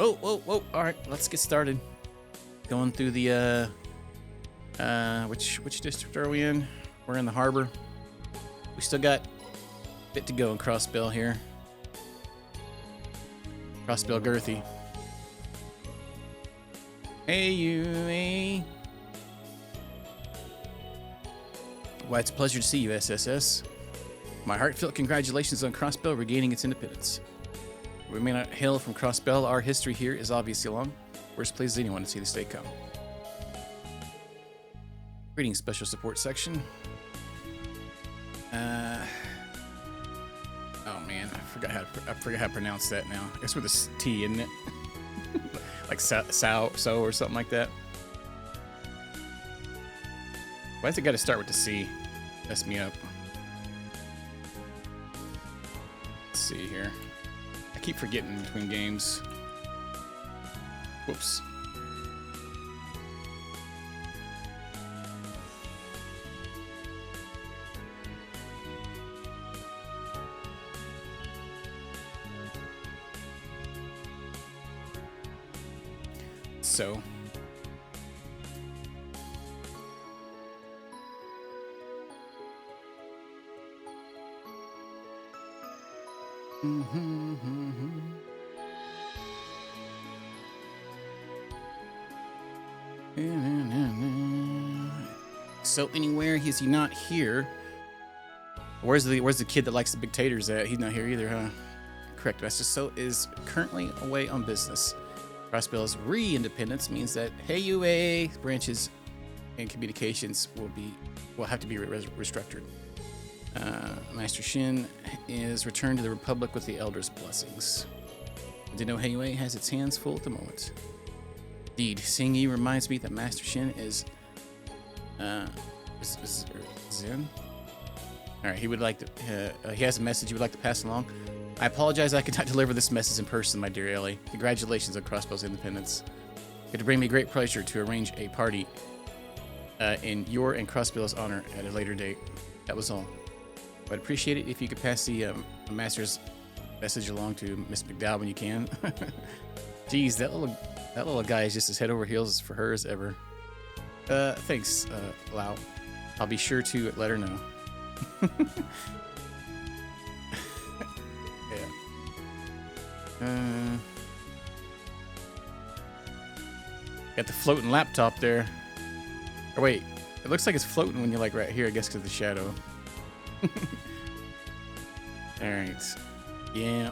Oh, whoa, whoa. All right, let's get started. Going through the which district are we in? We're in the harbor. We still got a bit to go in Crossbell here. Crossbell Girthy. Hey, you, hey. Why, it's a pleasure to see you, SSS. My heartfelt congratulations on Crossbell regaining its independence. We may not hail from Crossbell, our history here is obviously long. We're as pleased as anyone to see this day come. Greetings, Special Support Section. Oh man, I forgot how to pronounce that now. I guess with a T, isn't it? Like so or something like that. Why's it got to start with the C? Mess me up. Let's see here. I keep forgetting between games. Whoops. So. So anywhere is he not here? Where's the kid that likes the big taters at? He's not here either, huh? Correct. Master So is currently away on business. Crossbell's re-independence means that HeyUA branches and communications will have to be restructured. Master Shin is returned to the Republic with the Elder's blessings. Did know HeyUA has its hands full at the moment. Indeed, seeing you reminds me that Master Shin is Zen? Alright, he would like to, he has a message he would like to pass along. I apologize I could not deliver this message in person, my dear Ellie. Congratulations on Crossbell's independence. It would bring me great pleasure to arrange a party in your and Crossbell's honor at a later date. That was all. I'd appreciate it if you could pass the master's message along to Miss McDowell when you can. Geez, that little guy is just as head over heels for her as ever. Thanks, Lau. I'll be sure to let her know. Yeah. Got the floating laptop there. Or wait, it looks like it's floating when you're like right here, I guess because of the shadow. Alright. Yeah.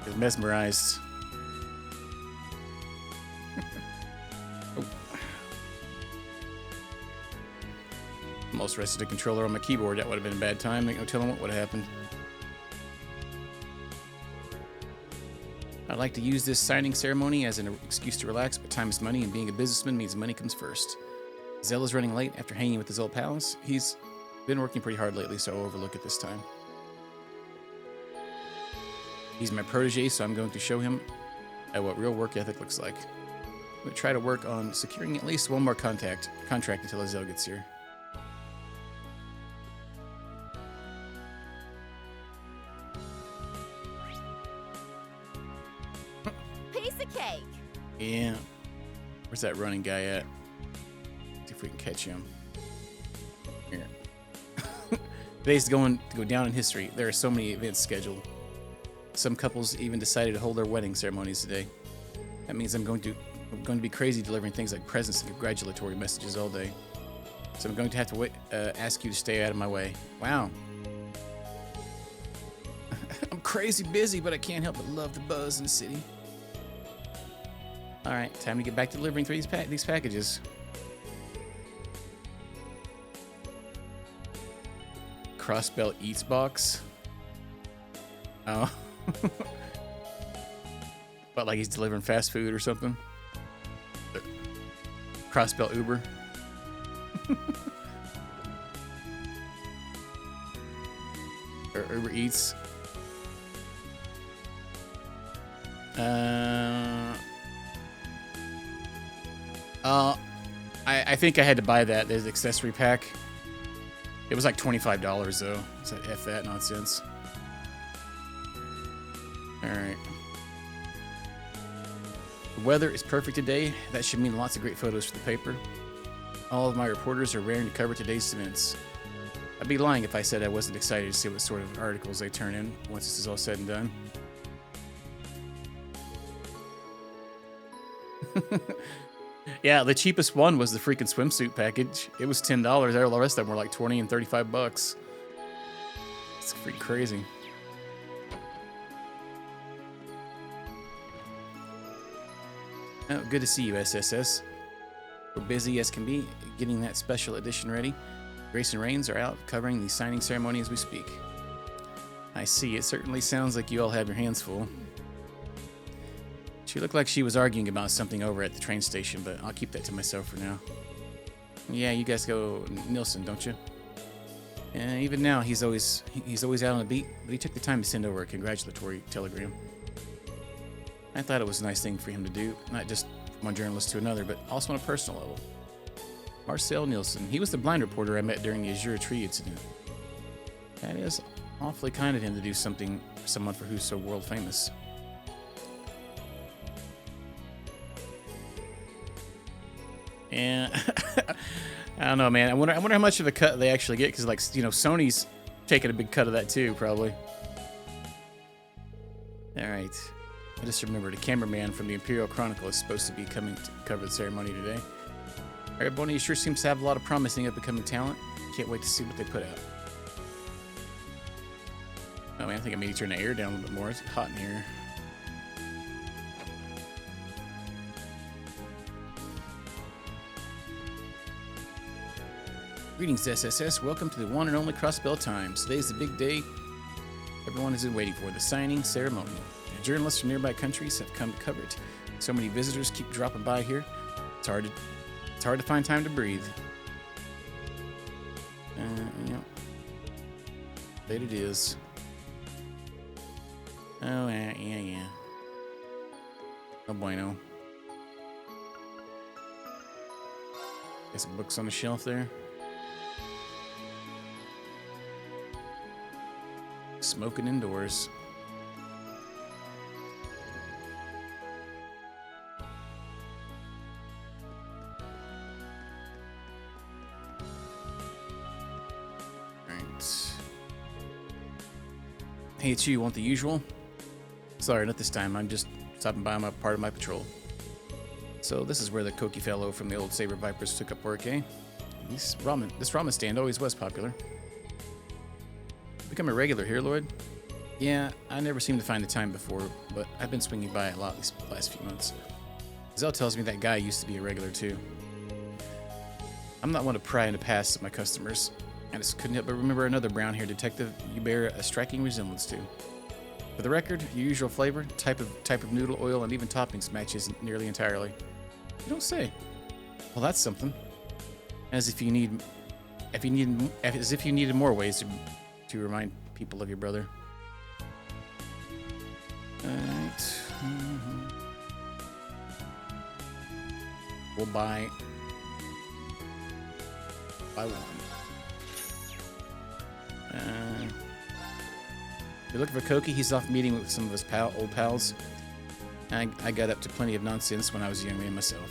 It's mesmerized. Oh. Almost rested a controller on my keyboard. That would have been a bad time. Ain't no telling what would have happened. I'd like to use this signing ceremony as an excuse to relax, but time is money, and being a businessman means money comes first. Zell is running late after hanging with his old pals. He's been working pretty hard lately, so I'll overlook it this time. He's my protege, so I'm going to show him what real work ethic looks like. I'm going to try to work on securing at least one more contract until Zell gets here. Piece of cake. Yeah. Where's that running guy at? See if we can catch him. Here. Today's going to go down in history. There are so many events scheduled. Some couples even decided to hold their wedding ceremonies today. That means I'm going to be crazy delivering things like presents and congratulatory messages all day. So I'm going to have to ask you to stay out of my way. Wow. I'm crazy busy, but I can't help but love the buzz in the city. All right, time to get back to delivering these packages. Crossbell Eats box. Oh. But like he's delivering fast food or something. Crossbell Uber. Or Uber Eats. I think I had to buy that. There's an accessory pack. It was like $25 though. So F that nonsense. Alright. The weather is perfect today. That should mean lots of great photos for the paper. All of my reporters are raring to cover today's events. I'd be lying if I said I wasn't excited to see what sort of articles they turn in once this is all said and done. Yeah, the cheapest one was the freaking swimsuit package. It was $10. All the rest of them were like 20 and 35 bucks. It's freaking crazy. Oh, good to see you, SSS. We're busy as can be, getting that special edition ready. Grace and Reans are out covering the signing ceremony as we speak. I see, it certainly sounds like you all have your hands full. She looked like she was arguing about something over at the train station, but I'll keep that to myself for now. Yeah, you guys go Nilsson, don't you? And even now, he's always out on the beat, but he took the time to send over a congratulatory telegram. I thought it was a nice thing for him to do, not just from one journalist to another, but also on a personal level. Marcel Nielsen, he was the blind reporter I met during the Azure Tree incident. That is awfully kind of him to do something for someone for who's so world famous. And I don't know, man. I wonder how much of a cut they actually get, because, like, you know, Sony's taking a big cut of that too, probably. All right. I just remembered a cameraman from the Imperial Chronicle is supposed to be coming to cover the ceremony today. All right, Bonnie sure seems to have a lot of promising up-and-coming talent. Can't wait to see what they put out. Oh man, I think I need to turn the air down a little bit more. It's hot in here. Greetings, SSS. Welcome to the one and only Crossbell Times. Today's the big day everyone has been waiting for, the signing ceremony. Journalists from nearby countries have come to cover it. So many visitors keep dropping by here. It's hard to find time to breathe. Yeah. Bet it is. Oh, yeah. No bueno. Got some books on the shelf there. Smoking indoors. Hey, it's you. Want the usual? Sorry, not this time. I'm just stopping by my part of my patrol. So this is where the Koki fellow from the old Saber Vipers took up work, eh? This ramen stand always was popular. Become a regular here, Lloyd? Yeah, I never seemed to find the time before, but I've been swinging by a lot these last few months. Zell tells me that guy used to be a regular too. I'm not one to pry into past of my customers. I just couldn't help but remember another brown-haired detective you bear a striking resemblance to. For the record, your usual flavor, type of noodle, oil, and even toppings matches nearly entirely. You don't say. Well, that's something. As if you needed more ways to remind people of your brother. Alright. We'll buy one. You're looking for Koki? He's off meeting with some of his old pals. I got up to plenty of nonsense when I was a young man myself.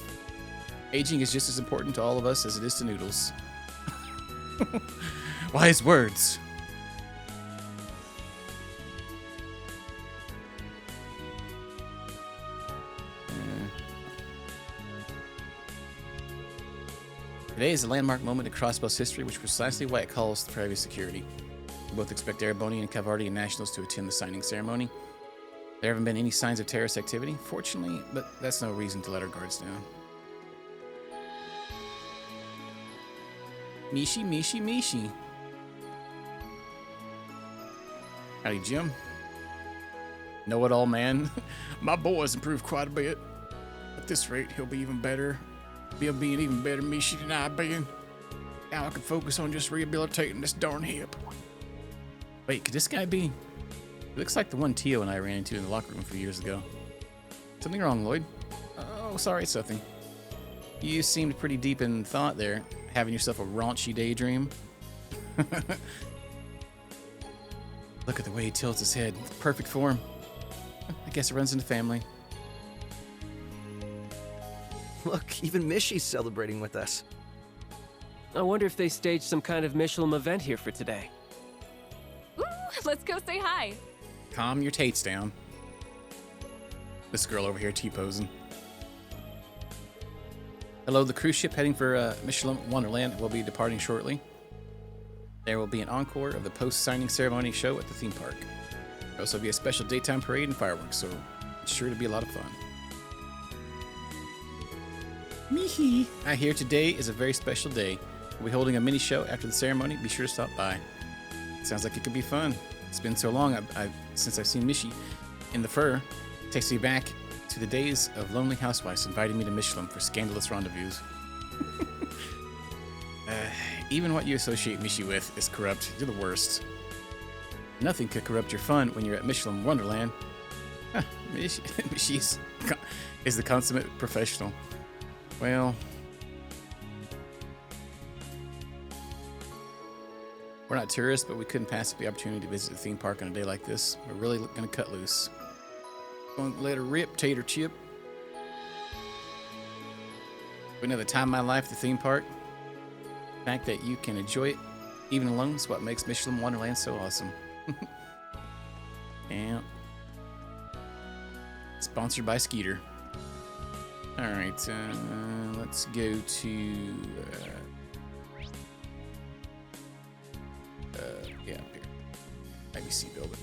Aging is just as important to all of us as it is to noodles. Wise words. Today is a landmark moment in Crossbell's history, which is precisely why it calls for private security. We both expect Erebonian and Cavardian nationals to attend the signing ceremony. There haven't been any signs of terrorist activity, fortunately, but that's no reason to let our guards down. Mishi. Howdy, Jim. Know-it-all, man. My boy's improved quite a bit. At this rate, he'll be even better. He'll be an even better Mishi than I've been. Now I can focus on just rehabilitating this darn hip. Wait, could this guy be? He looks like the one Tio and I ran into in the locker room a few years ago. Something wrong, Lloyd? Oh, sorry, it's nothing. You seemed pretty deep in thought there, having yourself a raunchy daydream. Look at the way he tilts his head. Perfect form. I guess it runs in the family. Look, even Mishy's celebrating with us. I wonder if they staged some kind of Michelin event here for today. Ooh, let's go say hi. Calm your tates down. This girl over here T-posing. Hello, the cruise ship heading for Michelin Wonderland will be departing shortly. There will be an encore of the post-signing ceremony show at the theme park. There will also be a special daytime parade and fireworks, so it's sure to be a lot of fun. Mihi! I hear today is a very special day. We'll be holding a mini show after the ceremony. Be sure to stop by. Sounds like it could be fun. It's been so long since I've seen Mishi in the fur. It takes me back to the days of lonely housewives inviting me to Michelin for scandalous rendezvous. Even what you associate Mishi with is corrupt. You're the worst. Nothing could corrupt your fun when you're at Michelin Wonderland. Mishi is the consummate professional. Well, we're not tourists, but we couldn't pass up the opportunity to visit the theme park on a day like this. We're really going to cut loose. Going to let her rip, tater chip. Another time in my life at the theme park. The fact that you can enjoy it even alone is what makes Michelin Wonderland so awesome. Yeah. Sponsored by Skeeter. Alright, let's go to... yeah, up here. IBC building.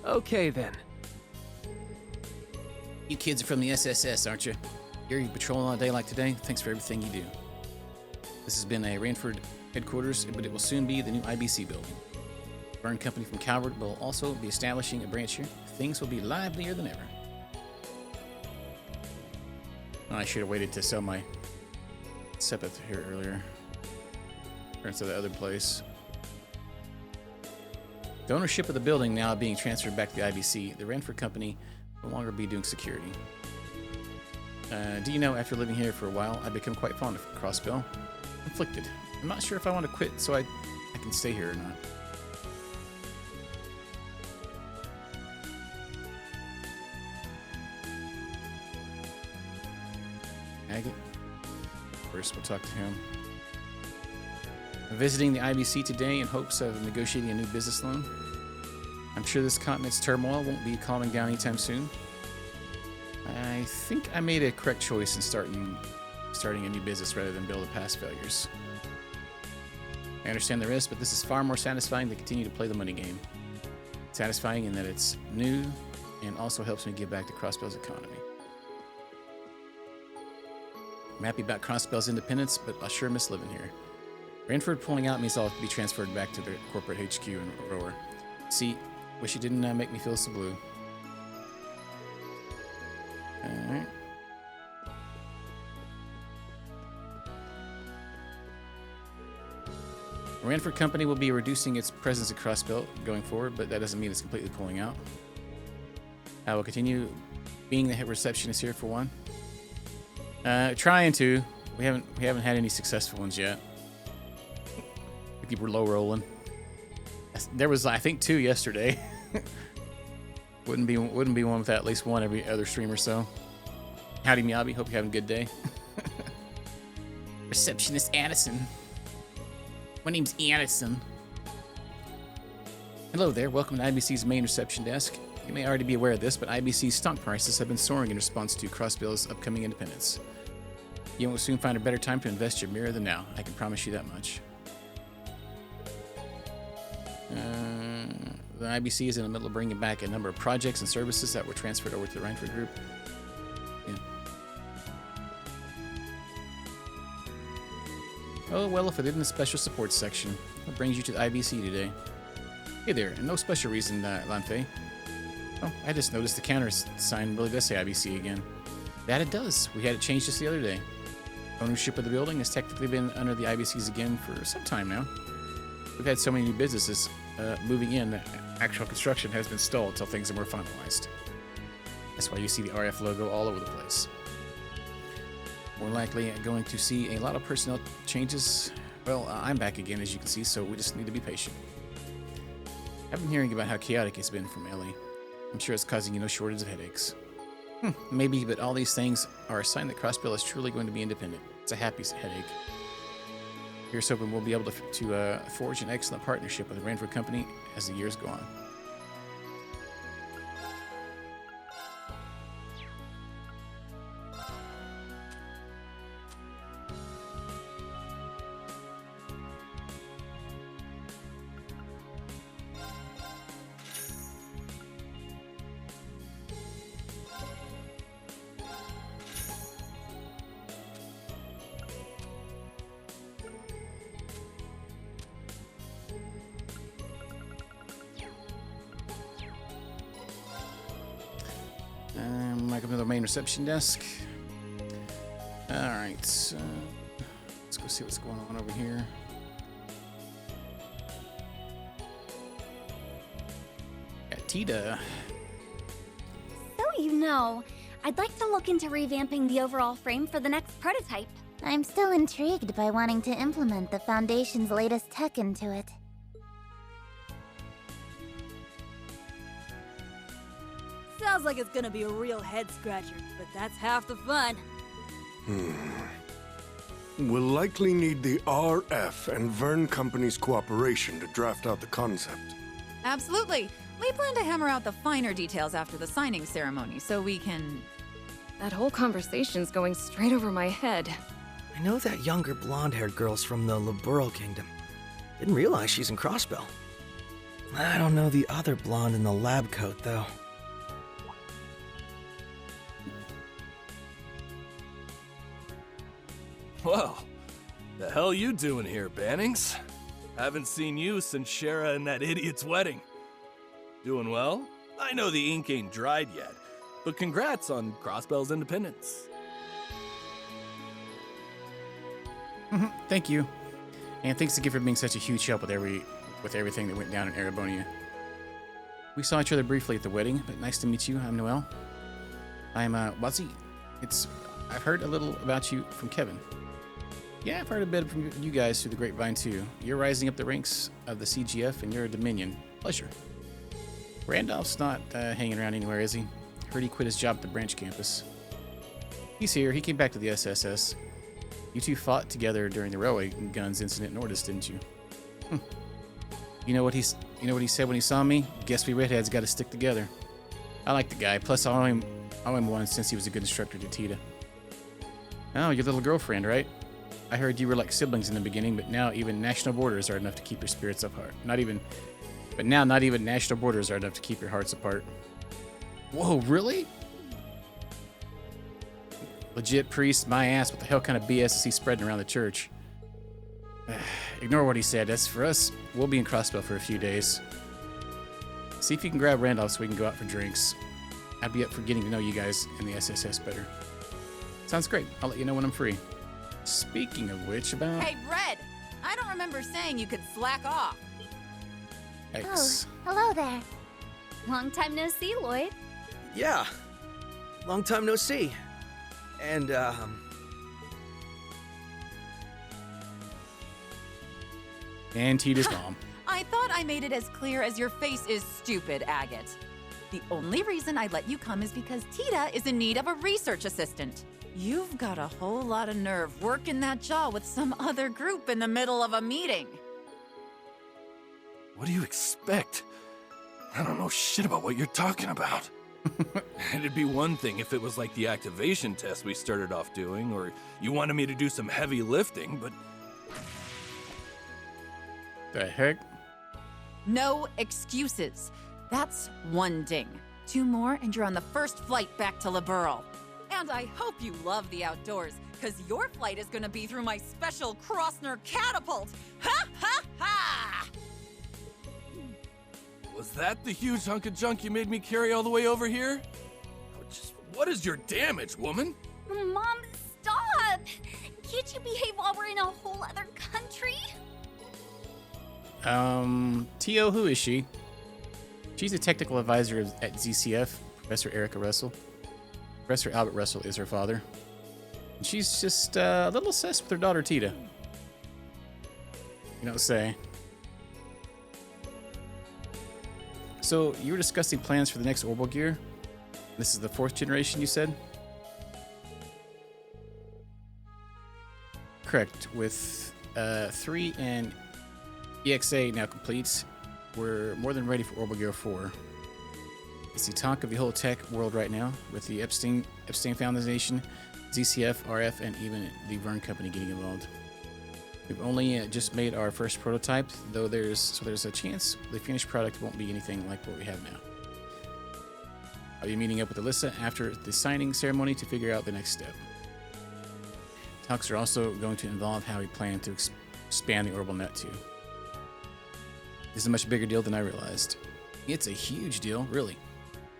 Okay then. You kids are from the SSS, aren't you? You're patrolling on a day like today? Thanks for everything you do. This has been a Ranford headquarters, but it will soon be the new IBC building. Burn Company from Calvert will also be establishing a branch here. Things will be livelier than ever. Oh, I should have waited to sell my Sepith here earlier. Or into the other place. The ownership of the building now being transferred back to the IBC, the Ranford Company will no longer be doing security. Do you know, after living here for a while, I've become quite fond of Crossbell. Conflicted. I'm not sure if I want to quit so I can stay here or not. Agate. First, we'll talk to him. I'm visiting the IBC today in hopes of negotiating a new business loan. I'm sure this continent's turmoil won't be calming down anytime soon. I think I made a correct choice in starting a new business rather than build on past failures. I understand the risk, but this is far more satisfying to continue to play the money game. Satisfying in that it's new and also helps me give back to Crossbell's economy. I'm happy about Crossbell's independence, but I sure miss living here. Ranford pulling out means I'll be transferred back to the corporate HQ in Rower. See, wish you didn't make me feel so blue. Alright. The Ranford Company will be reducing its presence at Crossbell going forward, but that doesn't mean it's completely pulling out. I will continue being the receptionist here for one. Trying to. We haven't had any successful ones yet. We keep low rolling. There was, I think, 2 yesterday. wouldn't be one without at least one every other stream or so. Howdy Miyabi, hope you're having a good day. Receptionist Addison. My name's Addison. Hello there, welcome to IBC's main reception desk. You may already be aware of this, but IBC's stock prices have been soaring in response to Crossbell's upcoming independence. You will soon find a better time to invest your mirror than now. I can promise you that much. The IBC is in the middle of bringing back a number of projects and services that were transferred over to the Ranford Group. Yeah. Oh, well, if it isn't the special support section, what brings you to the IBC today? Hey there, and no special reason, Lanfei. Oh, I just noticed the counter sign really does say IBC again. That it does. We had it changed just the other day. Ownership of the building has technically been under the IBCs again for some time now. We've had so many new businesses moving in that actual construction has been stalled until things are more finalized. That's why you see the RF logo all over the place. We're likely going to see a lot of personnel changes. Well, I'm back again, as you can see, so we just need to be patient. I've been hearing about how chaotic it's been from Ellie. I'm sure it's causing you no shortage of headaches. Maybe, but all these things are a sign that Crossbell is truly going to be independent. It's a happy headache. Here's hoping we'll be able to forge an excellent partnership with the Reverie Company as the years go on. I come to the main reception desk. Alright, let's go see what's going on over here. Got Tita. So I'd like to look into revamping the overall frame for the next prototype. I'm still intrigued by wanting to implement the Foundation's latest tech into it. Sounds like it's gonna be a real head-scratcher, but that's half the fun. We'll likely need the RF and Vern Company's cooperation to draft out the concept. Absolutely. We plan to hammer out the finer details after the signing ceremony, so we can... That whole conversation's going straight over my head. I know that younger blonde-haired girl's from the Liberal Kingdom. Didn't realize she's in Crossbell. I don't know the other blonde in the lab coat, though. Whoa, the hell you doing here, Bannings? Haven't seen you since Shara and that idiot's wedding. Doing well? I know the ink ain't dried yet, but congrats on Crossbell's independence. Thank you. And thanks again for being such a huge help with everything that went down in Erebonia. We saw each other briefly at the wedding, but nice to meet you. I'm Noel. I'm Wazzy. I've heard a little about you from Kevin. Yeah, I've heard a bit from you guys through the grapevine too. You're rising up the ranks of the CGF and you're a Dominion. Pleasure. Randolph's not hanging around anywhere, is he? Heard he quit his job at the branch campus. He's here. He came back to the SSS. You two fought together during the railway guns incident in Nordis, didn't you? You know what he said when he saw me? Guess we redheads got to stick together. I like the guy. Plus, I owe him one since he was a good instructor to Tita. Oh, your little girlfriend, right? I heard you were like siblings in the beginning, but now even national borders are enough to keep your spirits apart. Not even national borders are enough to keep your hearts apart. Whoa, really? Legit priest, my ass. What the hell kind of BS is he spreading around the church? Ignore what he said. As for us, we'll be in Crossbell for a few days. See if you can grab Randolph so we can go out for drinks. I'd be up for getting to know you guys in the SSS better. Sounds great. I'll let you know when I'm free. Speaking of which, about... Hey, Red! I don't remember saying you could slack off. X. Oh, hello there. Long time no see, Lloyd. Yeah. Long time no see. And, And Tita's mom. I thought I made it as clear as your face is stupid, Agate. The only reason I let you come is because Tita is in need of a research assistant. You've got a whole lot of nerve working that jaw with some other group in the middle of a meeting. What do you expect? I don't know shit about what you're talking about. It'd be one thing if it was like the activation test we started off doing, or you wanted me to do some heavy lifting, but... The heck? No excuses. That's one ding. 2 more and you're on the first flight back to Liberal. And I hope you love the outdoors, because your flight is going to be through my special Crossner catapult. Ha ha ha! Was that the huge hunk of junk you made me carry all the way over here? What is your damage, woman? Mom, stop! Can't you behave while we're in a whole other country? T.O., who is she? She's a technical advisor at ZCF, Professor Erica Russell. Professor Albert Russell is her father. And she's just a little obsessed with her daughter, Tita. You don't say. So you were discussing plans for the next orbital gear. This is the 4th generation, you said? Correct. With 3 and EXA now complete, we're more than ready for orbital gear 4. It's the talk of the whole tech world right now, with the Epstein Foundation, ZCF, RF, and even the Vern Company getting involved. We've only just made our first prototype, though there's a chance the finished product won't be anything like what we have now. I'll be meeting up with Alyssa after the signing ceremony to figure out the next step. Talks are also going to involve how we plan to expand the orbital net too. This is a much bigger deal than I realized. It's a huge deal, really.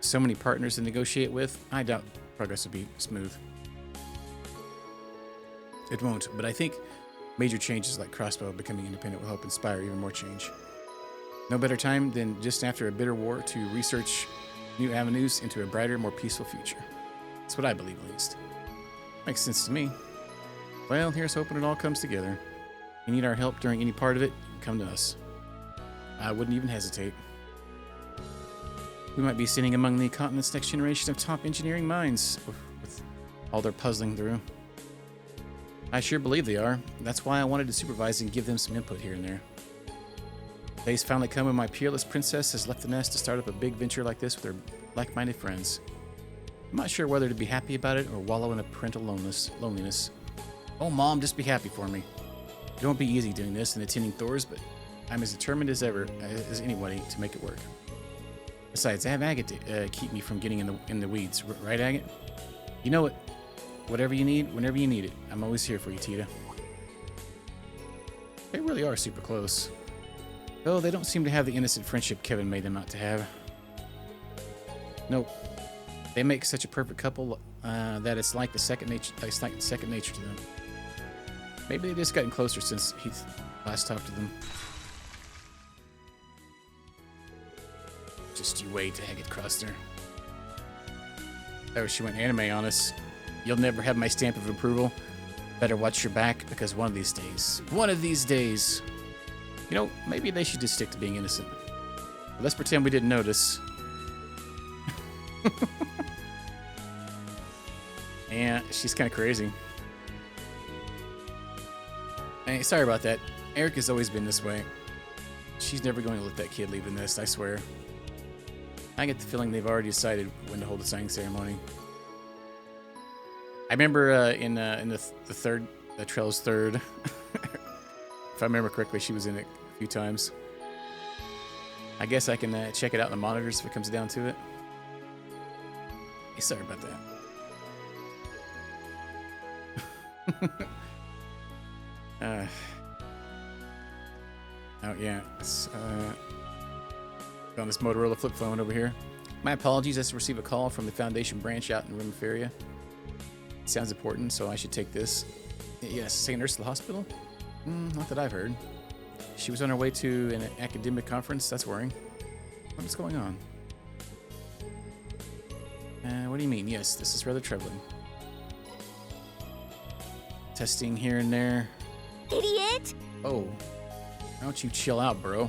So many partners to negotiate with, I doubt progress will be smooth. It won't, but I think major changes like Crossbow becoming independent will help inspire even more change. No better time than just after a bitter war to research new avenues into a brighter, more peaceful future. That's what I believe, at least. Makes sense to me. Well, here's hoping it all comes together. If you need our help during any part of it, come to us. I wouldn't even hesitate. We might be sitting among the continent's next generation of top engineering minds, with all they're puzzling through. I sure believe they are. That's why I wanted to supervise and give them some input here and there. Day's finally come when my peerless princess has left the nest to start up a big venture like this with her like-minded friends. I'm not sure whether to be happy about it or wallow in a parental loneliness. Oh, Mom, just be happy for me. It won't be easy doing this and attending Thor's, but I'm as determined as ever as anybody to make it work. Besides, I have Agate to keep me from getting in the weeds. Right, Agate? You know what? Whatever you need, whenever you need it, I'm always here for you, Tita. They really are super close. Though they don't seem to have the innocent friendship Kevin made them out to have. Nope. They make such a perfect couple that it's like second nature to them. Maybe they've just gotten closer since he last talked to them. Just you wait, Agate Cruster. Oh, she went anime on us. You'll never have my stamp of approval. Better watch your back, because one of these days, you know, maybe they should just stick to being innocent. But let's pretend we didn't notice. Yeah, she's kind of crazy. Hey, sorry about that. Eric has always been this way. She's never going to let that kid leave the nest, I swear. I get the feeling they've already decided when to hold the signing ceremony. I remember in the third, Trell's third, if I remember correctly, she was in it a few times. I guess I can check it out in the monitors if it comes down to it. Hey, sorry about that. Oh yeah, it's on this Motorola flip phone over here. My apologies, I just received a call from the Foundation branch out in Reverie. It sounds important, so I should take this. Yes, St. Ursula Hospital? Not that I've heard. She was on her way to an academic conference. That's worrying. What's going on? What do you mean? Yes, this is rather troubling. Testing here and there. Idiot! Oh. Why don't you chill out, bro?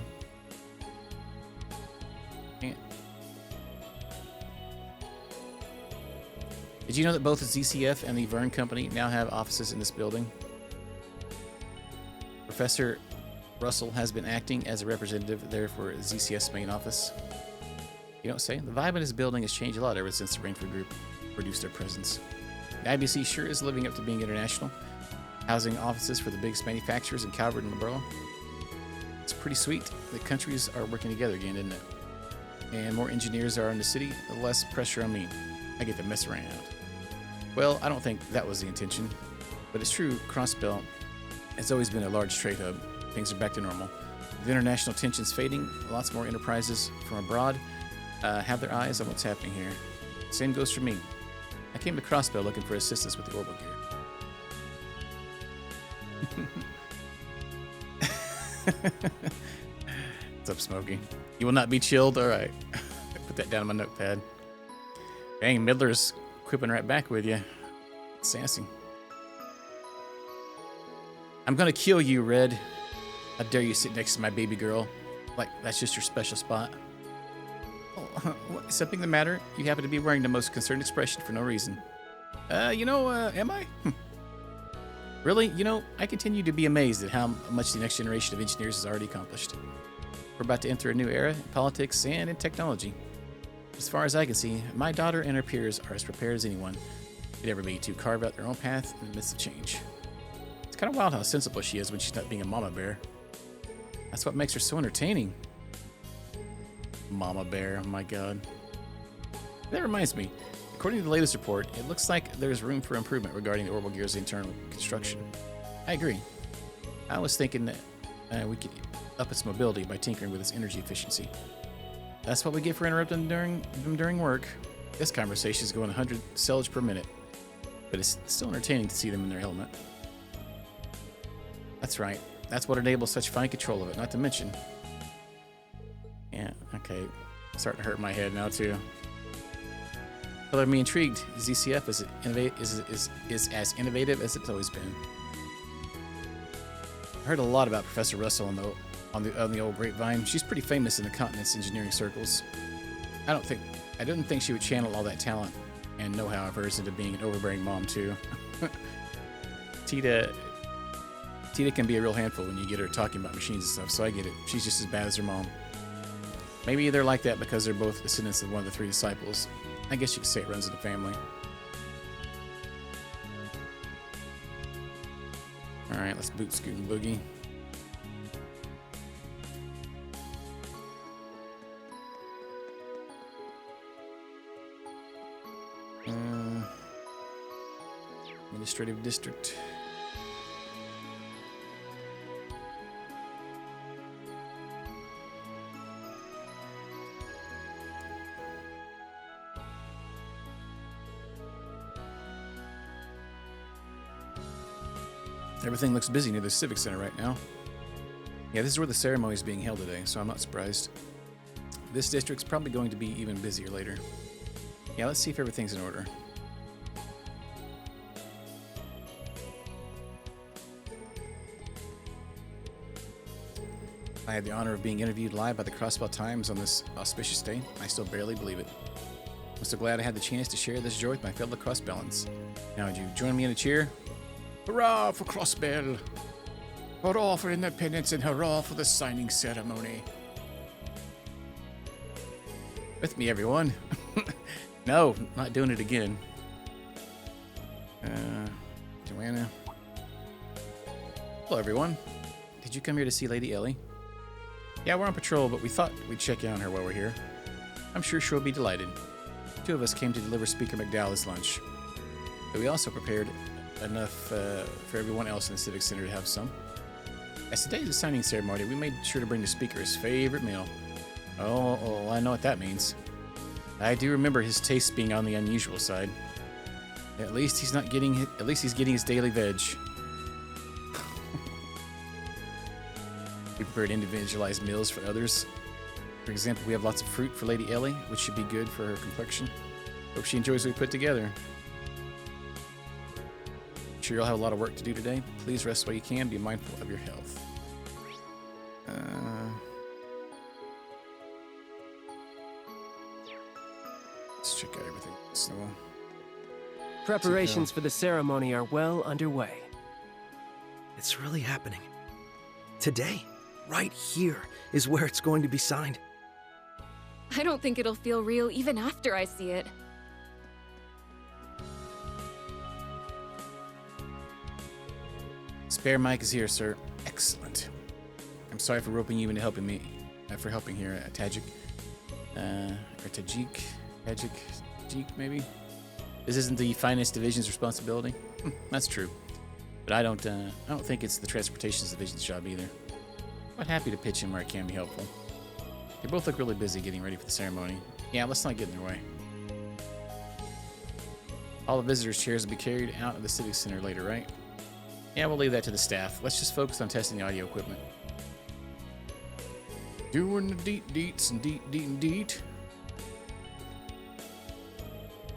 Did you know that both the ZCF and the Vern Company now have offices in this building? Professor Russell has been acting as a representative there for ZCF's main office. You don't say? The vibe in his building has changed a lot ever since the Rainford Group reduced their presence. The IBC sure is living up to being international, housing offices for the biggest manufacturers in Calvert and LeBron. It's pretty sweet. The countries are working together again, isn't it? And more engineers are in the city, the less pressure on me. I get to mess around. Well, I don't think that was the intention, but it's true, Crossbell has always been a large trade hub. Things are back to normal. With international tensions fading, lots more enterprises from abroad have their eyes on what's happening here. Same goes for me. I came to Crossbell looking for assistance with the orbital gear. What's up, Smokey? You will not be chilled? Alright. Put that down on my notepad. Dang, Midler's quipping right back with you. Sassy. I'm gonna kill you, Red. How dare you sit next to my baby girl? Like, that's just your special spot. Something the matter? You happen to be wearing the most concerned expression for no reason. Am I? Really? I continue to be amazed at how much the next generation of engineers has already accomplished. We're about to enter a new era in politics and in technology. As far as I can see, my daughter and her peers are as prepared as anyone could ever be to carve out their own path in the midst of change. It's kind of wild how sensible she is when she's not being a mama bear. That's what makes her so entertaining. Mama bear, oh my god. That reminds me, according to the latest report, it looks like there's room for improvement regarding the Orbital Gear's internal construction. I agree. I was thinking that we could up its mobility by tinkering with its energy efficiency. That's what we get for interrupting during work. This conversation is going 100 cells per minute, but it's still entertaining to see them in their element. That's right. That's what enables such fine control of it, not to mention... Yeah, okay. Starting to hurt my head now, too. Color me intrigued. ZCF is as innovative as it's always been. I heard a lot about Professor Russell on the old grapevine. She's pretty famous in the continent's engineering circles. I didn't think she would channel all that talent and know-how of hers into being an overbearing mom, too. Tita can be a real handful when you get her talking about machines and stuff, so I get it. She's just as bad as her mom. Maybe they're like that because they're both descendants of one of the three disciples. I guess you could say it runs in the family. Alright, let's boot scoot and boogie. Administrative district. Everything looks busy near the Civic Center right now. Yeah, this is where the ceremony is being held today, so I'm not surprised. This district's probably going to be even busier later. Yeah, let's see if everything's in order. I had the honor of being interviewed live by the Crossbell Times on this auspicious day. I still barely believe it. I'm so glad I had the chance to share this joy with my fellow Crossbellans. Now, would you join me in a cheer? Hurrah for Crossbell! Hurrah for independence and hurrah for the signing ceremony. With me, everyone. No, not doing it again. Joanna. Hello, everyone. Did you come here to see Lady Ellie? Yeah, we're on patrol, but we thought we'd check in on her while we're here. I'm sure she'll be delighted. Two of us came to deliver Speaker McDowell's lunch, but we also prepared enough for everyone else in the Civic Center to have some. As today's the signing ceremony, we made sure to bring the speaker his favorite meal. Oh, I know what that means. I do remember his tastes being on the unusual side. At least he's getting his daily veg. We prepared individualized meals for others. For example, we have lots of fruit for Lady Ellie, which should be good for her complexion. Hope she enjoys what we put together. I'm sure you'll have a lot of work to do today. Please rest while you can. Be mindful of your health. Let's check out everything. So, preparations for the ceremony are well underway. It's really happening. Today, right here, is where it's going to be signed. I don't think it'll feel real even after I see it. Spare Mike is here, sir. Excellent. I'm sorry for roping you into helping me, for helping here, Tajik. Or Tajik? Tajik, maybe? This isn't the finance division's responsibility. That's true. But I don't think it's the transportation division's job either. I'm happy to pitch in where I can be helpful. They both look really busy getting ready for the ceremony. Yeah, let's not get in their way. All the visitors' chairs will be carried out of the Civic Center later, right? Yeah, we'll leave that to the staff. Let's just focus on testing the audio equipment. Doing the deets and deet.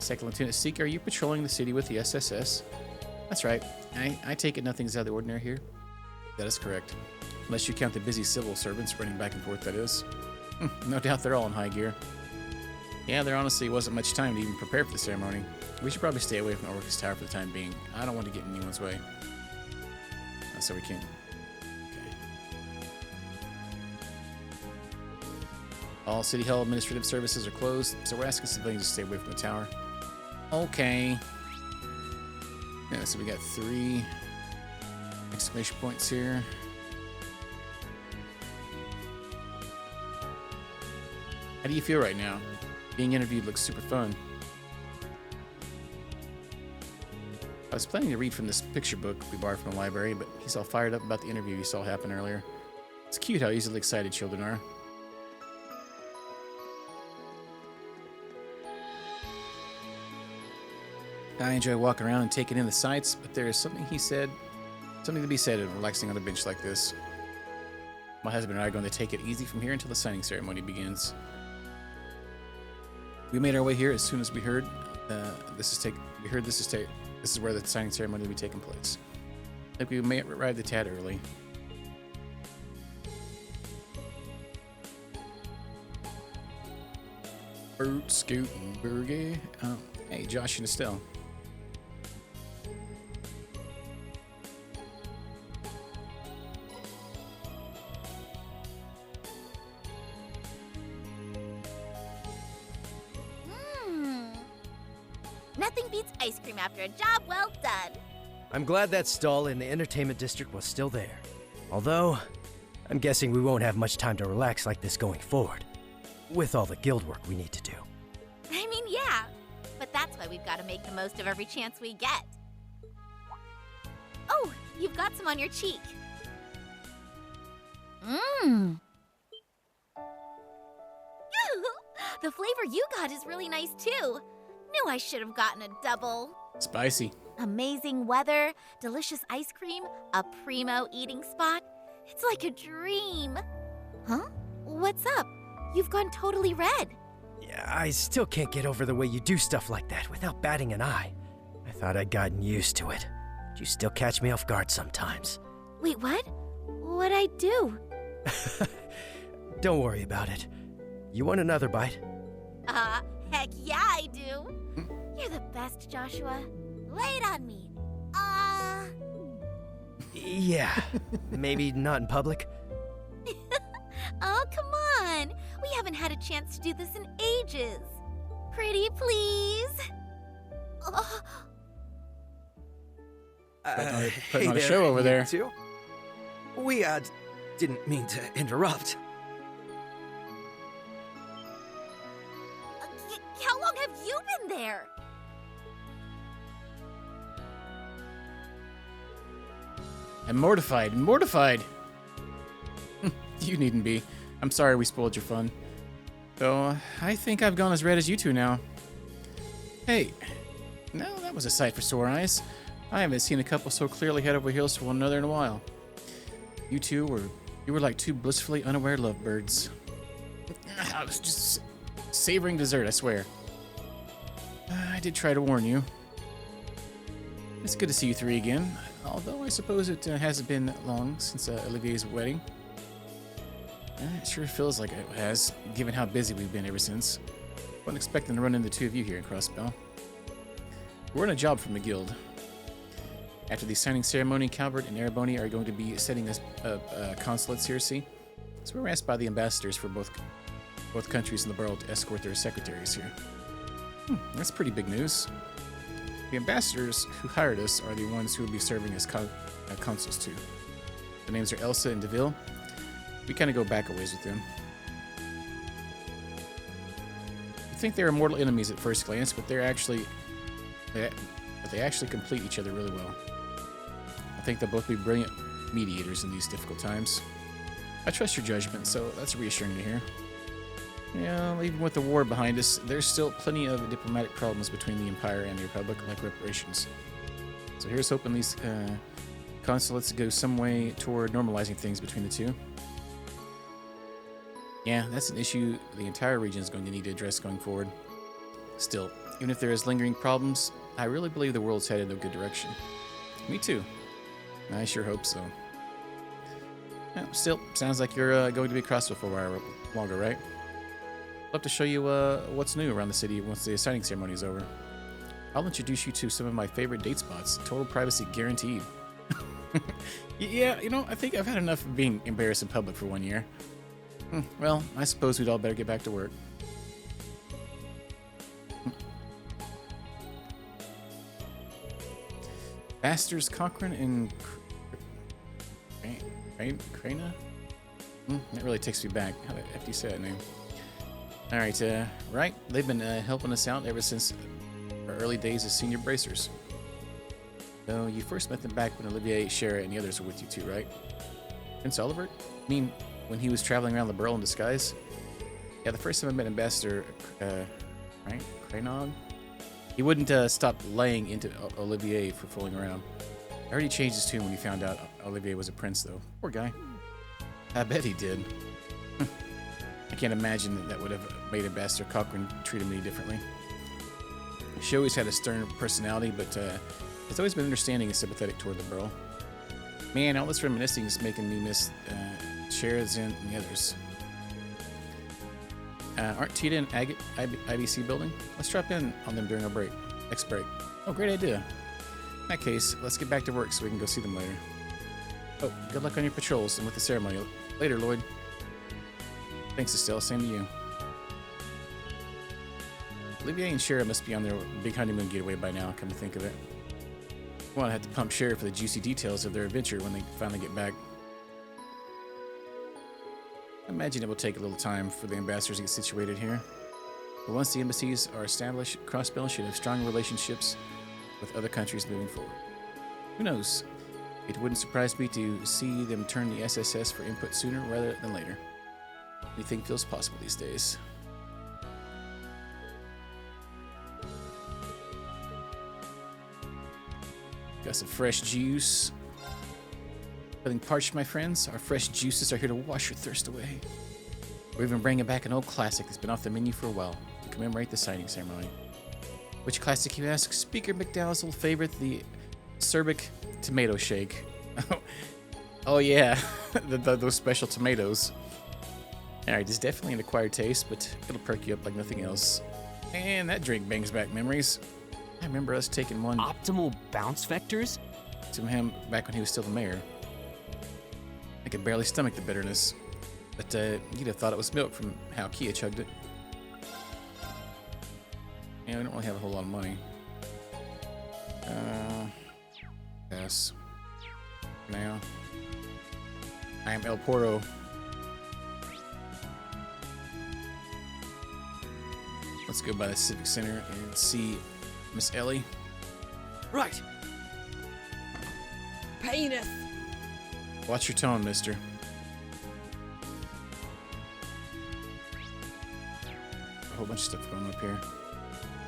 Second Lieutenant Seeker, are you patrolling the city with the SSS? That's right. I take it nothing's out of the ordinary here. That is correct. Unless you count the busy civil servants running back and forth, that is. No doubt they're all in high gear. Yeah, there honestly wasn't much time to even prepare for the ceremony. We should probably stay away from Orcus Tower for the time being. I don't want to get in anyone's way. So we can't. Okay. All City Hall administrative services are closed, so we're asking civilians to stay away from the tower. Okay. Yeah, so we got 3 exclamation points here. How do you feel right now? Being interviewed looks super fun. I was planning to read from this picture book we borrowed from the library, but he's all fired up about the interview he saw happen earlier. It's cute how easily excited children are. I enjoy walking around and taking in the sights, but there is something to be said of relaxing on a bench like this. My husband and I are going to take it easy from here until the signing ceremony begins. We made our way here as soon as we heard this is where the signing ceremony will be taking place. I think we may arrive a tad early. Bert, Scoot, and Berge. Oh, hey, Josh and Estelle. Nothing beats ice cream after a job well done. I'm glad that stall in the entertainment district was still there. Although, I'm guessing we won't have much time to relax like this going forward, with all the guild work we need to do. I mean, yeah, but that's why we've got to make the most of every chance we get. Oh, you've got some on your cheek. Mmm. The flavor you got is really nice too. Knew I should have gotten a double. Spicy. Amazing weather, delicious ice cream, a primo eating spot. It's like a dream. Huh? What's up? You've gone totally red. Yeah, I still can't get over the way you do stuff like that without batting an eye. I thought I'd gotten used to it, but you still catch me off guard sometimes. Wait, what? What'd I do? Don't worry about it. You want another bite? Heck yeah, I do. You're the best, Joshua. Lay it on me. Yeah, maybe not in public. Oh, come on. We haven't had a chance to do this in ages. Pretty please. Oh. Putting on a show over there. Too? We, didn't mean to interrupt. How long have you been there? I'm mortified. Mortified. You needn't be. I'm sorry we spoiled your fun. Though, I think I've gone as red as you two now. Hey, now that was a sight for sore eyes. I haven't seen a couple so clearly head over heels for one another in a while. You were like two blissfully unaware lovebirds. I was just savoring dessert, I swear. I did try to warn you. It's good to see you three again, although I suppose it hasn't been that long since Olivier's wedding. It sure feels like it has, given how busy we've been ever since. Wasn't expecting to run into the two of you here in Crossbell. We're on a job from the guild. After the signing ceremony, Calvert and Erebony are going to be setting us consulates here, see? So we were asked by the ambassadors for both countries in the borough to escort their secretaries here. That's pretty big news. The ambassadors who hired us are the ones who will be serving as consuls too. The names are Elsa and Deville. We kind of go back a ways with them. You think they are mortal enemies at first glance, but they actually complete each other really well. I think they'll both be brilliant mediators in these difficult times. I trust your judgment, so that's reassuring to hear. Yeah, even with the war behind us, there's still plenty of diplomatic problems between the Empire and the Republic, like reparations. So here's hoping these consulates go some way toward normalizing things between the two. Yeah, that's an issue the entire region is going to need to address going forward. Still, even if there is lingering problems, I really believe the world's headed in a good direction. Me too. I sure hope so. Still, sounds like you're going to be Crossbell for a while longer, right? love to show you what's new around the city once the signing ceremony is over. I'll introduce you to some of my favorite date spots. Total privacy guaranteed. Yeah, you know, I think I've had enough of being embarrassed in public for 1 year. Well, I suppose we'd all better get back to work. Bastards Cochrane and Crana? That really takes me back. How the F do you say that name? Alright, right. They've been helping us out ever since our early days as senior bracers. So you first met them back when Olivier, Shara, and the others were with you too, right? Prince Oliver? I mean, when he was traveling around the in disguise? Yeah, the first time I met Ambassador, Cranog? He wouldn't stop laying into Olivier for fooling around. I heard he changed his tune when he found out Olivier was a prince, though. Poor guy. I bet he did. I can't imagine that would have made Ambassador Cochrane treat him any differently. She always had a stern personality, but has always been understanding and sympathetic toward the Burl. Man, all this reminiscing is making me miss Shara, and the others. Aren't Tita and Agate IBC building? Let's drop in on them during our break. Next break. Oh, great idea. In that case, let's get back to work so we can go see them later. Oh, good luck on your patrols and with the ceremony. Later, Lloyd. Thanks, Estelle. Same to you. Olivier and Shara must be on their big honeymoon getaway by now, come to think of it. Well, I had to pump Shara for the juicy details of their adventure when they finally get back. I imagine it will take a little time for the ambassadors to get situated here. But once the embassies are established, Crossbell should have strong relationships with other countries moving forward. Who knows? It wouldn't surprise me to see them turn the SSS for input sooner rather than later. Anything feels possible these days. Got some fresh juice. Feeling parched, my friends? Our fresh juices are here to wash your thirst away. We're even bringing back an old classic that's been off the menu for a while to commemorate the signing ceremony. Which classic, you ask? Speaker McDowell's old favorite, the Serbic tomato shake. Oh yeah, those special tomatoes. Alright, it's definitely an acquired taste, but it'll perk you up like nothing else. And that drink brings back memories. I remember us taking one optimal bounce vectors to him back when he was still the mayor. I could barely stomach the bitterness, but you'd have thought it was milk from how Kia chugged it. Yeah, we don't really have a whole lot of money. Pass. Now, I am El Porto. Let's go by the Civic Center and see Miss Ellie. Right. Penis. Watch your tone, mister. A whole bunch of stuff going up here.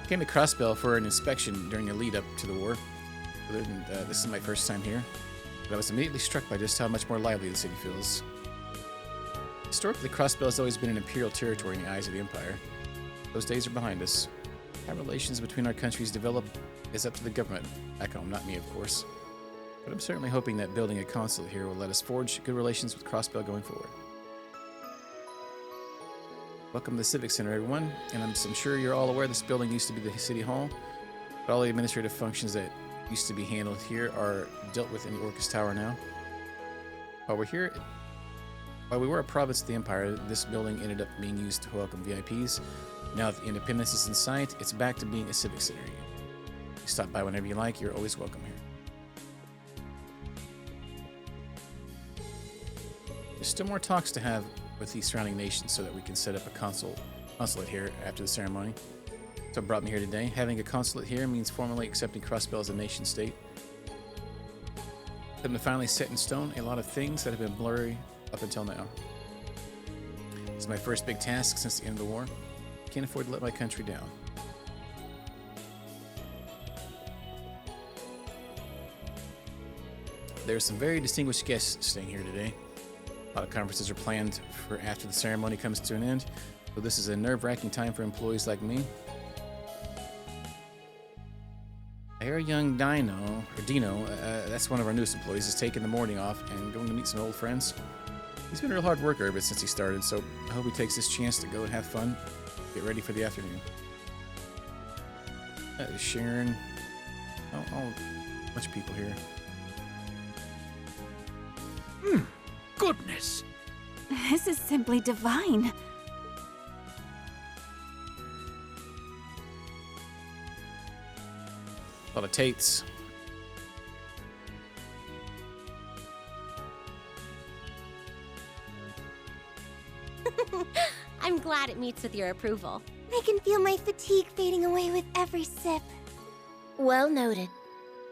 Came to Crossbell for an inspection during the lead up to the war. Other than this is my first time here, but I was immediately struck by just how much more lively the city feels. Historically, Crossbell has always been an imperial territory in the eyes of the Empire. Those days are behind us. How relations between our countries develop is up to the government back home, not me, of course. But I'm certainly hoping that building a consulate here will let us forge good relations with Crossbell going forward. Welcome to the Civic Center, everyone, and I'm sure you're all aware this building used to be the City Hall, but all the administrative functions that used to be handled here are dealt with in the Orcus Tower now. While we were a province of the Empire, this building ended up being used to welcome VIPs. Now that the independence is in sight, it's back to being a civic center again. You stop by whenever you like, you're always welcome here. There's still more talks to have with the surrounding nations so that we can set up a consulate here after the ceremony. So it brought me here today. Having a consulate here means formally accepting Crossbell as a nation state. Them to finally set in stone a lot of things that have been blurry up until now. It's my first big task since the end of the war. Can't afford to let my country down. There are some very distinguished guests staying here today. A lot of conferences are planned for after the ceremony comes to an end, so this is a nerve-wracking time for employees like me. I hear young Dino, that's one of our newest employees, is taking the morning off and going to meet some old friends. He's been a real hard worker ever since he started, so I hope he takes this chance to go and have fun get ready for the afternoon. Sharon. Oh, a bunch of people here. Goodness! This is simply divine. A lot of Tates. I'm glad it meets with your approval. I can feel my fatigue fading away with every sip. Well noted.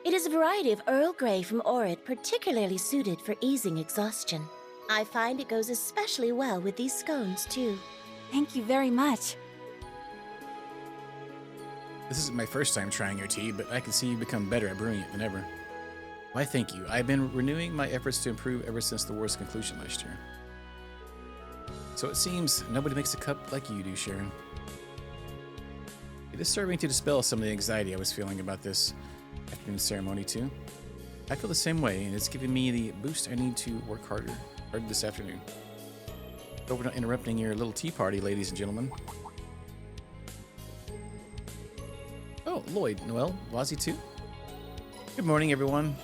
It is a variety of Earl Grey from Orid particularly suited for easing exhaustion. I find it goes especially well with these scones, too. Thank you very much. This isn't my first time trying your tea, but I can see you become better at brewing it than ever. Why, thank you. I've been renewing my efforts to improve ever since the war's conclusion last year. So it seems nobody makes a cup like you do, Sharon. It is serving to dispel some of the anxiety I was feeling about this afternoon ceremony, too. I feel the same way, and it's giving me the boost I need to work harder this afternoon. Hope we're not interrupting your little tea party, ladies and gentlemen. Oh, Lloyd, Noel, Wazzy too. Good morning, everyone.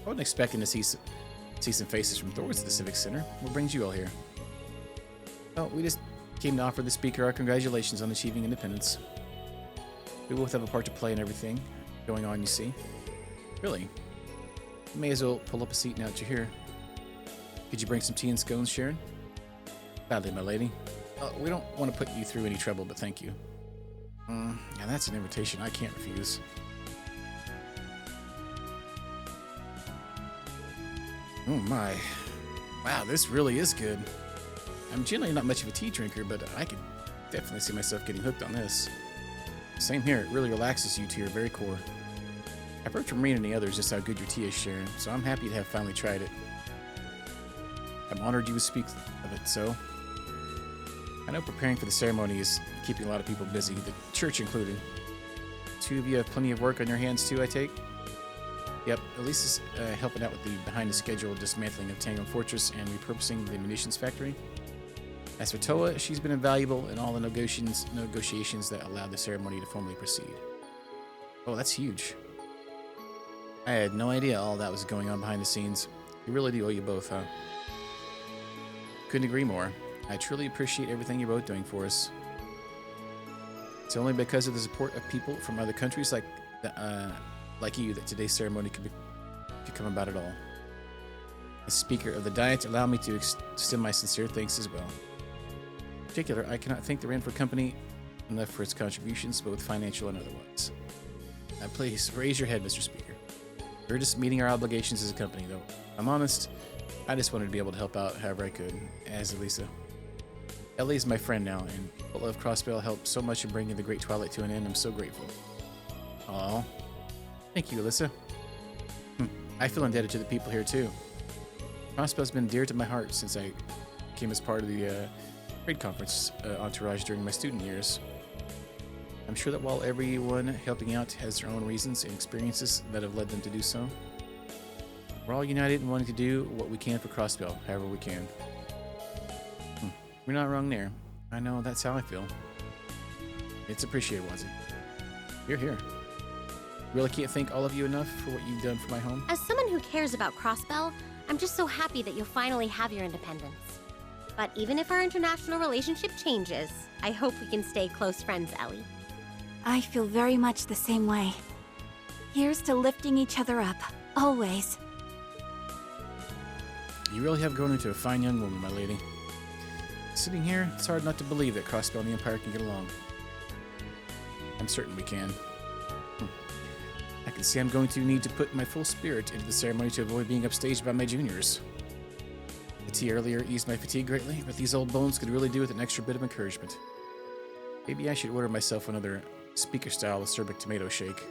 I wasn't expecting to see some faces from Thor's at the Civic Center. What brings you all here? Oh, we just came to offer the speaker our congratulations on achieving independence. We both have a part to play in everything going on, you see. Really? You may as well pull up a seat now that you're here. Could you bring some tea and scones, Sharon? Gladly, my lady. We don't want to put you through any trouble, but thank you. Yeah, that's an invitation I can't refuse. Oh my. Wow, this really is good. I'm generally not much of a tea drinker, but I could definitely see myself getting hooked on this. Same here, it really relaxes you to your very core. I've heard from Rean and the others just how good your tea is, Sharon, so I'm happy to have finally tried it. I'm honored you would speak of it, so. I know preparing for the ceremony is keeping a lot of people busy, the church included. Two of you have plenty of work on your hands too, I take? Yep, Elisa's helping out with the behind-the-schedule dismantling of Tango Fortress and repurposing the munitions factory. As for Toa, she's been invaluable in all the negotiations that allowed the ceremony to formally proceed. Oh, that's huge. I had no idea all that was going on behind the scenes. We really do owe you both, huh? Couldn't agree more. I truly appreciate everything you're both doing for us. It's only because of the support of people from other countries like you that today's ceremony could come about at all. As Speaker of the Diet, allow me to extend my sincere thanks as well. In particular, I cannot thank the Ranford Company enough for its contributions, both financial and otherwise. Now please, raise your head, Mr. Speaker. We're just meeting our obligations as a company, though. I'm honest, I just wanted to be able to help out however I could, as Elisa. Ellie is my friend now, and Full of Crossbell helped so much in bringing the Great Twilight to an end. I'm so grateful. Aw. Thank you, Alyssa. I feel indebted to the people here, too. Crossbell's been dear to my heart since I came as part of the trade conference entourage during my student years. I'm sure that while everyone helping out has their own reasons and experiences that have led them to do so, we're all united in wanting to do what we can for Crossbell, however we can. You're not wrong there. I know that's how I feel. It's appreciated, Wazzy. You're here. Really can't thank all of you enough for what you've done for my home. As someone who cares about Crossbell, I'm just so happy that you'll finally have your independence. But even if our international relationship changes, I hope we can stay close friends, Ellie. I feel very much the same way. Here's to lifting each other up, always. You really have grown into a fine young woman, my lady. Sitting here, it's hard not to believe that Crossbell and the Empire can get along. I'm certain we can. I can see I'm going to need to put my full spirit into the ceremony to avoid being upstaged by my juniors. The tea earlier eased my fatigue greatly, but these old bones could really do with an extra bit of encouragement. Maybe I should order myself another speaker-style acerbic tomato shake.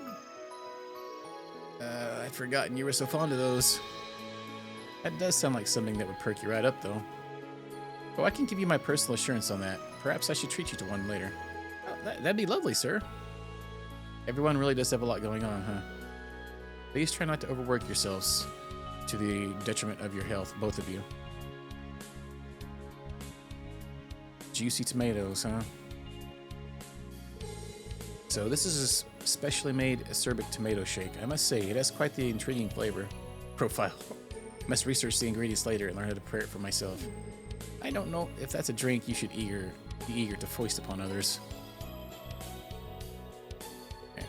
I'd forgotten you were so fond of those. That does sound like something that would perk you right up, though. Oh, I can give you my personal assurance on that. Perhaps I should treat you to one later. Oh, that'd be lovely, sir. Everyone really does have a lot going on, huh? Please try not to overwork yourselves to the detriment of your health, both of you. Juicy tomatoes, huh? So this is a specially made acerbic tomato shake. I must say, it has quite the intriguing flavor profile. I must research the ingredients later and learn how to prepare it for myself. I don't know if that's a drink you should be eager to foist upon others. Okay.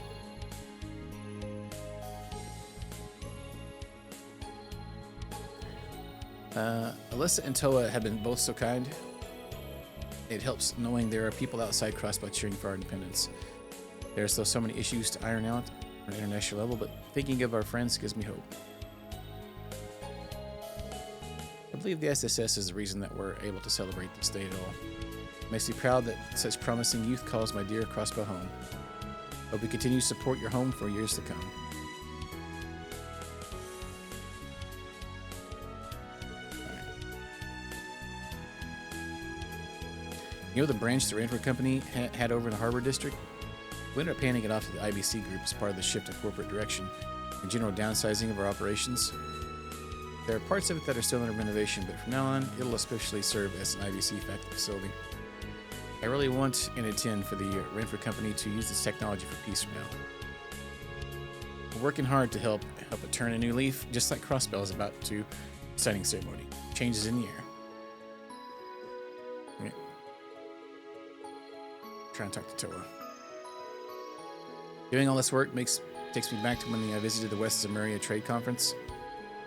Alyssa and Toa have been both so kind. It helps knowing there are people outside Crossbow cheering for our independence. There's still so many issues to iron out on an international level, but thinking of our friends gives me hope. I believe the SSS is the reason that we're able to celebrate this day at all. It makes me proud that such promising youth calls my dear Crossbow home. Hope we continue to support your home for years to come. You know the branch the Ranford Company had over in the Harbor District? We ended up handing it off to the IBC group as part of the shift in corporate direction and general downsizing of our operations. There are parts of it that are still under renovation, but from now on, it'll especially serve as an IBC facility. I really want and intend for the Ranford Company to use this technology for peace from now. We're working hard to help it turn a new leaf, just like Crossbell is about to signing ceremony. Changes in the air. Okay. Try and talk to Toa. Doing all this work takes me back to when I visited the West Zemuria Trade Conference.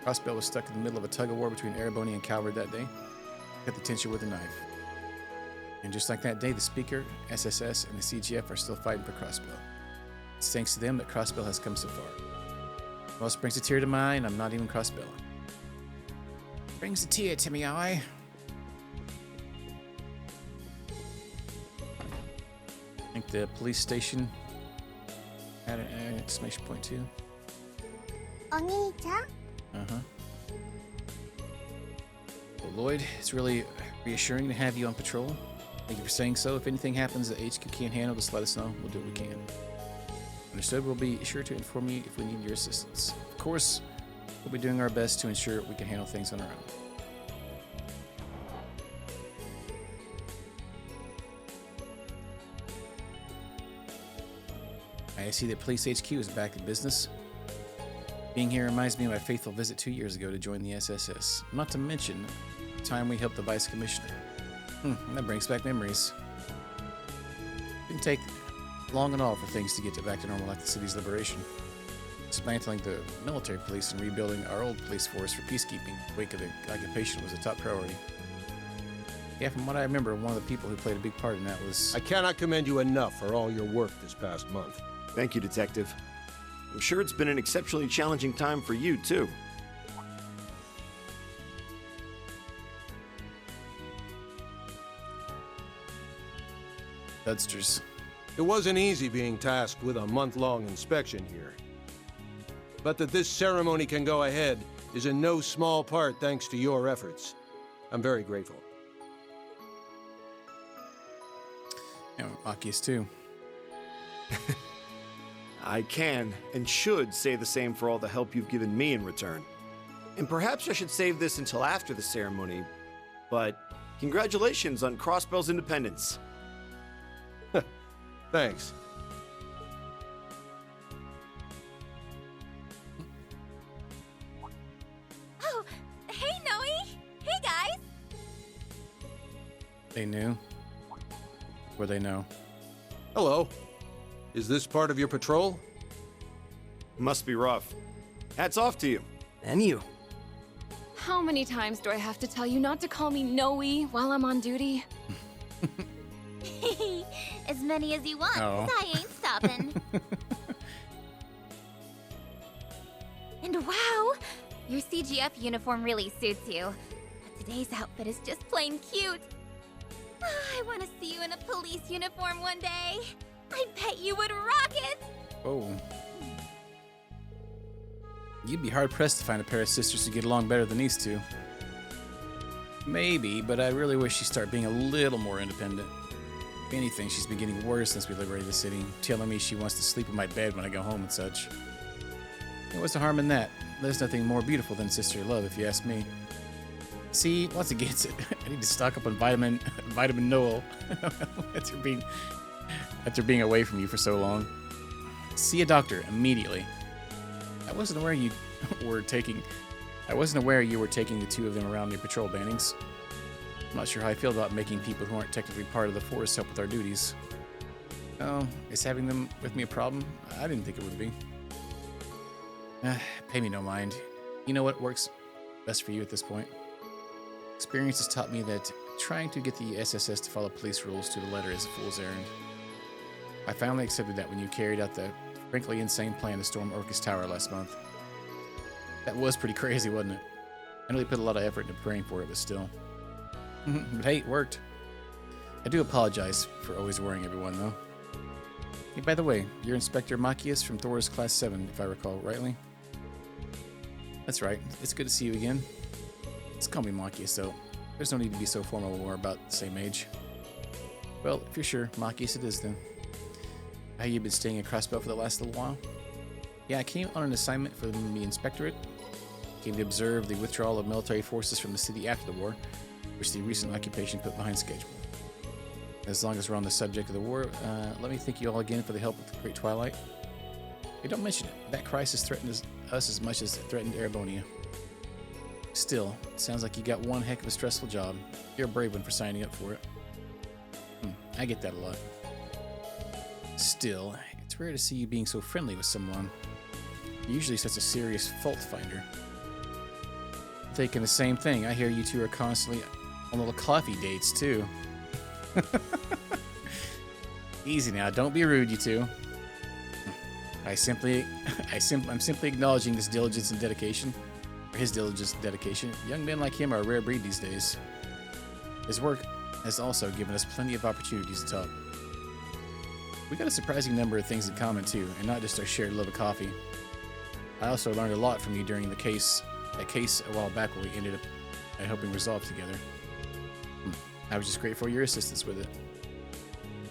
Crossbell was stuck in the middle of a tug-of-war between Erebony and Calvard that day. Cut the tension with a knife. And just like that day, the Speaker, SSS, and the CGF are still fighting for Crossbell. It's thanks to them that Crossbell has come so far. Most brings a tear to my eye, and I'm not even Crossbell. Brings a tear to me eye. I think the police station had an exclamation point too. Oni-chan? Uh-huh. Well, Lloyd, it's really reassuring to have you on patrol. Thank you for saying so. If anything happens that HQ can't handle, just let us know. We'll do what we can. Understood. We'll be sure to inform you if we need your assistance. Of course, we'll be doing our best to ensure we can handle things on our own. I see that Police HQ is back in business. Being here reminds me of my faithful visit 2 years ago to join the SSS. Not to mention the time we helped the Vice Commissioner. That brings back memories. Didn't take long at all for things to get back to normal after the city's liberation. Dismantling the military police and rebuilding our old police force for peacekeeping in the wake of the occupation was a top priority. Yeah, from what I remember, one of the people who played a big part in that was... I cannot commend you enough for all your work this past month. Thank you, Detective. I'm sure it's been an exceptionally challenging time for you, too. Dudsters. It wasn't easy being tasked with a month-long inspection here. But that this ceremony can go ahead is in no small part thanks to your efforts. I'm very grateful. Yeah, Aki is too. I can and should say the same for all the help you've given me in return. And perhaps I should save this until after the ceremony, but congratulations on Crossbell's independence. Thanks. Oh, hey, Noe! Hey, guys! They knew? Or they know? Hello. Is this part of your patrol? Must be rough. Hats off to you. And you. How many times do I have to tell you not to call me Noe while I'm on duty? As many as you want, 'cause I ain't stopping. And wow, your CGF uniform really suits you. But today's outfit is just plain cute. I want to see you in a police uniform one day. I bet you would rock it! Oh. You'd be hard-pressed to find a pair of sisters who get along better than these two. Maybe, but I really wish she'd start being a little more independent. If anything, she's been getting worse since we liberated the city, telling me she wants to sleep in my bed when I go home and such. What's the harm in that? There's nothing more beautiful than sisterly love, if you ask me. See, once again, I need to stock up on vitamin Noel. After being After being away from you for so long. See a doctor immediately. I wasn't aware you were taking the two of them around your patrol, Bannings. I'm not sure how I feel about making people who aren't technically part of the force help with our duties. Oh, is having them with me a problem? I didn't think it would be. Pay me no mind. You know what works best for you at this point. Experience has taught me that trying to get the SSS to follow police rules to the letter is a fool's errand. I finally accepted that when you carried out the frankly insane plan to storm Orcus Tower last month. That was pretty crazy, wasn't it? I know you put a lot of effort into praying for it, but still. But hey, it worked. I do apologize for always worrying everyone, though. Hey, by the way, you're Inspector Machias from Thor's Class 7, if I recall rightly. That's right. It's good to see you again. Let's call me Machias, though. There's no need to be so formal when we're about the same age. Well, if you're sure, Machias it is, then. How you been staying at Crossbow for the last little while? Yeah, I came on an assignment for the Inspectorate. Came to observe the withdrawal of military forces from the city after the war, which the recent occupation put behind schedule. As long as we're on the subject of the war, let me thank you all again for the help with the Great Twilight. Hey, don't mention it. That crisis threatened us as much as it threatened Erebonia. Still, it sounds like you got one heck of a stressful job. You're a brave one for signing up for it. I get that a lot. Still, it's rare to see you being so friendly with someone. You're usually such a serious fault finder. I'm thinking the same thing. I hear you two are constantly on little coffee dates, too. Easy now, don't be rude, you two. I'm simply acknowledging this diligence and dedication, or his diligence and dedication. Young men like him are a rare breed these days. His work has also given us plenty of opportunities to talk. We got a surprising number of things in common too, and not just our shared love of coffee. I also learned a lot from you during that case a while back where we ended up helping resolve together. I was just grateful for your assistance with it.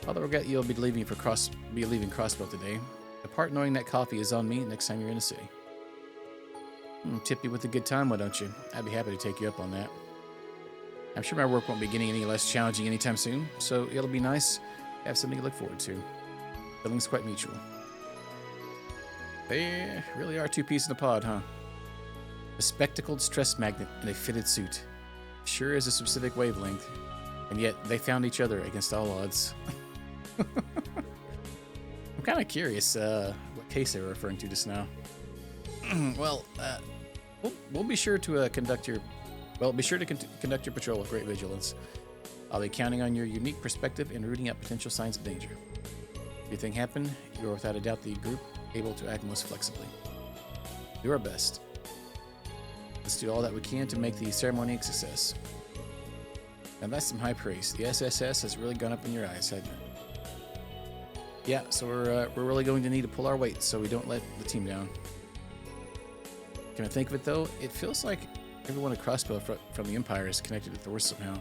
Although I regret you'll be leaving Crossbow today, apart knowing that coffee is on me next time you're in the city. Tip you with a good time, why don't you? I'd be happy to take you up on that. I'm sure my work won't be getting any less challenging anytime soon, so it'll be nice to have something to look forward to. Feelings quite mutual. They really are two peas in a pod, huh? A spectacled stress magnet in a fitted suit. Sure is a specific wavelength, and yet they found each other against all odds. I'm kind of curious what case they were referring to just now. Well, we'll be sure to conduct your patrol with great vigilance. I'll be counting on your unique perspective in rooting out potential signs of danger. If anything happened, you are without a doubt the group able to act most flexibly. Do our best. Let's do all that we can to make the ceremony a success. Now that's some high praise. The SSS has really gone up in your eyes, hasn't it? Yeah, so we're really going to need to pull our weight so we don't let the team down. Can I think of it though? It feels like everyone at Crossbow from the Empire is connected to Thor somehow.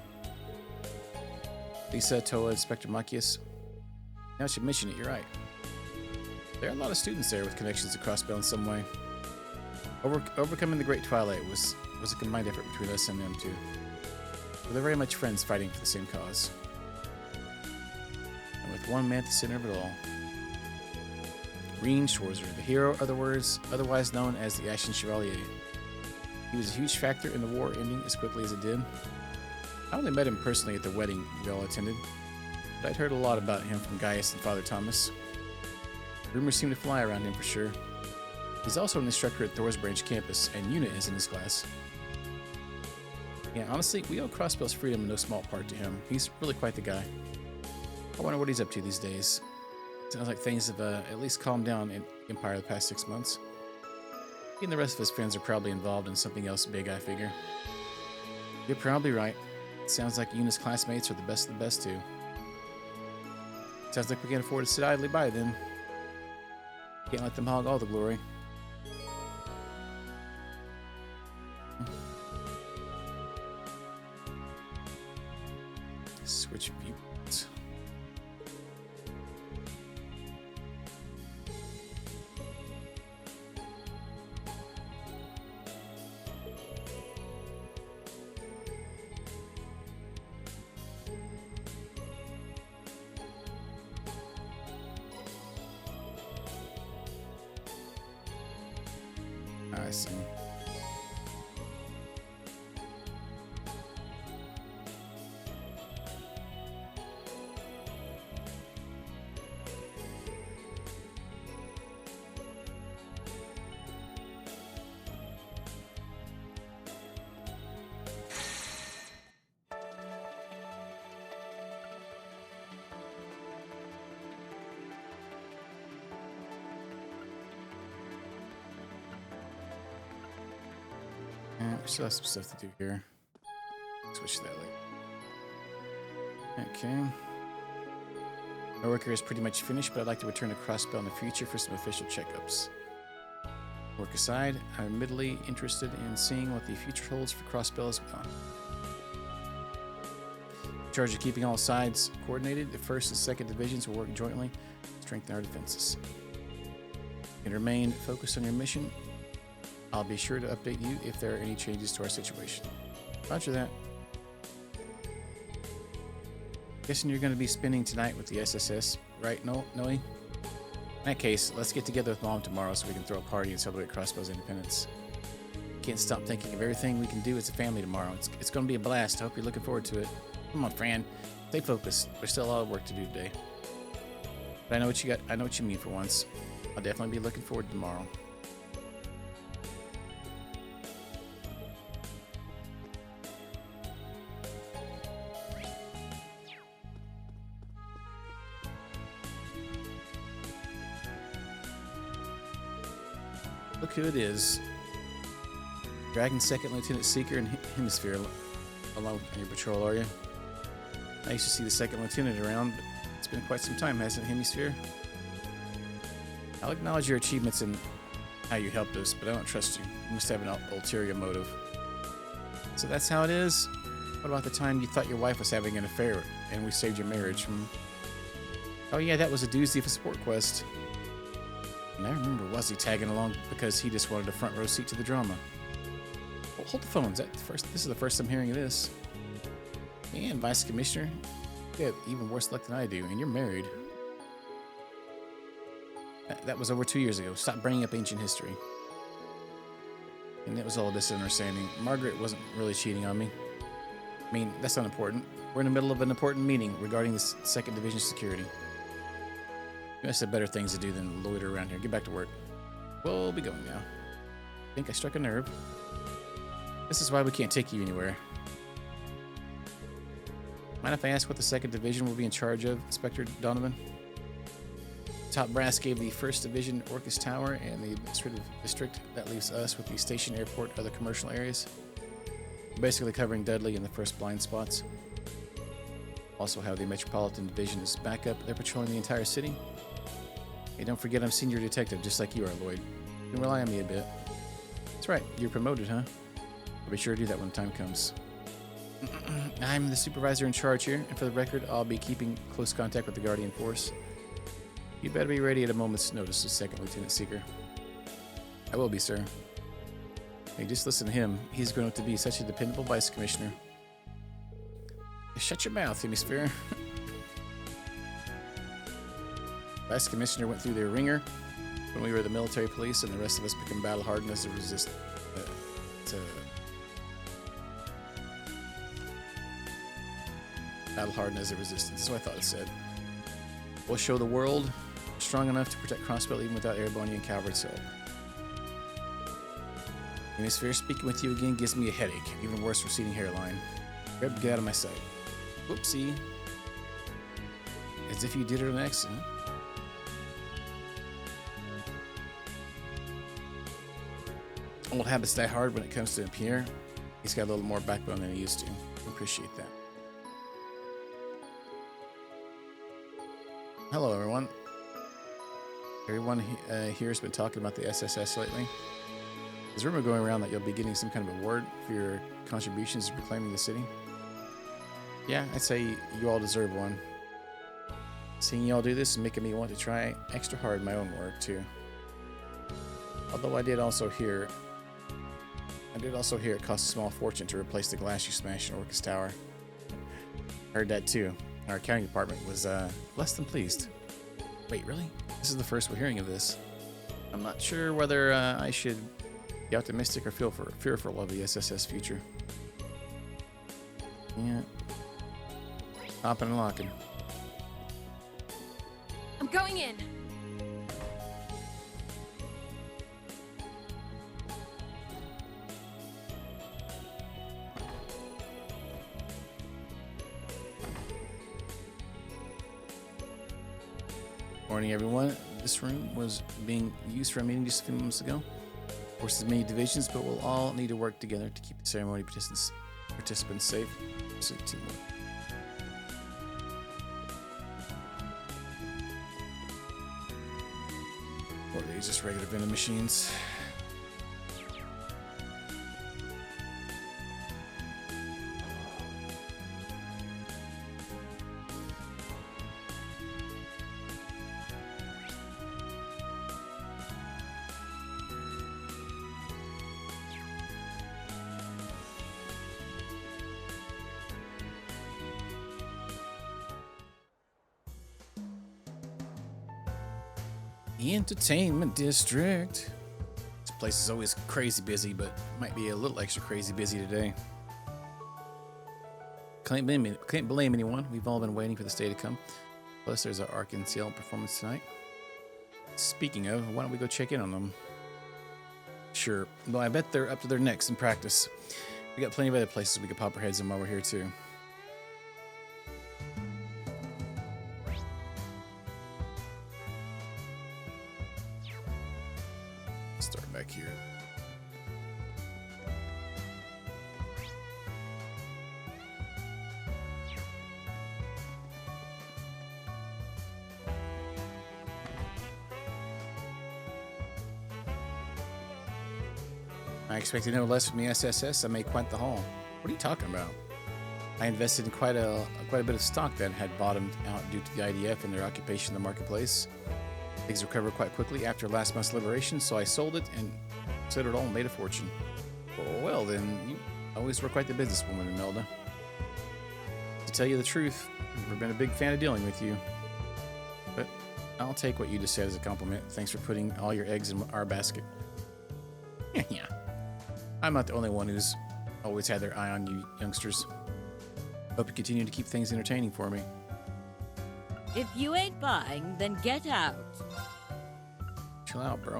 Lisa, Toa, Inspector Machias. Now I should mention it, you're right. There are a lot of students there with connections to Crossbow in some way. Overcoming the Great Twilight was a combined effort between us and them too. But they're very much friends fighting for the same cause. And with one man at the center of it all. Rean Schwarzer, the hero otherwise known as the Ashen Chevalier. He was a huge factor in the war ending as quickly as it did. I only met him personally at the wedding we all attended, but I'd heard a lot about him from Gaius and Father Thomas. Rumors seem to fly around him for sure. He's also an instructor at Thor's Branch campus, and Una is in his class. Yeah, honestly, we owe Crossbow's freedom in no small part to him. He's really quite the guy. I wonder what he's up to these days. Sounds like things have at least calmed down in Empire the past 6 months. He and the rest of his friends are probably involved in something else big, I figure. You're probably right. It sounds like Una's classmates are the best of the best, too. Sounds like we can't afford to sit idly by, then. Can't let them hog all the glory. Switch viewpoints. I see. We still have some stuff to do here. Switch to that later. Okay. My work here is pretty much finished, but I'd like to return to Crossbell in the future for some official checkups. Work aside, I'm admittedly interested in seeing what the future holds for Crossbell as well. In charge of keeping all sides coordinated, the 1st and 2nd Divisions will work jointly to strengthen our defenses. You can remain focused on your mission. I'll be sure to update you if there are any changes to our situation. Roger that. Guessing you're going to be spending tonight with the SSS, right, Noe? In that case, let's get together with Mom tomorrow so we can throw a party and celebrate Crossbell's independence. Can't stop thinking of everything we can do as a family tomorrow. It's going to be a blast. I hope you're looking forward to it. Come on, Fran. Stay focused. There's still a lot of work to do today. But I know what you got. I know what you mean for once. I'll definitely be looking forward to tomorrow. Look who it is. Dragon 2nd Lieutenant Seeker and Hemisphere along with your patrol, are you? I used to see the 2nd Lieutenant around, but it's been quite some time, hasn't it, Hemisphere? I'll acknowledge your achievements and how you helped us, but I don't trust you. You must have an ulterior motive. So that's how it is? What about the time you thought your wife was having an affair and we saved your marriage? Oh yeah, that was a doozy of a support quest. And I remember Wuzzy tagging along because he just wanted a front row seat to the drama. Oh, hold the phone. This is the first I'm hearing of this. And Vice Commissioner, you have even worse luck than I do, and you're married. That was over 2 years ago. Stop bringing up ancient history. And it was all a misunderstanding. Margaret wasn't really cheating on me. I mean, that's not important. We're in the middle of an important meeting regarding the 2nd Division security. You must have better things to do than loiter around here. Get back to work. We'll be going now. I think I struck a nerve. This is why we can't take you anywhere. Mind if I ask what the 2nd Division will be in charge of, Inspector Donovan? Top brass gave the 1st Division Orcus Tower and the administrative district. That leaves us with the station, airport, other commercial areas. Basically covering Dudley and the first blind spots. Also have the Metropolitan Division as backup. They're patrolling the entire city. Hey, don't forget I'm senior detective, just like you are, Lloyd. You can rely on me a bit. That's right, you're promoted, huh? I'll be sure to do that when the time comes. I'm the supervisor in charge here, and for the record, I'll be keeping close contact with the Guardian Force. You better be ready at a moment's notice, 2nd Lieutenant Seeker. I will be, sir. Hey, just listen to him. He's grown up to be such a dependable Vice Commissioner. Shut your mouth, Hemisphere. Vice Commissioner went through their ringer when we were the military police, and the rest of us became battle-hardened as a battle-hardened as a resistance. That's what I thought it said. We'll show the world we're strong enough to protect Crossbell even without Airborne and Calvert's help. Hemisphere, speaking with you again gives me a headache. Even worse, receding hairline. Grab, get out of my sight. Whoopsie. As if you did it on accident. Old habits die hard when it comes to Pierre. He's got a little more backbone than he used to. I appreciate that. Hello, everyone. Everyone here has been talking about the SSS lately. There's a rumor going around that you'll be getting some kind of award for your contributions to reclaiming the city. Yeah, I'd say you all deserve one. Seeing you all do this is making me want to try extra hard in my own work, too. Although I did also hear it cost a small fortune to replace the glass you smashed in Orcus Tower. Heard that, too. Our accounting department was less than pleased. Wait, really? This is the first we're hearing of this. I'm not sure whether I should Be optimistic or fearful of the SSS future. Yeah. Hopping and locking. I'm going in. Morning, everyone. This room was being used for a meeting just a few moments ago. Forces many divisions, but we'll all need to work together to keep the ceremony participants safe. So teamwork. Or are these just regular vending machines? The entertainment district. This place is always crazy busy, but might be a little extra crazy busy today. Can't blame anyone. We've all been waiting for this day to come. Plus, there's our Arc and Seal performance tonight. Speaking of, why don't we go check in on them? Sure. Well, I bet they're up to their necks in practice. We got plenty of other places we could pop our heads in while we're here, too. Start back here. I expected no less from the SSS. I made quite the haul. What are you talking about? I invested in quite a bit of stock that had bottomed out due to the IDF and their occupation of the marketplace. Things recovered quite quickly after last month's liberation, so I sold it and sold it all and made a fortune. Well then, you always were quite the businesswoman, Imelda. To tell you the truth, I've never been a big fan of dealing with you. But I'll take what you just said as a compliment. Thanks for putting all your eggs in our basket. Yeah. I'm not the only one who's always had their eye on you youngsters. Hope you continue to keep things entertaining for me. If you ain't buying, then get out. Chill out, bro.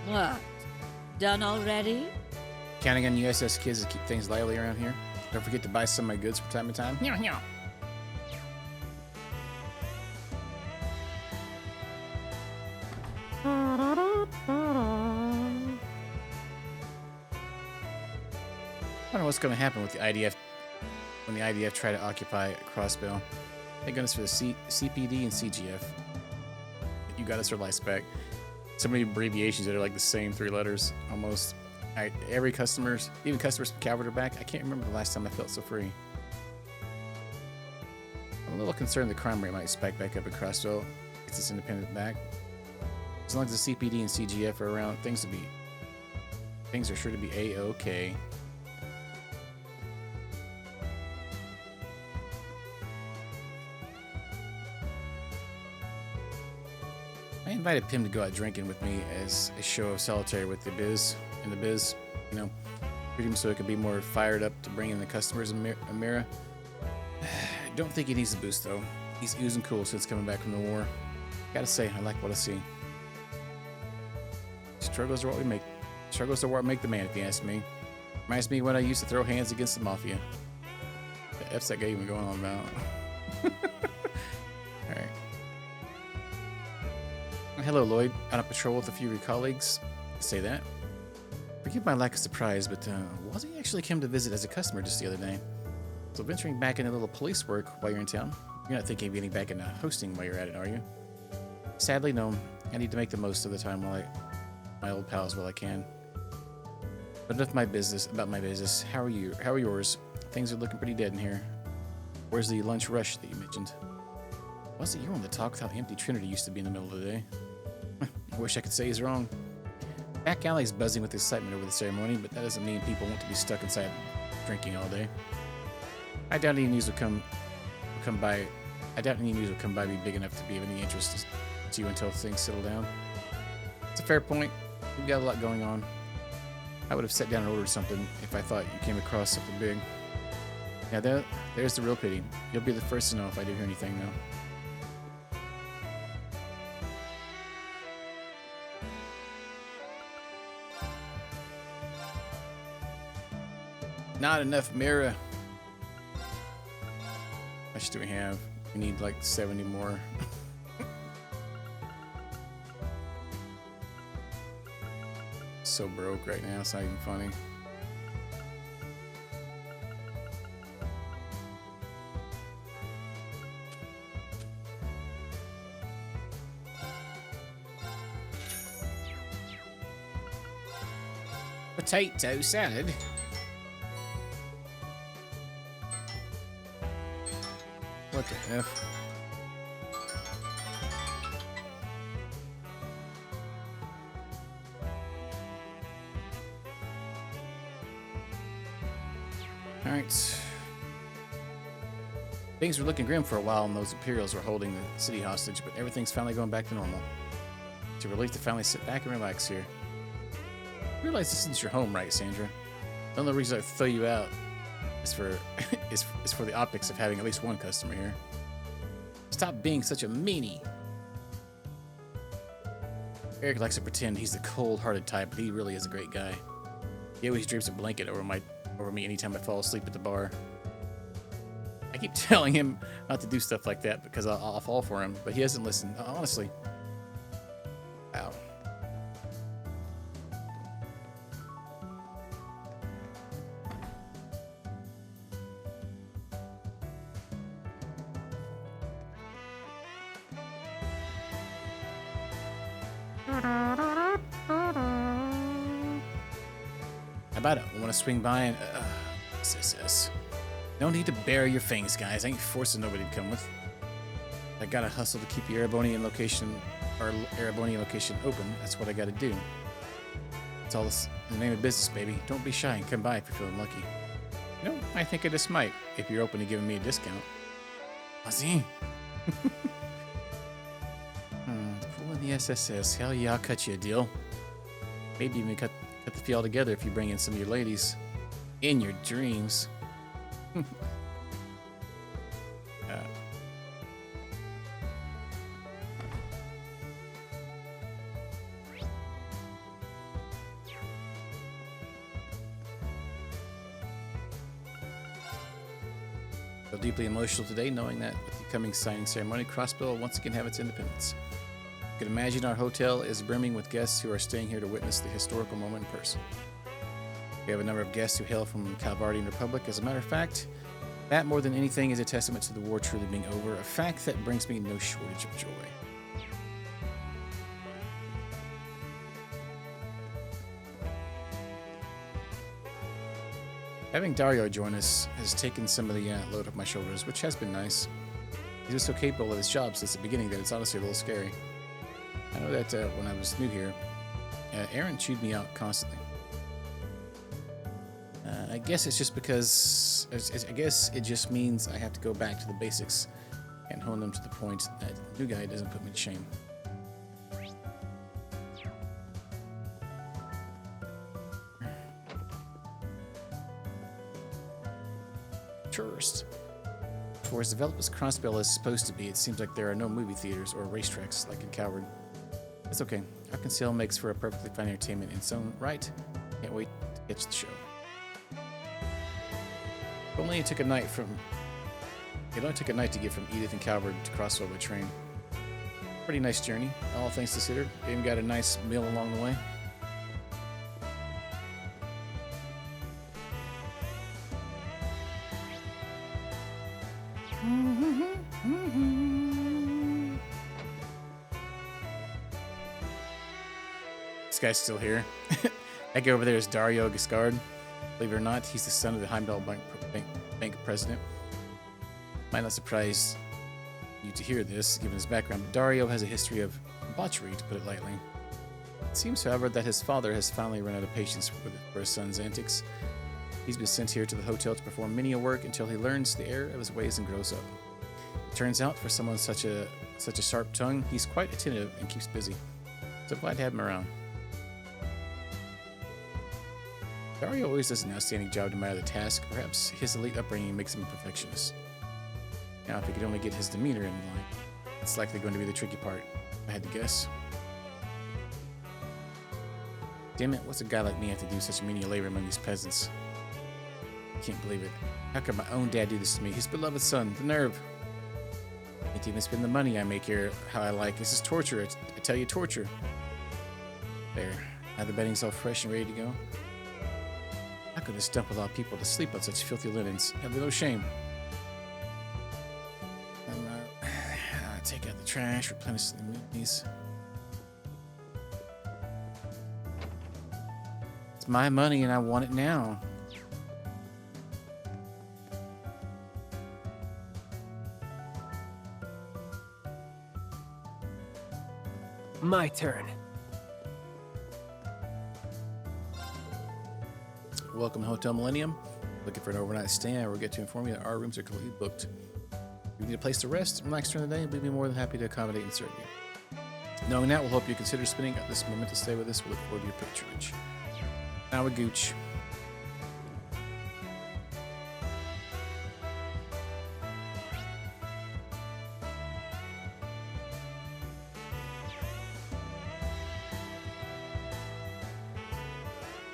What? Done already? Counting on USS kids to keep things lively around here. Don't forget to buy some of my goods from time to time. Yeah. I don't know what's going to happen with the IDF when the IDF try to occupy Crossbell. Thank goodness for the CPD and CGF. You got us our life back. So many abbreviations that are like the same 3 letters almost. Every customers, even customers from Calvert are back. I can't remember the last time I felt so free. I'm a little concerned the crime rate might spike back up at Crossville. It's its independent back. As long as the CPD and CGF are around, things are sure to be A-OK. I invited Pim to go out drinking with me as a show of solitaire with the biz, you know, treat him so it could be more fired up to bring in the customers in Mira. Don't think he needs a boost though. He's oozing cool since coming back from the war. Gotta say, I like what I see. Struggles are what make the man, if you ask me. Reminds me when I used to throw hands against the Mafia. The F's that guy even going on about. Alright. Hello, Lloyd. Out on patrol with a few of your colleagues. Say that. Forgive my lack of surprise, but wasn't he actually came to visit as a customer just the other day? So venturing back into a little police work while you're in town? You're not thinking of getting back into hosting while you're at it, are you? Sadly, no. I need to make the most of the time while my old pals while I can. But enough about my business. How are you? How are yours? Things are looking pretty dead in here. Where's the lunch rush that you mentioned? Was it you on the talk with how empty Trinity used to be in the middle of the day? I wish I could say he's wrong. Back alley's buzzing with excitement over the ceremony, but that doesn't mean people want to be stuck inside drinking all day. I doubt any news will come by. I doubt any news will come by be big enough to be of any interest to you until things settle down. It's a fair point. We've got a lot going on. I would have sat down and ordered something if I thought you came across something big. Yeah, there's the real pity. You'll be the first to know if I do hear anything, though. Not enough mirror. How much do we have? We need like 70 more. So broke right now, it's not even funny. Potato salad. What the F? Alright. Things were looking grim for a while and those Imperials were holding the city hostage, but everything's finally going back to normal. It's a relief to finally sit back and relax here. You realize this isn't your home, right, Sandra? The only reason I throw you out is for is for the optics of having at least one customer here. Stop being such a meanie. Eric likes to pretend he's the cold-hearted type, but he really is a great guy. He always drapes a blanket over me anytime I fall asleep at the bar. I keep telling him not to do stuff like that because I'll fall for him, but he doesn't listen. Honestly. Wow. How about it? Want to swing by and SSS. No need to bury your fangs, guys. I ain't forcing nobody to come with. I gotta hustle to keep your Erebonian location open. That's what I gotta do. It's all in the name of business, baby. Don't be shy and come by if you're feeling lucky. You know, I think I just might if you're open to giving me a discount. Ozzy. Pull in the SSS. Hell yeah, I'll cut you a deal. Maybe even cut the fee altogether if you bring in some of your ladies. In your dreams. Feel deeply emotional today knowing that with the coming signing ceremony, Crossbell will once again have its independence. You can imagine our hotel is brimming with guests who are staying here to witness the historical moment in person. We have a number of guests who hail from the Calvardian Republic. As a matter of fact, that more than anything is a testament to the war truly being over, a fact that brings me no shortage of joy. Having Dario join us has taken some of the load off my shoulders, which has been nice. He was so capable of his job since the beginning that it's honestly a little scary. I know that when I was new here, Aaron chewed me out constantly. I guess it's just because, I guess it just means I have to go back to the basics and hone them to the point that the new guy doesn't put me to shame. Tourist. For as developed as Crossbell is supposed to be, it seems like there are no movie theaters or racetracks like in Coward. It's okay. Arkansas makes for a perfectly fine entertainment in its own right. Can't wait to catch the show. It only took a night to get from Edith and Calvert to Crossville by train. Pretty nice journey, all things considered. Even got a nice meal along the way. This guy's still here. That guy over there is Dario Giscard. Believe it or not, he's the son of the Heimdall Bank president. Might not surprise you to hear this, given his background, but Dario has a history of debauchery, to put it lightly. It seems, however, that his father has finally run out of patience for his son's antics. He's been sent here to the hotel to perform menial work until he learns the error of his ways and grows up. It turns out, for someone such a sharp tongue, he's quite attentive and keeps busy. So glad to have him around. Dario always does an outstanding job no matter the task. Perhaps his elite upbringing makes him a perfectionist. Now, if he could only get his demeanor in line, it's likely going to be the tricky part, if I had to guess. Damn it, what's a guy like me have to do such menial labor among these peasants? I can't believe it. How could my own dad do this to me? His beloved son, the nerve. I can't even spend the money I make here how I like. This is torture. I tell you, torture. There. Now the bedding's all fresh and ready to go. How could this dump allow people to sleep on such filthy linens? Have no shame. Take out the trash, replenish the movies. It's my money and I want it now. My turn. Welcome to Hotel Millennium. Looking for an overnight stay? I will get to inform you that our rooms are completely booked. If you need a place to rest and relax during the day, we'd be more than happy to accommodate and serve you. Knowing that, we'll hope you consider spending this momentous stay with us. We look forward to your patronage. Now a gooch.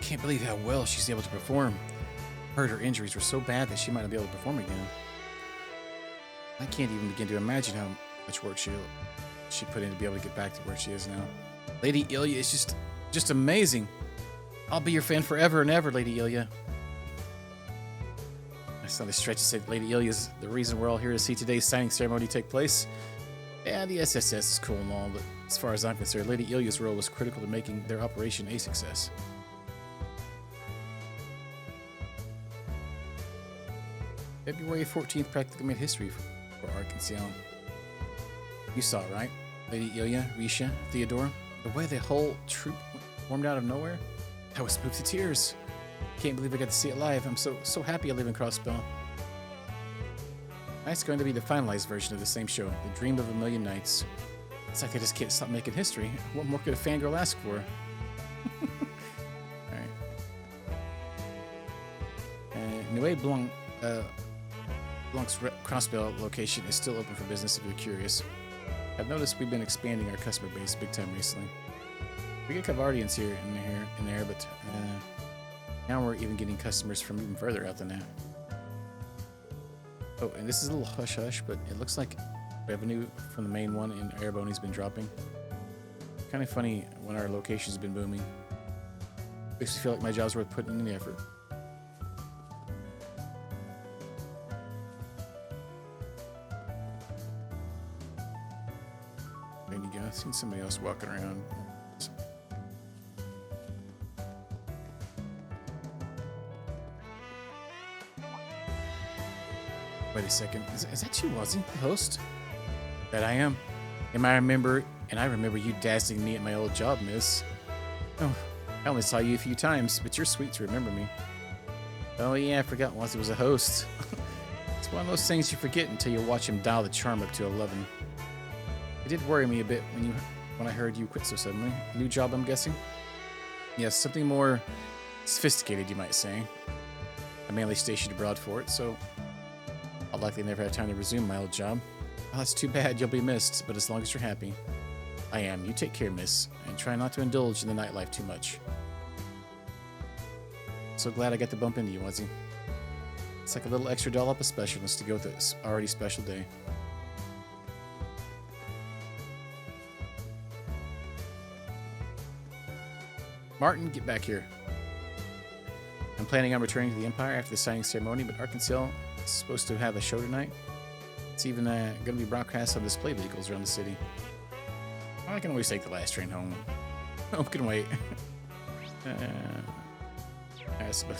Can't believe how well she's able to perform. Heard her injuries were so bad that she might not be able to perform again. I can't even begin to imagine how much work she put in to be able to get back to where she is now. Lady Ilya is just amazing. I'll be your fan forever and ever, Lady Ilya. That's not a stretch to say that Lady Ilya is the reason we're all here to see today's signing ceremony take place. Yeah, the SSS is cool and all, but as far as I'm concerned, Lady Ilya's role was critical to making their operation a success. February 14th practically made history for Arkansas. You saw it, right? Lady Ilya, Risha, Theodora. The way the whole troop formed out of nowhere. I was moved to tears. Can't believe I got to see it live. I'm so happy I live in Crossbell. That's going to be the finalized version of the same show, The Dream of a Million Nights. It's like I just can't stop making history. What more could a fangirl ask for? Alright. Nueve Blanc's Crossbell location is still open for business if you're curious. I've noticed we've been expanding our customer base big time recently. We get Cavardians here and there, but now we're even getting customers from even further out than that. Oh, and this is a little hush-hush, but it looks like revenue from the main one in Ereboni's been dropping. Kind of funny when our location's been booming. Makes me feel like my job's worth putting in the effort. There you go. I've seen somebody else walking around. Wait a second. Is that you, Wazzy, the host? That I am. And I remember you dazzling me at my old job, miss. Oh, I only saw you a few times, but you're sweet to remember me. Oh yeah, I forgot Wazzy was a host. It's one of those things you forget until you watch him dial the charm up to 11. It did worry me a bit when I heard you quit so suddenly. New job, I'm guessing? Yes, something more sophisticated, you might say. I'm mainly stationed abroad for it, so I'll likely never have time to resume my old job. Oh, that's too bad. You'll be missed, but as long as you're happy. I am. You take care, miss, and try not to indulge in the nightlife too much. So glad I got to bump into you, Wazzy. It's like a little extra dollop of specialness to go with this already special day. Martin, get back here. I'm planning on returning to the Empire after the signing ceremony, but Arkansas is supposed to have a show tonight. It's even going to be broadcast on display vehicles around the city. Well, I can always take the last train home. I can wait.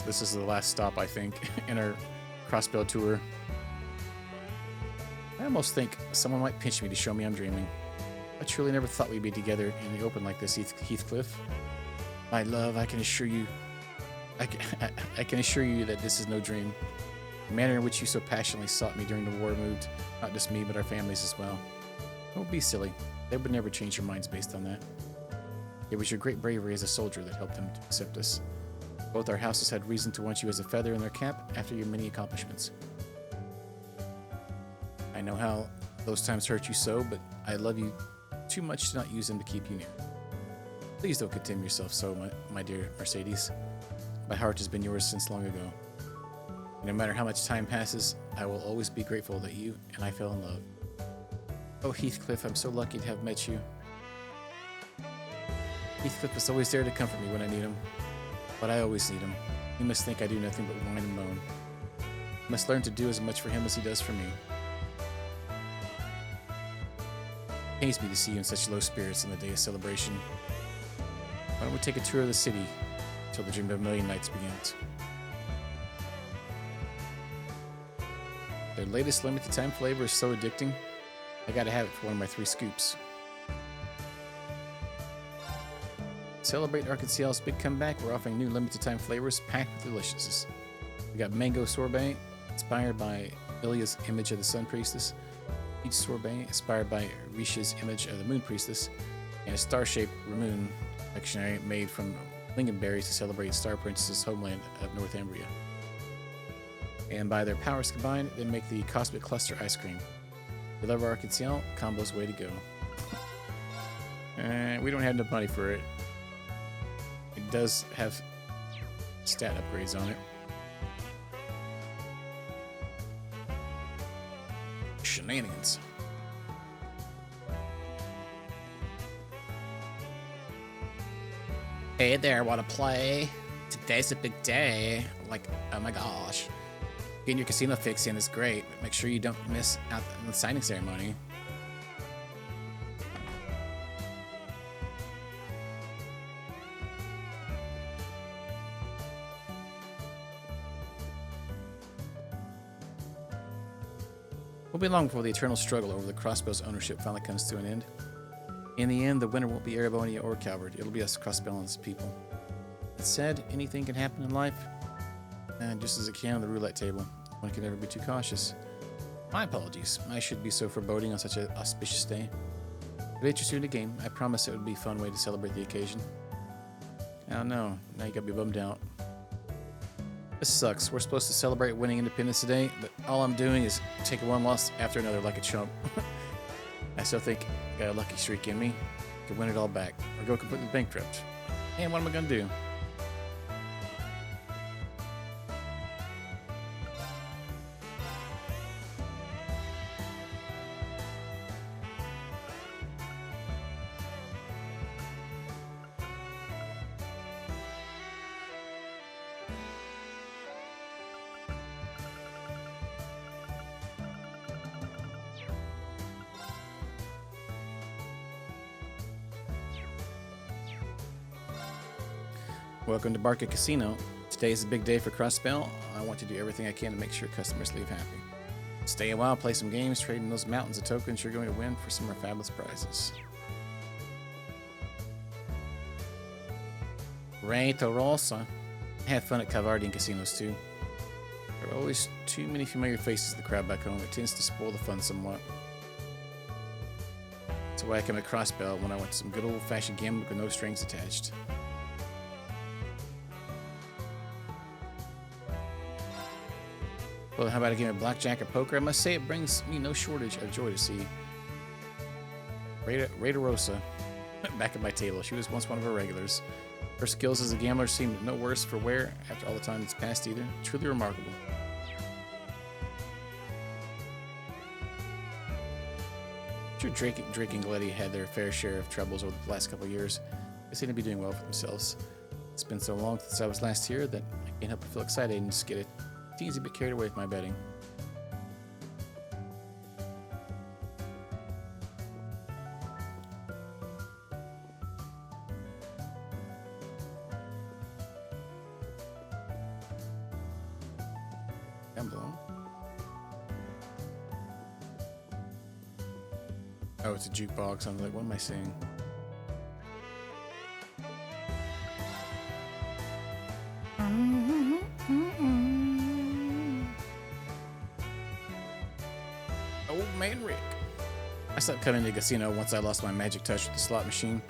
This is the last stop, I think, in our Crossbell tour. I almost think someone might pinch me to show me I'm dreaming. I truly never thought we'd be together in the open like this, Heathcliff. My love, I can assure you that this is no dream. The manner in which you so passionately sought me during the war moved not just me, but our families as well. Don't be silly. They would never change your minds based on that. It was your great bravery as a soldier that helped them to accept us. Both our houses had reason to want you as a feather in their cap after your many accomplishments. I know how those times hurt you so, but I love you too much to not use them to keep you near. Please don't condemn yourself so, my dear Mercedes. My heart has been yours since long ago. No matter how much time passes, I will always be grateful that you and I fell in love. Oh, Heathcliff, I'm so lucky to have met you. Heathcliff is always there to comfort me when I need him. But I always need him. He must think I do nothing but whine and moan. I must learn to do as much for him as he does for me. It pains me to see you in such low spirits on the day of celebration. Why don't we take a tour of the city till the dream of a million nights begins? Their latest limited time flavor is so addicting, I gotta have it for one of my 3 scoops. Celebrate Arkansas's big comeback. We're offering new limited time flavors packed with deliciousness. We got mango sorbet, inspired by Ilya's image of the Sun Priestess, peach sorbet, inspired by Risha's image of the Moon Priestess, and a star-shaped Ramoon confectionery made from lingonberries to celebrate Star Princess's homeland of Northumbria. And by their powers combined, they make the Cosmic Cluster ice cream. If you love Arkansas, combo's way to go. We don't have enough money for it. It does have stat upgrades on it. Shenanigans. Hey there, wanna play? Today's a big day. Like, oh my gosh. Getting your casino fix in is great, but make sure you don't miss out on the signing ceremony. Won't be long before the eternal struggle over the Crossbow's ownership finally comes to an end. In the end, the winner won't be Erebonia or Calvert. It'll be us Crossbow and its people. That said, anything can happen in life, just as it can on the roulette table. One can never be too cautious. My apologies. I should be so foreboding on such an auspicious day. If interested in the game, I promise it would be a fun way to celebrate the occasion. I don't know. Now you gotta be bummed out. This sucks. We're supposed to celebrate winning Independence today, but all I'm doing is take one loss after another like a chump. I still think I got a lucky streak in me. Could win it all back, or go completely bankrupt. And what am I gonna do? Welcome to Barca Casino. Today is a big day for Crossbell. I want to do everything I can to make sure customers leave happy. Stay a while, play some games, trade in those mountains of tokens you're going to win for some more fabulous prizes. Reto Rosa. I have fun at Calvardian casinos too. There are always too many familiar faces in the crowd back home. It tends to spoil the fun somewhat. That's why I come at Crossbell when I want some good old-fashioned gambling with no strings attached. Well, how about a game of blackjack or poker? I must say it brings me no shortage of joy to see Rita Rosa back at my table. She was once one of our regulars. Her skills as a gambler seemed no worse for wear after all the time that's passed either. Truly remarkable. I'm sure Drake and Gletty had their fair share of troubles over the last couple of years. They seem to be doing well for themselves. It's been so long since I was last here that I can't help but feel excited and just get a teensy bit carried away with my betting. Oh, it's a jukebox. I'm like, what am I saying? Old man Rick. I stopped coming to the casino once I lost my magic touch with the slot machine.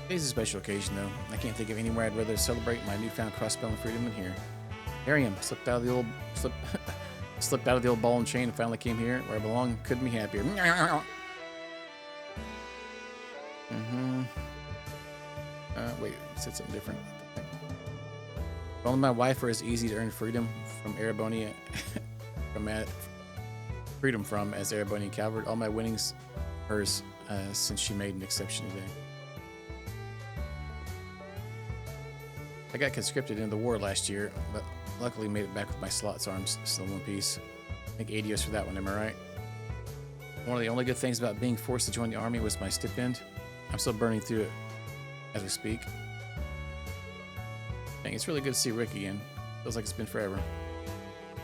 Today's a special occasion, though. I can't think of anywhere I'd rather celebrate my newfound cross-spelling freedom than here. Here I am, slipped out of the old ball and chain and finally came here where I belong. Couldn't be happier. Wait, it said something different. If only my wife were as easy to earn freedom from Erebony, freedom from as Erebony and Calvert. All my winnings hers since she made an exception today. I got conscripted into the war last year, but luckily made it back with my slots arms still in one piece. I think 80 years for that one, am I right? One of the only good things about being forced to join the army was my stipend. I'm still burning through it as we speak. Dang, it's really good to see Rick again. Feels like it's been forever.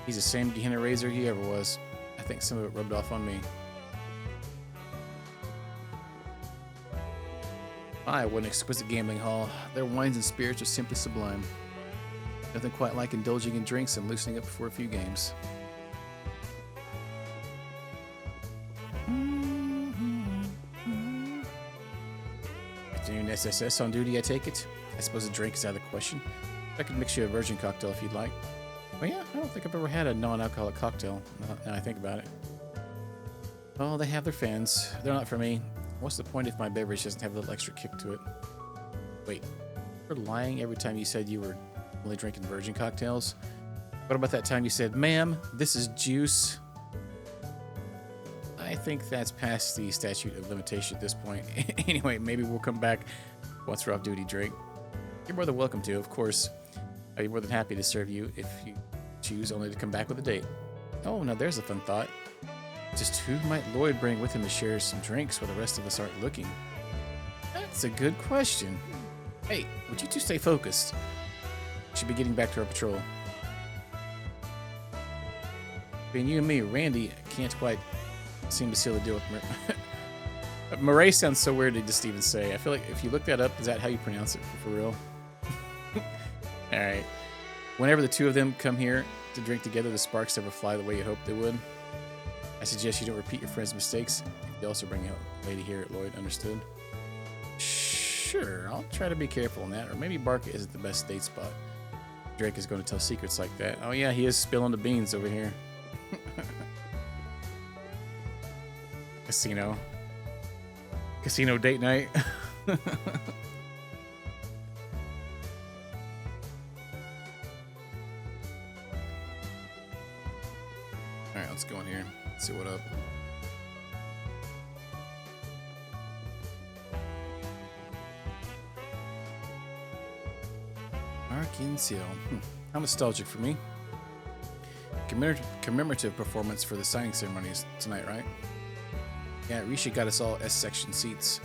He's the same Gehenna Razor he ever was. I think some of it rubbed off on me. what an exquisite gambling hall. Their wines and spirits are simply sublime. Nothing quite like indulging in drinks and loosening up before a few games. Afternoon SSS on duty, I take it. I suppose a drink is out of the question. I could mix you a virgin cocktail if you'd like. Oh yeah, I don't think I've ever had a non-alcoholic cocktail, now I think about it. Oh, they have their fans. They're not for me. What's the point if my beverage doesn't have a little extra kick to it? Wait, you're lying every time you said you were only drinking virgin cocktails? What about that time you said, ma'am, this is juice? I think that's past the statute of limitation at this point. Anyway, maybe we'll come back once we're off duty, Drake. You're more than welcome to, of course. I'd be more than happy to serve you if you choose only to come back with a date. Oh, now there's a fun thought. Just who might Lloyd bring with him to share some drinks while the rest of us aren't looking? That's a good question. Hey, would you two stay focused? We should be getting back to our patrol. Between you and me, Randy can't quite seem to seal the deal with Murray sounds so weird to just even say. I feel like if you look that up, is that how you pronounce it for real? Alright. Whenever the two of them come here to drink together, the sparks never fly the way you hoped they would. I suggest you don't repeat your friend's mistakes. You also bring out a lady here at Lloyd, understood? Sure, I'll try to be careful on that. Or maybe Barca isn't the best date spot. Drake is going to tell secrets like that. Oh yeah, he is spilling the beans over here. Casino. Casino date night. Alright, let's go in here. Let's see what up. Arkansas. How nostalgic for me. Commemorative performance for the signing ceremonies tonight, right? Yeah, Rishi got us all S-section seats.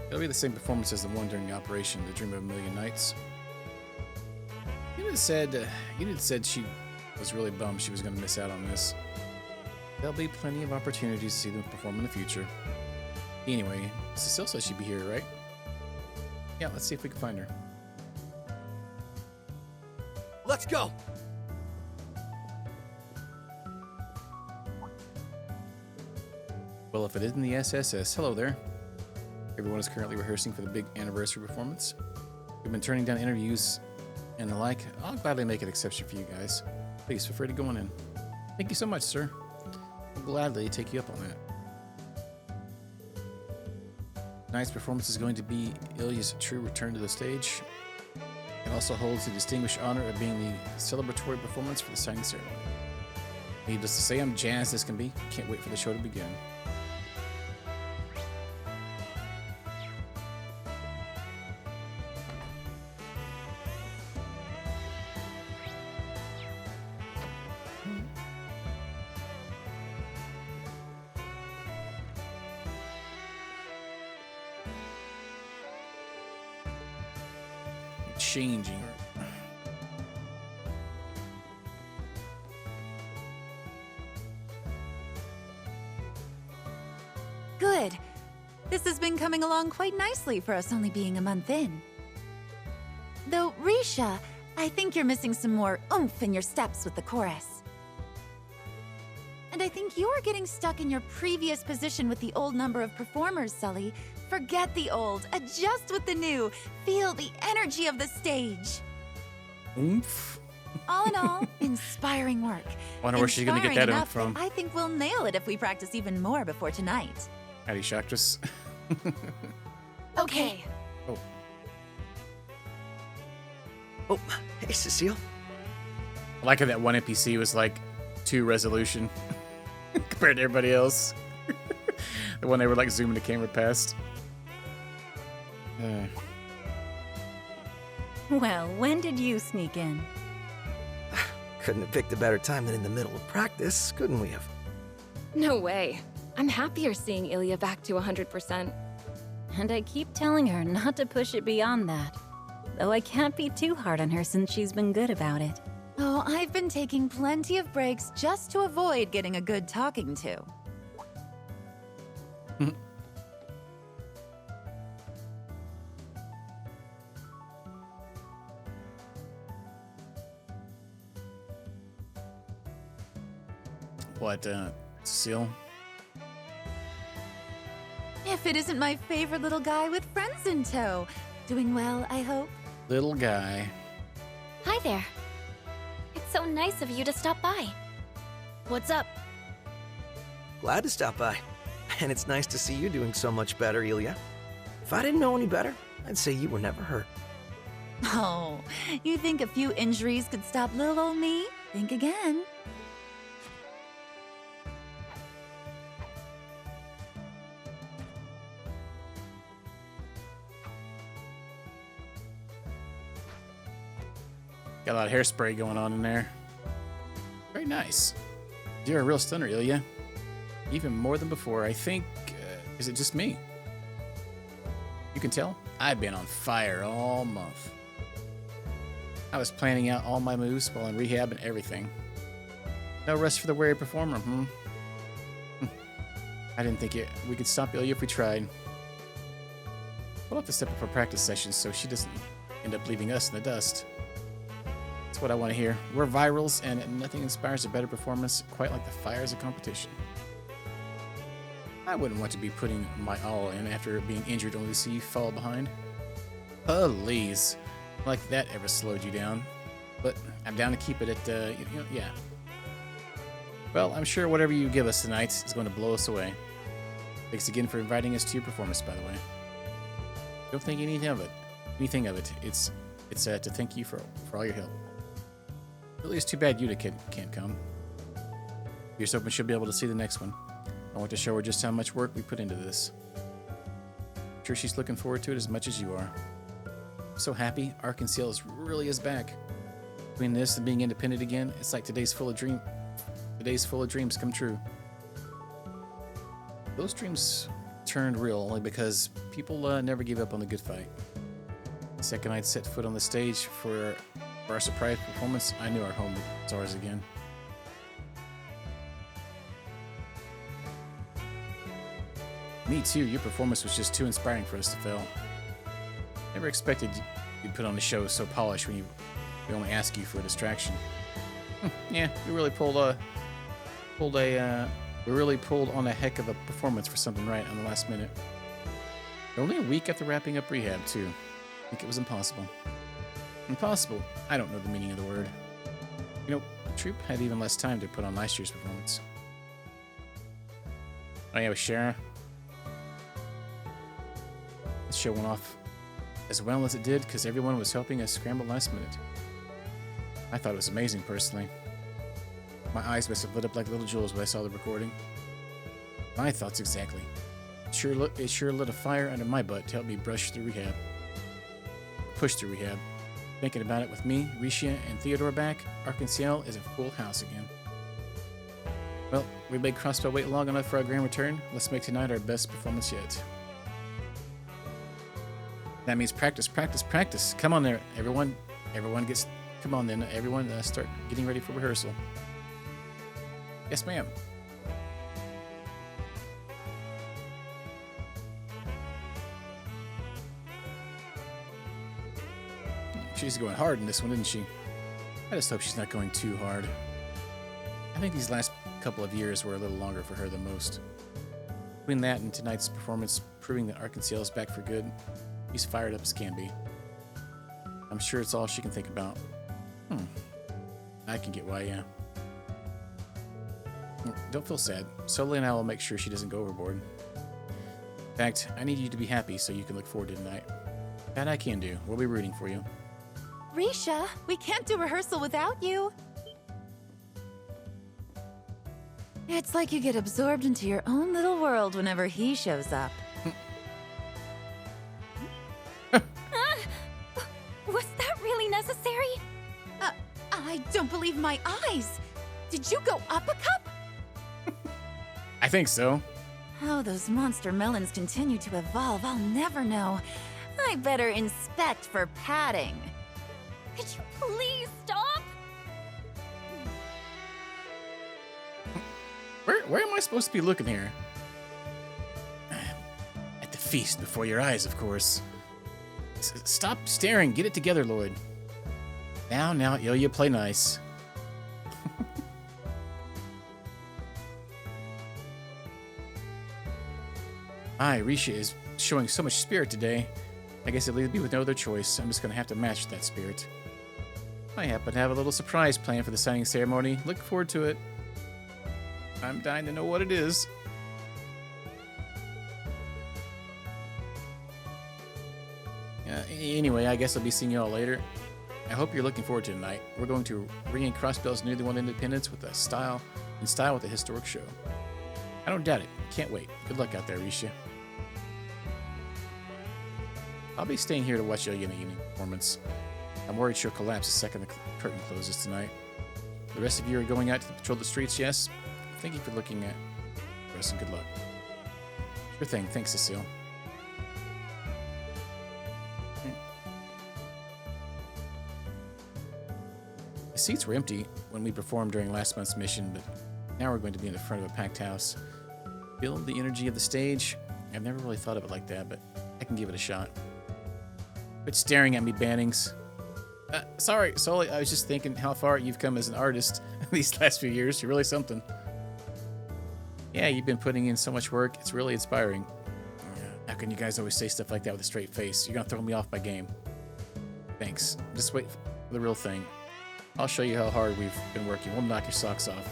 It'll be the same performance as the one during the operation, The Dream of a Million Nights. Unit said she was really bummed she was going to miss out on this. There'll be plenty of opportunities to see them perform in the future. Anyway, Cecile said she'd be here, right? Yeah, let's see if we can find her. Let's go! Well, if it isn't the SSS, hello there. Everyone is currently rehearsing for the big anniversary performance. We've been turning down interviews and the like. I'll gladly make an exception for you guys. Please feel free to go on in. Thank you so much, sir. I'll gladly take you up on that. Tonight's performance is going to be Ilya's true return to the stage. It also holds the distinguished honor of being the celebratory performance for the signing ceremony. Needless to say, I'm jazzed as can be. Can't wait for the show to begin. Changing. Good. This has been coming along quite nicely for us only being a month in. Though, Risha, I think you're missing some more oomph in your steps with the chorus. And I think you're getting stuck in your previous position with the old number of performers, Sully. Forget the old, adjust with the new, feel the energy of the stage. Oomph. All in all, inspiring work. Wonder where she's gonna get that Inspiring from. enough that I think we'll nail it if we practice even more before tonight. Howdy, Shactress. Okay. Oh. Oh, hey, Cecile. I like how that one NPC was like 2 resolution compared to everybody else. The one they were like zooming the camera past. Well, when did you sneak in? Couldn't have picked a better time than in the middle of practice, couldn't we have? No way. I'm happier seeing Ilya back to 100%. And I keep telling her not to push it beyond that. Though I can't be too hard on her since she's been good about it. Oh, I've been taking plenty of breaks just to avoid getting a good talking to. What, Cecile? If it isn't my favorite little guy with friends in tow. Doing well, I hope. Little guy. Hi there. It's so nice of you to stop by. What's up? Glad to stop by. And it's nice to see you doing so much better, Ilya. If I didn't know any better, I'd say you were never hurt. Oh, you think a few injuries could stop little old me? Think again. Got a lot of hairspray going on in there. Very nice. You're a real stunner, Ilya. Even more than before. I think, is it just me? You can tell, I've been on fire all month. I was planning out all my moves while in rehab and everything. No rest for the weary performer, I didn't think we could stop Ilya if we tried. We'll have to step up our practice sessions so she doesn't end up leaving us in the dust. That's what I want to hear. We're virals, and nothing inspires a better performance quite like the fires of competition. I wouldn't want to be putting my all in after being injured only to see you fall behind. Please. Like that ever slowed you down. But I'm down to keep it at, yeah. Well, I'm sure whatever you give us tonight is going to blow us away. Thanks again for inviting us to your performance, by the way. Don't think anything of it. It's to thank you for all your help. Really, it's too bad Yuta can't come. Here's hoping she'll be able to see the next one. I want to show her just how much work we put into this. I'm sure she's looking forward to it as much as you are. I'm so happy Arkansas really is back. Between this and being independent again, it's like today's full of dreams come true. Those dreams turned real only because people never give up on the good fight. The second I'd set foot on the stage for our surprise performance, I knew our home was ours again. Me too, your performance was just too inspiring for us to fail. Never expected you'd put on a show so polished when we only ask you for a distraction. Yeah, we really pulled on a heck of a performance for something right on the last minute. Only a week after wrapping up rehab too. I think it was impossible. Impossible? I don't know the meaning of the word. You know, the troupe had even less time to put on last year's performance. Oh yeah, with Shara. The show went off as well as it did because everyone was helping us scramble last minute. I thought it was amazing personally. My eyes must have lit up like little jewels when I saw the recording. My thoughts exactly. It sure lit a fire under my butt to help me push through rehab. Thinking about it with me, Risha, and Theodore back, Arkansas is a full house again. Well, we made Crossbow wait long enough for our grand return. Let's make tonight our best performance yet. That means practice, practice, practice. Come on there, everyone. Come on then, everyone start getting ready for rehearsal. Yes, ma'am. She's going hard in this one, didn't she? I just hope she's not going too hard. I think these last couple of years were a little longer for her than most. Between that and tonight's performance proving that Arkansas is back for good, she's fired up as can be. I'm sure it's all she can think about. I can get why, yeah. Don't feel sad. Soleil and I will make sure she doesn't go overboard. In fact, I need you to be happy so you can look forward to tonight. That I can do. We'll be rooting for you. Risha, we can't do rehearsal without you. It's like you get absorbed into your own little world whenever he shows up. Was that really necessary? I don't believe my eyes. Did you go up a cup? I think so. How those monster melons continue to evolve, I'll never know. I better inspect for padding. Could you please stop? Where am I supposed to be looking here? At the feast before your eyes, of course. Stop staring. Get it together, Lloyd. Now, you play nice. Risha is showing so much spirit today. I guess it leaves me with no other choice. I'm just going to have to match that spirit. I happen to have a little surprise planned for the signing ceremony. Look forward to it. I'm dying to know what it is. Anyway, I guess I'll be seeing you all later. I hope you're looking forward to tonight. We're going to ring Crossbell's newly won Independence with style with a historic show. I don't doubt it. Can't wait. Good luck out there, Risha. I'll be staying here to watch Ilya in the evening performance. I'm worried she'll collapse the second the curtain closes tonight. The rest of you are going out to patrol the streets, yes? Thank you for looking at us and good luck. Sure thing. Thanks, Cecile. The seats were empty when we performed during last month's mission, but now we're going to be in the front of a packed house. Feel the energy of the stage. I've never really thought of it like that, but I can give it a shot. Quit staring at me, Bannings. Sorry, Sully, I was just thinking how far you've come as an artist these last few years. You're really something. Yeah, you've been putting in so much work. It's really inspiring. How can you guys always say stuff like that with a straight face? You're gonna throw me off my game. Thanks. Just wait for the real thing. I'll show you how hard we've been working. We'll knock your socks off.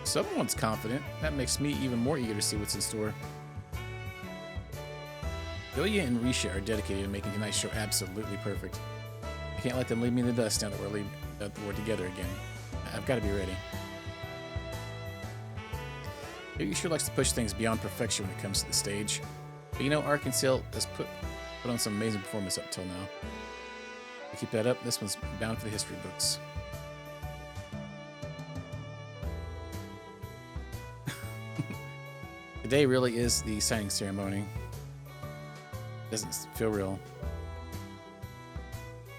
Someone's confident. That makes me even more eager to see what's in store. Ilya and Risha are dedicated to making tonight's show absolutely perfect. I can't let them leave me in the dust now that we're together again. I've got to be ready. Ilya sure likes to push things beyond perfection when it comes to the stage. But you know, Arkansas has put on some amazing performance up till now. To keep that up, this one's bound for the history books. Today really is the signing ceremony. Doesn't feel real.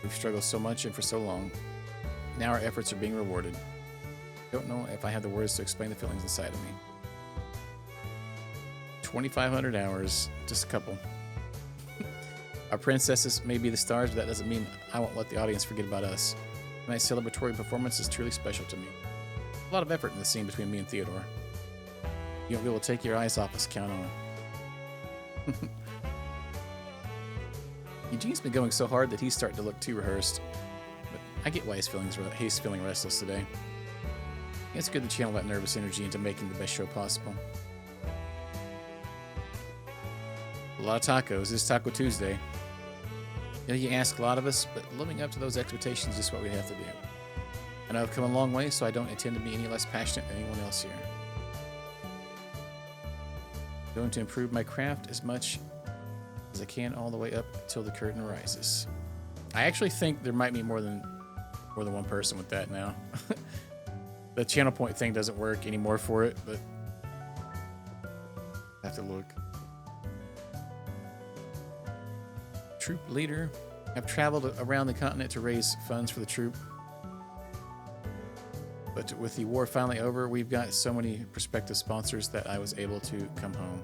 We've struggled so much and for so long. Now our efforts are being rewarded. Don't know if I have the words to explain the feelings inside of me. 2,500 hours, just a couple. Our princesses may be the stars, but that doesn't mean I won't let the audience forget about us. Tonight's celebratory performance is truly special to me. A lot of effort in the scene between me and Theodore. You won't be able to take your eyes off us, count on it. Eugene's been going so hard that he's starting to look too rehearsed. But I get why he's feeling restless today. It's good to channel that nervous energy into making the best show possible. A lot of tacos. It's Taco Tuesday. You ask a lot of us, but living up to those expectations is what we have to do. And I've come a long way, so I don't intend to be any less passionate than anyone else here. I'm going to improve my craft as much as I can all the way up until the curtain rises. I actually think there might be more than one person with that now. The channel point thing doesn't work anymore for it, but I have to look. Troop leader. I've traveled around the continent to raise funds for the troop. But with the war finally over, we've got so many prospective sponsors that I was able to come home.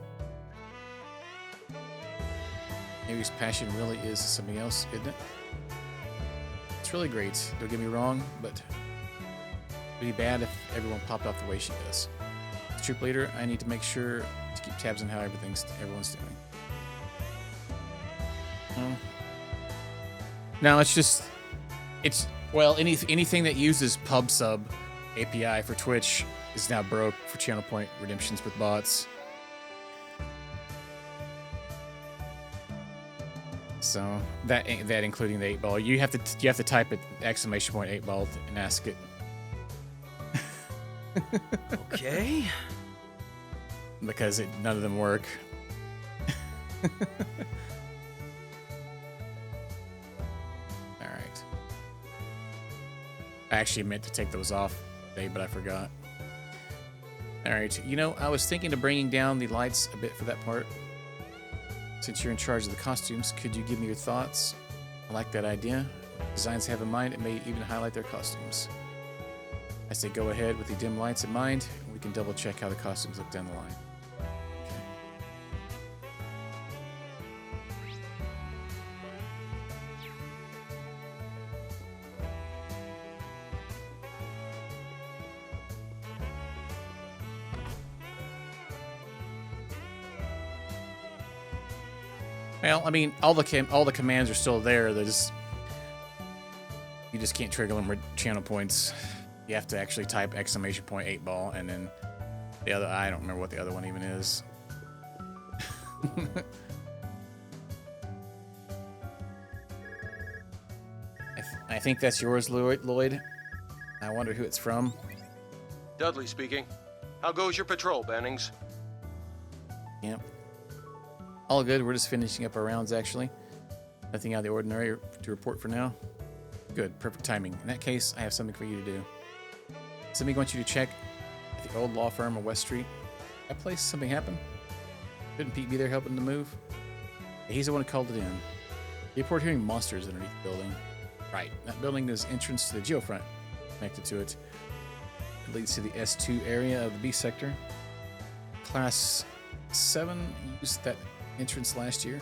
Maybe his passion really is something else, isn't it? That's really great. Don't get me wrong, but it'd be bad if everyone popped off the way she does. As troop leader, I need to make sure to keep tabs on how everyone's doing. Now it's well, anything that uses pub sub API for Twitch is now broke for channel point redemptions with bots. So that including the 8-ball, you have to type it exclamation point 8-ball and ask it. Okay. Because none of them work. All right. I actually meant to take those off today, but I forgot. All right. You know, I was thinking of bringing down the lights a bit for that part. Since you're in charge of the costumes, could you give me your thoughts? I like that idea. Designs have in mind, it may even highlight their costumes. I say go ahead with the dim lights in mind, and we can double check how the costumes look down the line. Well, I mean, all the commands are still there. You just can't trigger them with channel points. You have to actually type exclamation point 8-ball, and then the other. I don't remember what the other one even is. I think that's yours, Lloyd. I wonder who it's from. Dudley speaking. How goes your patrol, Bannings? Yep. All good. We're just finishing up our rounds, actually. Nothing out of the ordinary to report for now. Good. Perfect timing. In that case, I have something for you to do. Somebody wants you to check at the old law firm on West Street. That place, something happened? Couldn't Pete be there helping to move? Yeah, he's the one who called it in. He reported hearing monsters underneath the building. Right. That building is entrance to the geofront. Connected to it. It leads to the S2 area of the B sector. Class 7 used that entrance last year.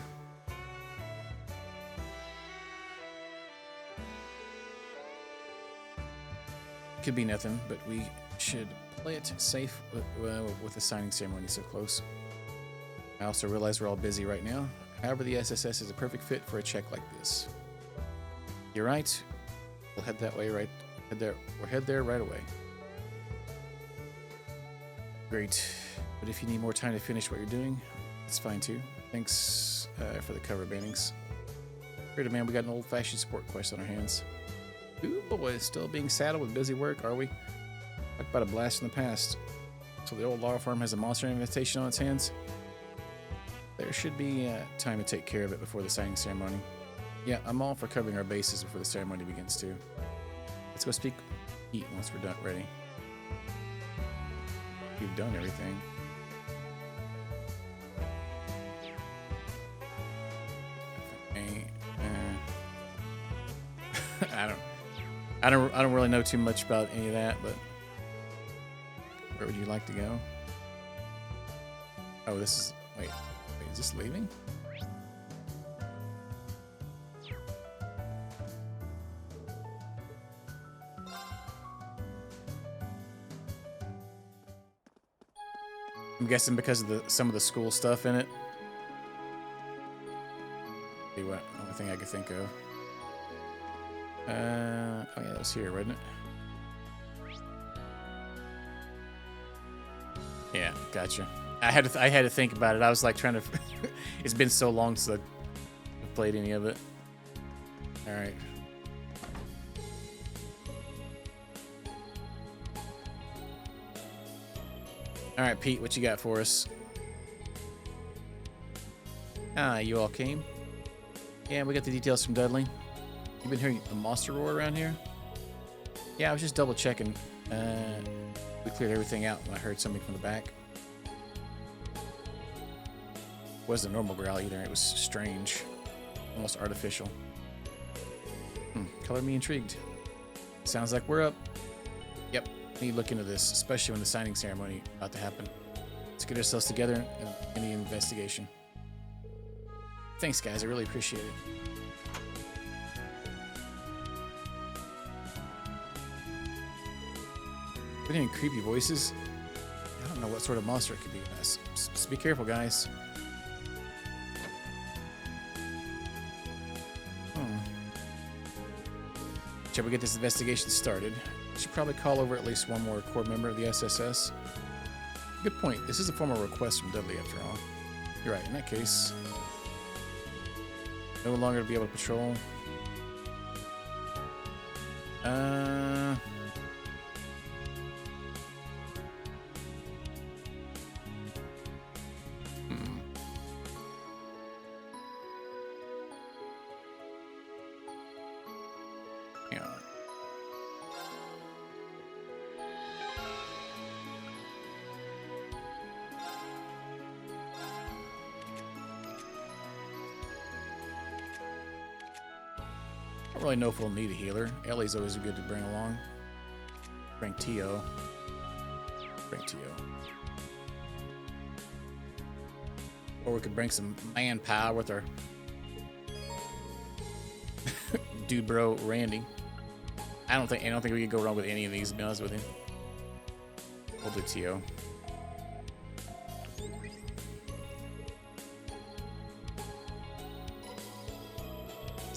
Could be nothing, but we should play it safe with the signing ceremony so close. I also realize we're all busy right now. However, the SSS is a perfect fit for a check like this. You're right. We'll head that way We'll head there right away. Great. But if you need more time to finish what you're doing, it's fine too. Thanks for the cover, Bannings. Heard, man, we got an old-fashioned support quest on our hands. Ooh, boy, still being saddled with busy work, are we? Talk about a blast in the past. So the old law firm has a monster invitation on its hands? There should be time to take care of it before the signing ceremony. Yeah, I'm all for covering our bases before the ceremony begins too. Let's go eat once we're done ready. We've done everything. I don't really know too much about any of that, but where would you like to go? Oh, this is wait, is this leaving? I'm guessing because of some of the school stuff in it. See what only thing I could think of. Oh yeah, that was here, wasn't it? Yeah, gotcha. I had to think about it. I was like trying to. It's been so long since I've played any of it. All right. All right, Pete, what you got for us? Ah, you all came. Yeah, we got the details from Dudley. You've been hearing a monster roar around here? Yeah, I was just double checking. We cleared everything out when I heard something from the back. It wasn't a normal growl either. It was strange. Almost artificial. Color me intrigued. Sounds like we're up. Yep, need to look into this, especially when the signing ceremony about to happen. Let's get ourselves together in the investigation. Thanks, guys. I really appreciate it. Been any creepy voices? I don't know what sort of monster it could be. Just be careful, guys. Shall we get this investigation started? Should probably call over at least one more core member of the SSS. Good point. This is a formal request from Dudley, after all. You're right. In that case, no longer to be able to patrol. Hang on. I don't really know if we'll need a healer. Ellie's always good to bring along. Bring Tio. Bring Tio. Or we could bring some manpower with our dude bro Randy. I don't think we could go wrong with any of these, to be honest with you. We'll do Tio.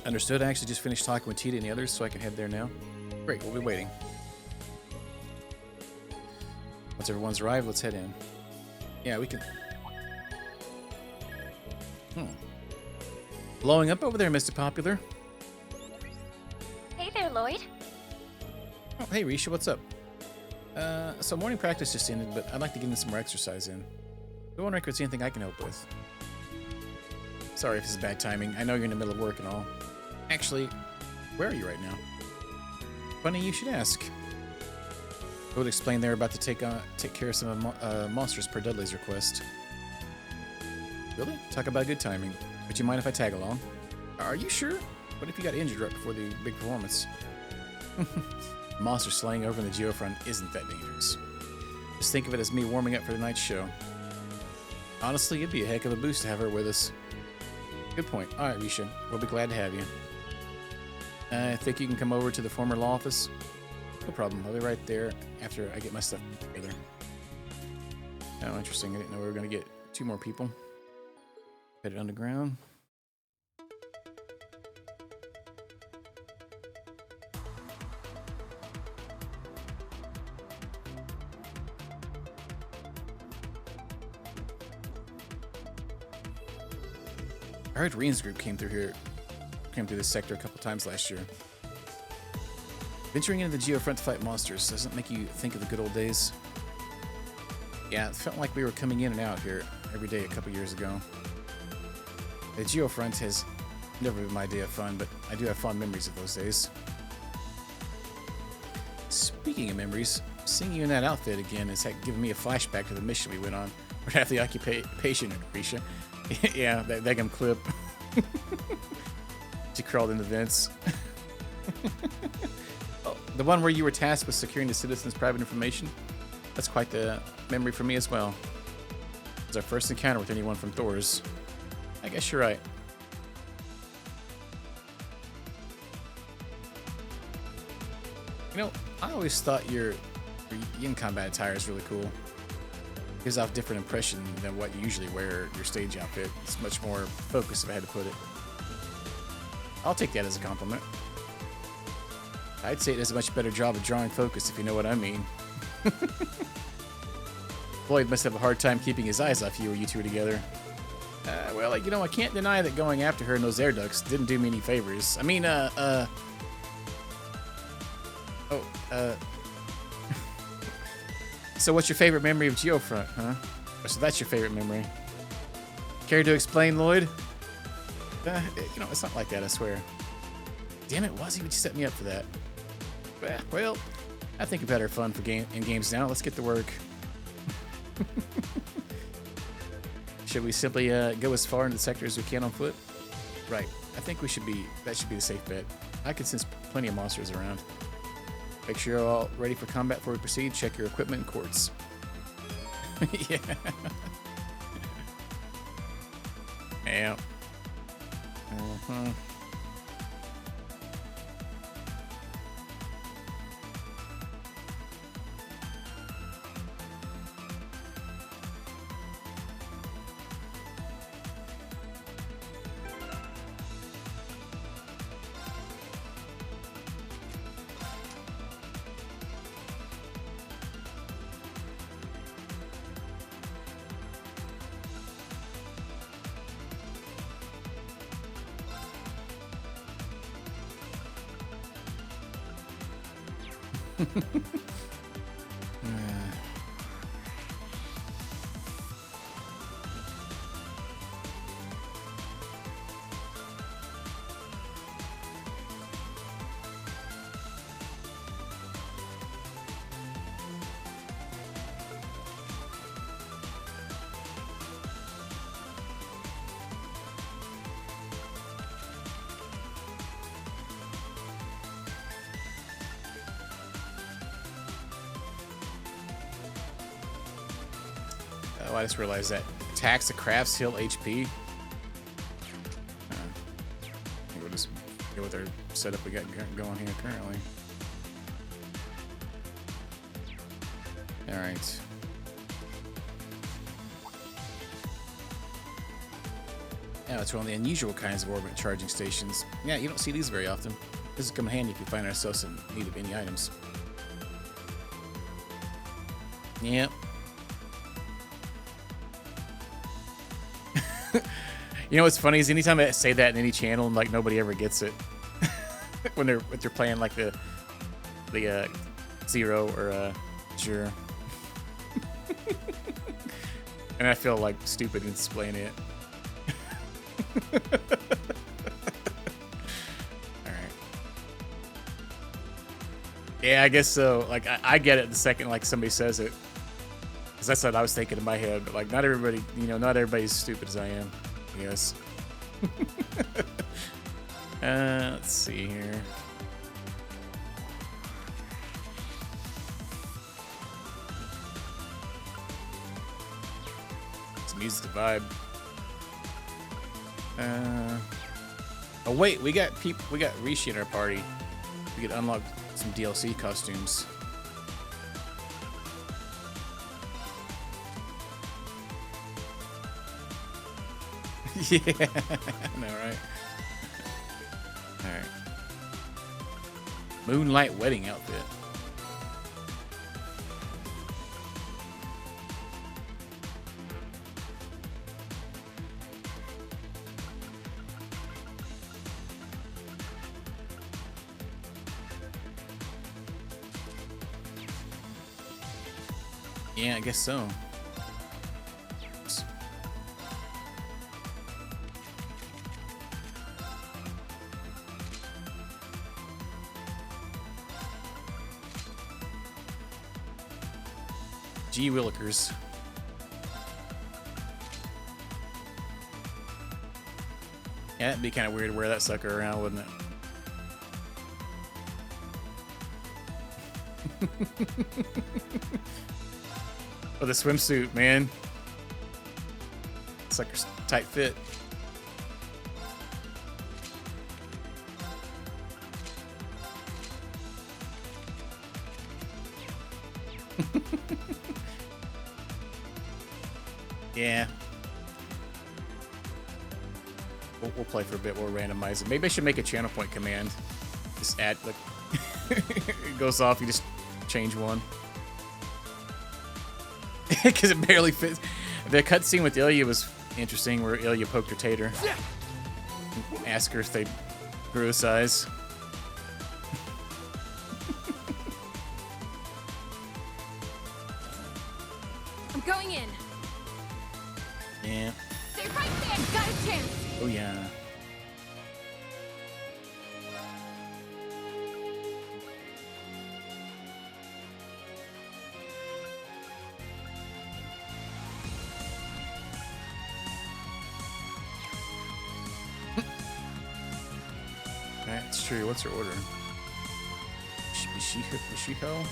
Understood. I actually just finished talking with Tita and the others, so I can head there now. Great, we'll be waiting. Once everyone's arrived, let's head in. Yeah, we can... Blowing up over there, Mr. Popular. Hey there, Lloyd. Oh, hey, Risha, what's up? So morning practice just ended, but I'd like to get in some more exercise in. Go on record, see anything I can help with. Sorry if this is bad timing. I know you're in the middle of work and all. Actually, where are you right now? Funny you should ask. I would explain they're about to take care of some monsters per Dudley's request. Really? Talk about good timing. Would you mind if I tag along? Are you sure? What if you got injured right before the big performance? Monster slaying over in the geofront isn't that dangerous. Just think of it as me warming up for tonight's show. Honestly, it'd be a heck of a boost to have her with us. Good point. Alright, Risha. We'll be glad to have you. I think you can come over to the former law office? No problem. I'll be right there after I get my stuff together. Oh, interesting. I didn't know we were going to get 2 more people. Headed underground. I heard Rean's group came through this sector a couple times last year. Venturing into the geofront to fight monsters doesn't make you think of the good old days. Yeah, it felt like we were coming in and out here every day a couple years ago. The geofront has never been my day of fun, but I do have fond memories of those days. Speaking of memories, seeing you in that outfit again has given me a flashback to the mission we went on. Right after the occupation, Risha. Yeah, that Begum clip. She crawled into vents. Oh, the one where you were tasked with securing the citizens' private information? That's quite the memory for me as well. It was our first encounter with anyone from Thor's. I guess you're right. You know, I always thought your in-combat attire is really cool. Gives off a different impression than what you usually wear your stage outfit. It's much more focused, if I had to put it. I'll take that as a compliment. I'd say it does a much better job of drawing focus, if you know what I mean. Lloyd must have a hard time keeping his eyes off you or you two are together. Well, you know, I can't deny that going after her in those air ducts didn't do me any favors. I mean, So what's your favorite memory of Geofront, huh? So that's your favorite memory. Care to explain, Lloyd? You know, it's not like that, I swear. Damn it, Wazzy, would you set me up for that? Well, I think we've had our fun in games now. Let's get to work. Should we simply go as far into the sector as we can on foot? Right. I think that should be the safe bet. I can sense plenty of monsters around. Make sure you're all ready for combat before we proceed. Check your equipment and quartz. Yeah. Yeah. Oh, I just realized that attacks the crafts heal HP. We'll just go with our setup we got going here currently. All right. Yeah, it's one of the unusual kinds of orbit charging stations. Yeah, you don't see these very often. This will come in handy if we find ourselves in need of any items. Yep. You know what's funny is anytime I say that in any channel, like nobody ever gets it when they're playing like the Zero or Zero, and I feel like stupid in explaining it. All right. Yeah, I guess so. Like I get it the second like somebody says it, because that's what I was thinking in my head. But like not everybody, you know, not everybody's as stupid as I am. Yes. Let's see here. Some music to vibe. Oh wait, we got Rishi in our party. We could unlock some DLC costumes. Yeah, I know, right? Alright. Moonlight wedding outfit. Yeah, I guess so. Gee Willikers. Yeah, it'd be kind of weird to wear that sucker around, wouldn't it? Oh, the swimsuit, man. Sucker's tight fit. Yeah. We'll play for a bit. We'll randomize it. Maybe I should make a channel point command. Just add, like, it goes off. You just change one. Because it barely fits. The cutscene with Ilya was interesting, where Ilya poked her tater. Ask her if they grew a size. I'm going in. Yeah. Stay right there. Got a chance. Oh yeah. That's true. What's her order? Bishiko?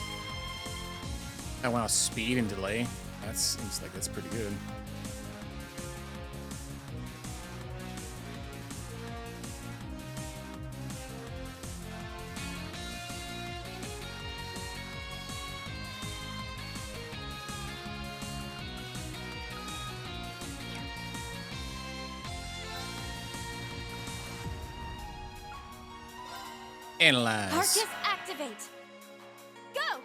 I want to speed and delay. That seems like that's pretty good. Analyze. Arcus activate. Go.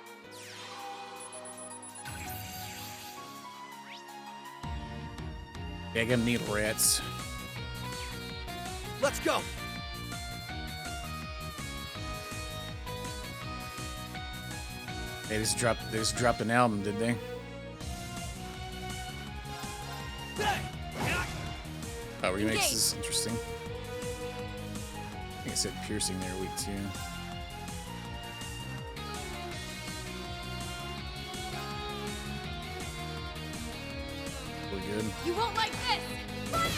Yeah, I got needle rats. Let's go. They just dropped an album, did they? Oh, remakes is interesting. I think it said piercing there week 2. Really good. You won't like this! Fire!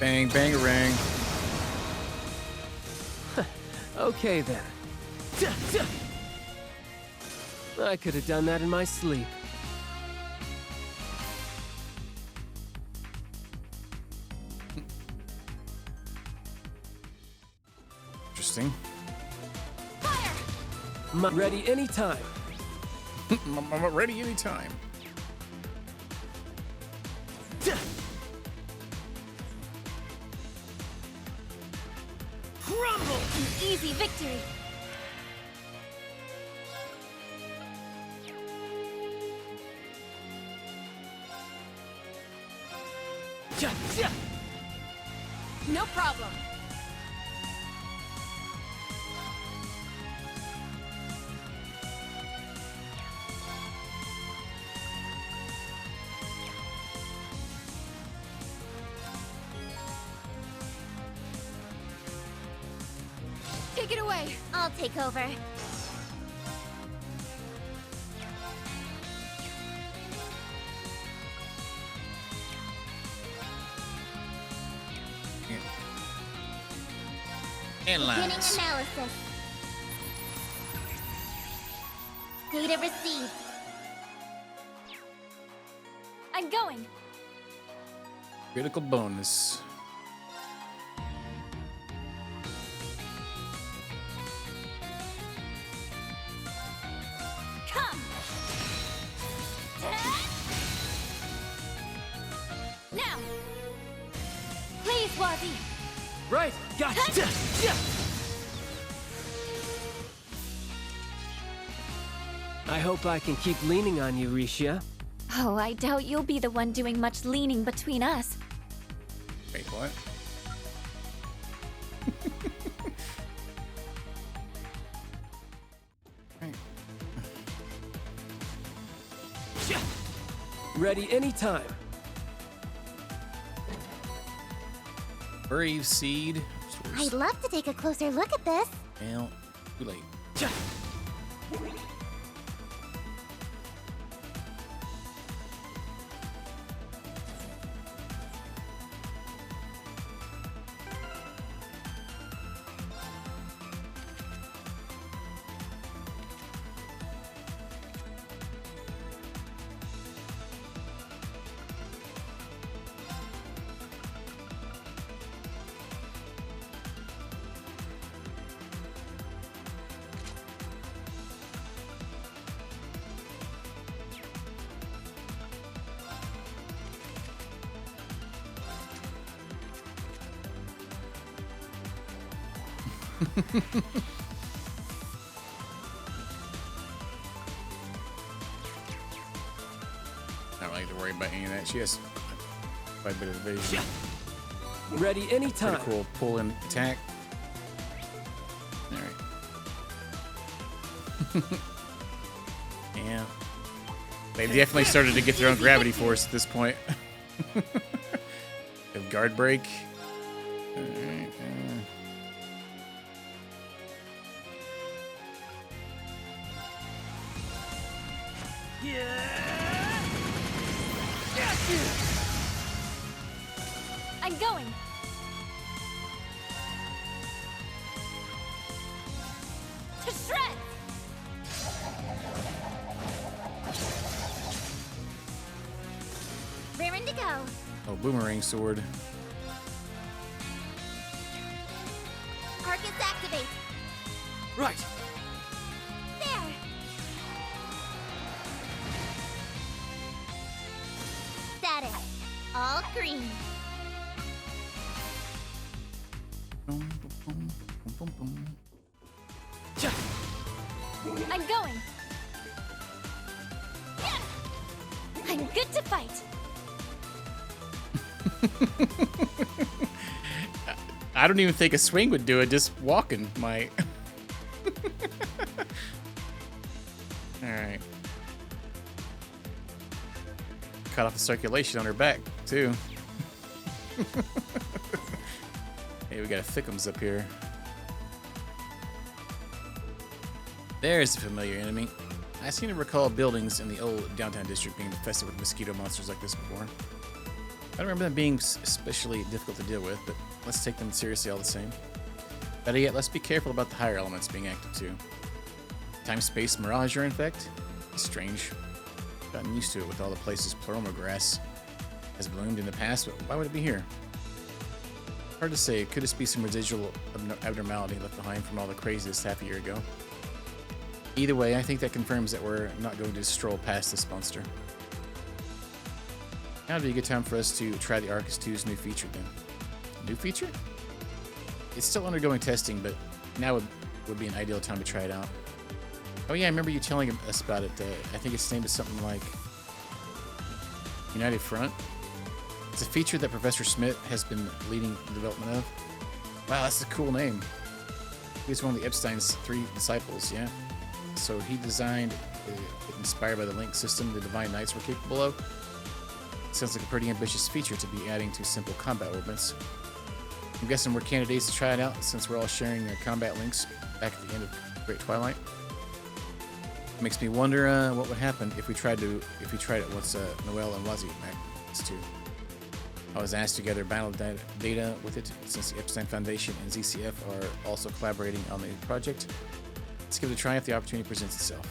Bang, bang-a-rang. Okay then. I could have done that in my sleep. Interesting. I'm ready anytime. I'm ready anytime. Crumble! An easy victory! No problem. Take it away. I'll take over. Beginning Analyze. analysis. Data received. I'm going. Critical bonus. Come. Now. Please, Wazi. Right, gotcha. I hope I can keep leaning on you, Risha. Oh, I doubt you'll be the one doing much leaning between us. Wait, what? Ready anytime. Brave seed. I'd love to take a closer look at this. Well, too late. I don't like to worry about any of that. She has quite a bit of evasion. Ready anytime. Pretty cool pull and attack. Alright. Yeah. They've definitely started to get their own gravity force at this point. Have guard break. Alright. I'm going. To shreds. Raring to go. Oh, boomerang sword. Arcus activate. Right. There. Status. All green. I'm going. I'm good to fight. I don't even think a swing would do it, just walking might. Alright. Cut off the circulation on her back, too. Hey, we got a thickums up here. There's a familiar enemy. I seem to recall buildings in the old downtown district being infested with mosquito monsters like this before. I don't remember them being especially difficult to deal with, but let's take them seriously all the same. Better yet, let's be careful about the higher elements being active too. Time-space mirage are in fact? Strange. I've gotten used to it with all the places Pleroma grass has bloomed in the past, but why would it be here? Hard to say. Could this be some residual abnormality left behind from all the craziness half a year ago? Either way, I think that confirms that we're not going to stroll past this monster. Now would be a good time for us to try the Arcus 2's new feature then. New feature? It's still undergoing testing, but now would be an ideal time to try it out. Oh yeah, I remember you telling us about it. I think it's named as something like United Front. It's a feature that Professor Smith has been leading the development of. Wow, that's a cool name. He was one of the Epstein's 3 disciples, yeah? So he designed it inspired by the Link system the Divine Knights were capable of. Sounds like a pretty ambitious feature to be adding to simple combat movements. I'm guessing we're candidates to try it out since we're all sharing combat links back at the end of Great Twilight. It makes me wonder what would happen if we tried it once Noel and Wazzy back too. I was asked to gather battle data with it since the Epstein Foundation and ZCF are also collaborating on the project. Let's give it a try if the opportunity presents itself.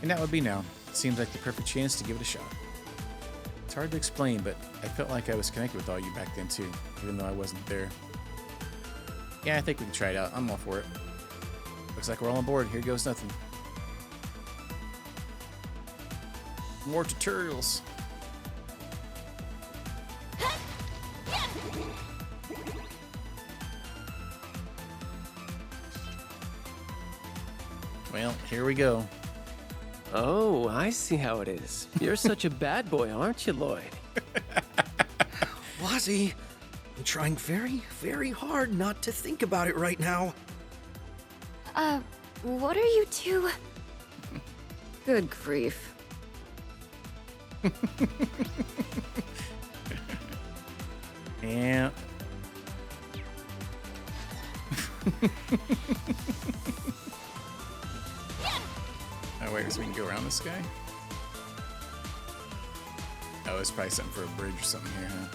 And that would be now. Seems like the perfect chance to give it a shot. It's hard to explain, but I felt like I was connected with all you back then too, even though I wasn't there. Yeah, I think we can try it out. I'm all for it. Looks like we're all on board. Here goes nothing. More tutorials. Well, here we go. Oh, I see how it is. You're such a bad boy, aren't you, Lloyd? Wazzy, I'm trying very, very hard not to think about it right now. What are you two? Good grief. Yeah. Oh wait, so we can go around this guy? Oh, it's probably something for a bridge or something here, huh?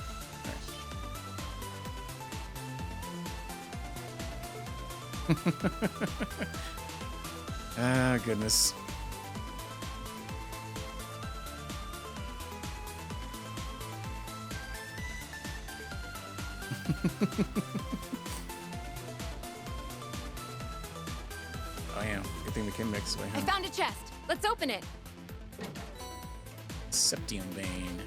Ah, goodness. Oh yeah, good thing we can make this way, huh? I found a chest. Let's open it. Septium vein.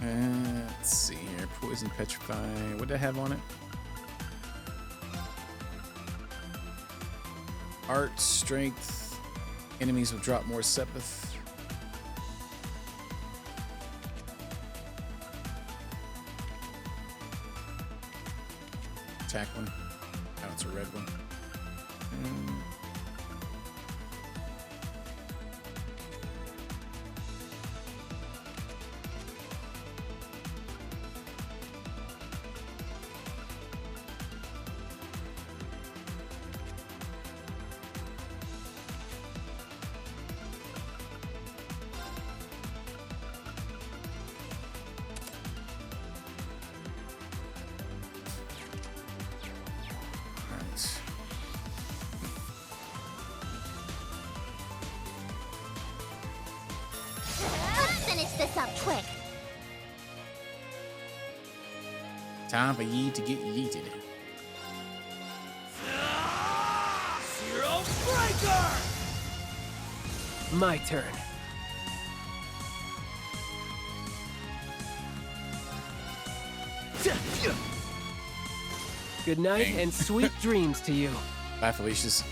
Let's see here. Poison, petrify. What did I have on it? Art, strength. Enemies will drop more Sepith. Attack one. Oh, it's a red one. Let's finish this up quick. Time for ye to get yeeted. Zero Breaker! My turn. Good night and sweet dreams to you. Bye, Felicia's.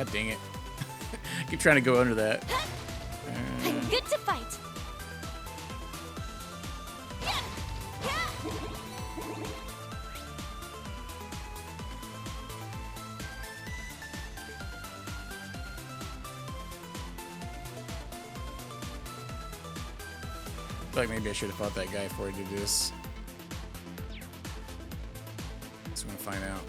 God dang it. Keep trying to go under that. I'm good to fight. Like maybe I should have fought that guy before I did this. Just want to find out.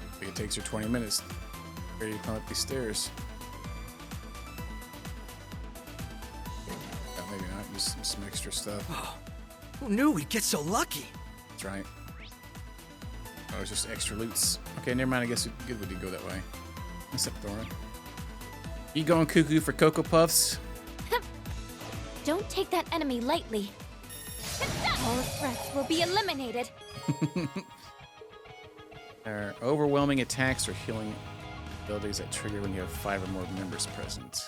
I think it takes her 20 minutes. Ready to climb up these stairs. Maybe not, just some extra stuff. Oh, who knew we'd get so lucky? That's right. Oh, it's just extra loots. Okay, never mind. I guess good we did go that way. What's up, Thorn? You going cuckoo for Cocoa Puffs? Don't take that enemy lightly. All threats will be eliminated. There are overwhelming attacks or healing abilities that trigger when you have 5 or more members present.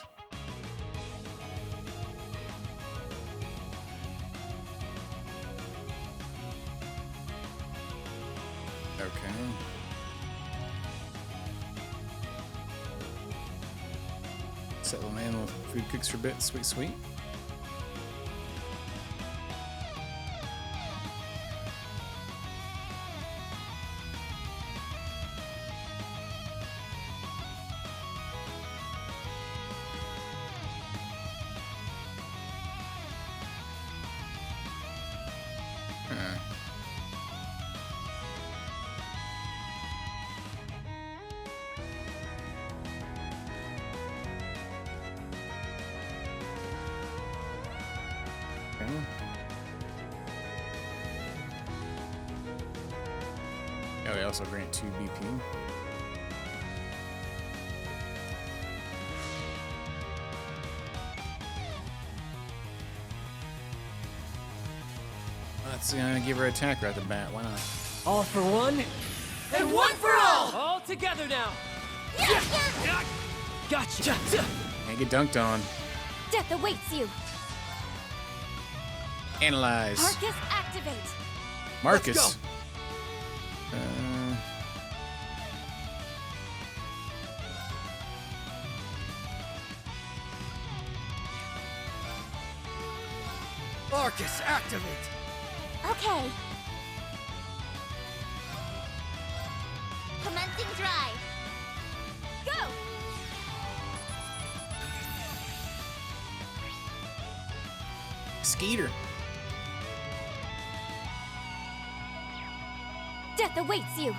Okay. Settle in with food cooks for a bit. Sweet, sweet. Oh, they also grant 2 BP. Let's give her an attack right at the bat. Why not? All for one, And one for all! all together now. Gotcha. Can't get dunked on. Death awaits you. Analyze. Marcus, activate. Marcus. Let's Marcus, activate! Okay. Commencing drive. Go! Skeeter. Death awaits you.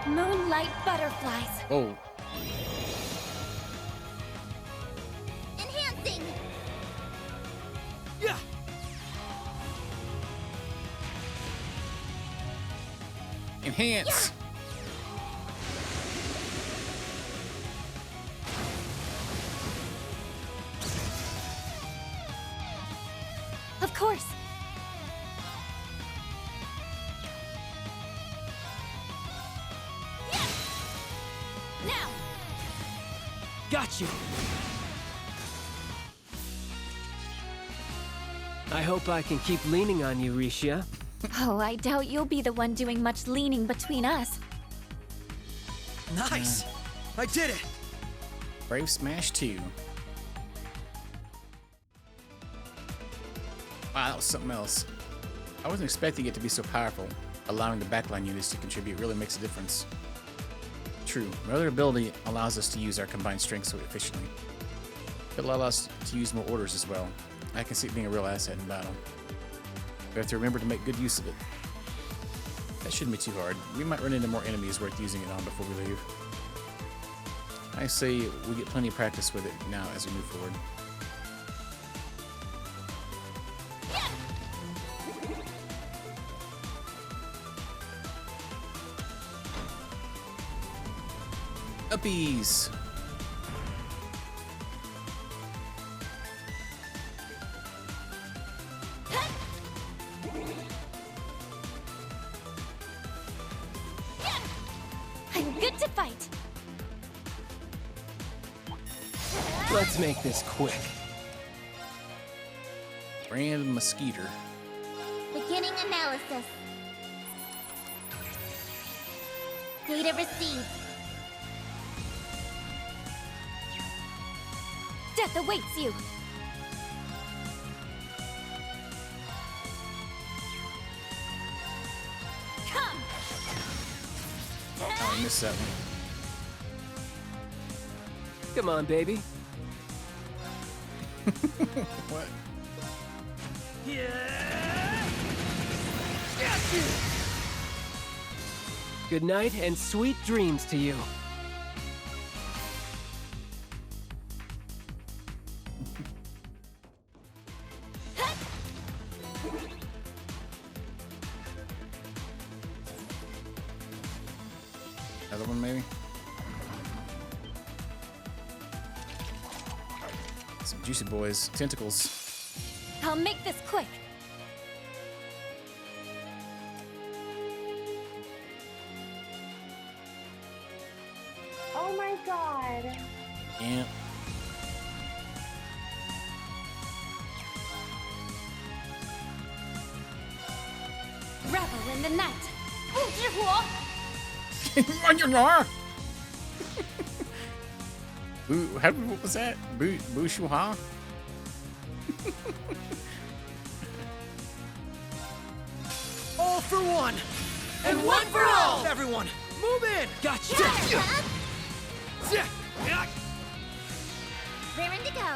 Moonlight butterflies. Oh. Enhancing. Yeah. Enhance. Of course. Now. Got you. I hope I can keep leaning on you, Risha. Oh, I doubt you'll be the one doing much leaning between us. Nice! I did it! Brave Smash 2. Wow, that was something else. I wasn't expecting it to be so powerful. Allowing the backline units to contribute really makes a difference. True, my other ability allows us to use our combined strengths so efficiently. It'll allow us to use more orders as well. I can see it being a real asset in battle. We have to remember to make good use of it. That shouldn't be too hard. We might run into more enemies worth using it on before we leave. I say we get plenty of practice with it now as we move forward. Uppies! I'm good to fight. Let's make this quick. Brand Mosquito. Beginning analysis. Data received. Death awaits you. Come. Oh, I missed that one. Come on, baby. What? Good night and sweet dreams to you. Another one, maybe? Some juicy boys. Tentacles. I'll make this quick. Oh my god. Yeah. Revel in the night. 不知火. What was that? Bushuha? All for one! And one for all! Everyone, move in! Gotcha! Raring to go.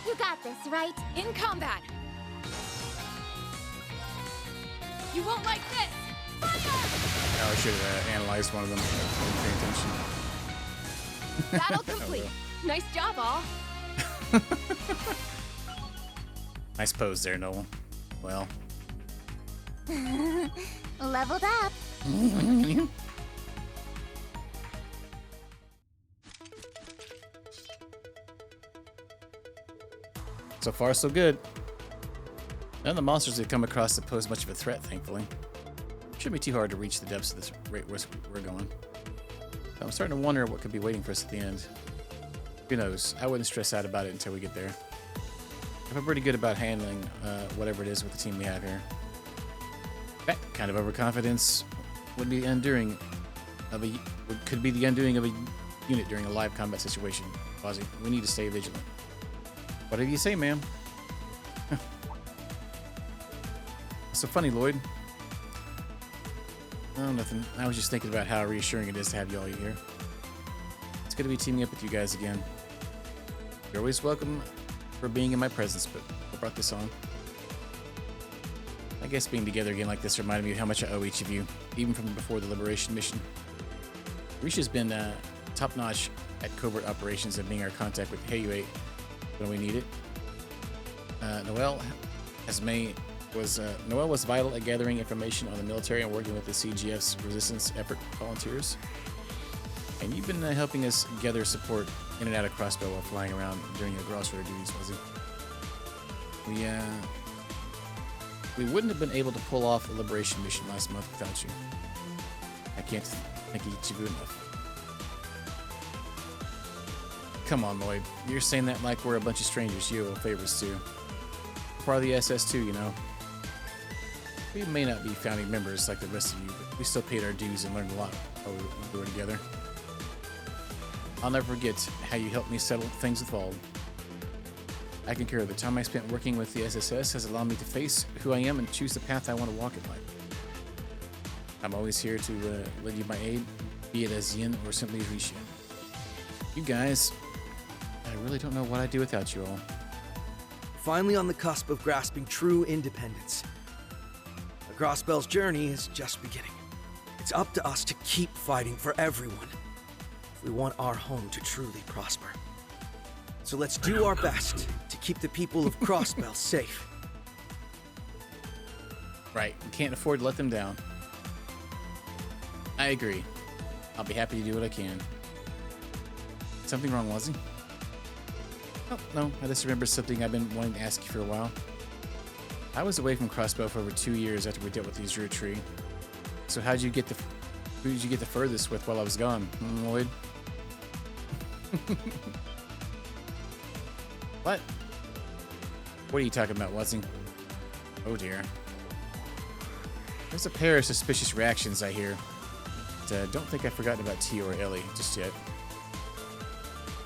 You got this, right? In combat. You won't like this. Oh, I should have analyzed one of them. I didn't pay attention. Battle complete. Nice job, all. Nice pose there, Noel. Well. Leveled up. So far, so good. None of the monsters we've come across that pose much of a threat, thankfully. Shouldn't be too hard to reach the depths of this rate where we're going. I'm starting to wonder what could be waiting for us at the end. Who knows? I wouldn't stress out about it until we get there. I feel pretty good about handling whatever it is with the team we have here. That kind of overconfidence would be undoing of could be the undoing of a unit during a live combat situation. Fozzie, we need to stay vigilant. Whatever you say, ma'am. What's so funny, Lloyd? Oh, nothing. I was just thinking about how reassuring it is to have you all here. It's good to be teaming up with you guys again. You're always welcome for being in my presence, but I brought this on. I guess being together again like this reminded me of how much I owe each of you, even from before the Liberation mission. Risha's been top-notch at covert operations and being our contact with HAU-8 when we need it. Noel was vital at gathering information on the military and working with the CGF's resistance effort volunteers. And you've been helping us gather support in and out of Crossbow while flying around during your crossroad duties, Fuzzy. We wouldn't have been able to pull off the Liberation mission last month without you. I can't thank each of you enough. Come on, Lloyd. You're saying that like we're a bunch of strangers. You owe favors too. Part of the SS too, you know. We may not be founding members like the rest of you, but we still paid our dues and learned a lot while we were together. I'll never forget how you helped me settle things with Lloyd. I concur. The time I spent working with the SSS has allowed me to face who I am and choose the path I want to walk in life. I'm always here to lend you my aid, be it as Yin or simply as Risha. You guys, I really don't know what I'd do without you all. Finally on the cusp of grasping true independence. The Crossbell's journey is just beginning. It's up to us to keep fighting for everyone if we want our home to truly prosper. So let's do our best to keep the people of Crossbell safe. Right, we can't afford to let them down. I agree. I'll be happy to do what I can. something wrong, was he? Oh, no. I just remember something I've been wanting to ask you for a while. I was away from Crossbow for over 2 years after we dealt with the Azure Tree. So who did you get the furthest with while I was gone, Lloyd? What? What are you talking about, Wuzzy? Oh dear. There's a pair of suspicious reactions I hear. But don't think I've forgotten about T or Ellie just yet.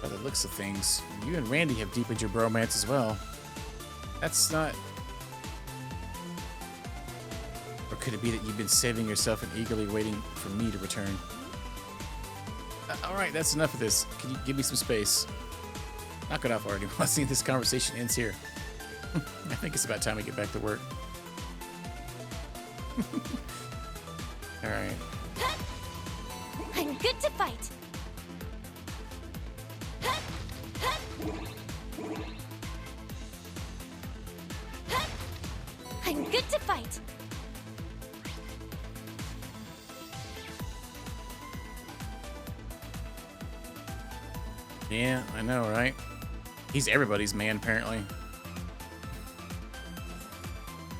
By the looks of things, you and Randy have deepened your bromance as well. That's not... Or could it be that you've been saving yourself and eagerly waiting for me to return? Alright, that's enough of this. Can you give me some space? Knock it off already. I see this conversation ends here. I think it's about time we get back to work. Alright. I'm good to fight. I'm good to fight. Yeah, I know, right? He's everybody's man, apparently.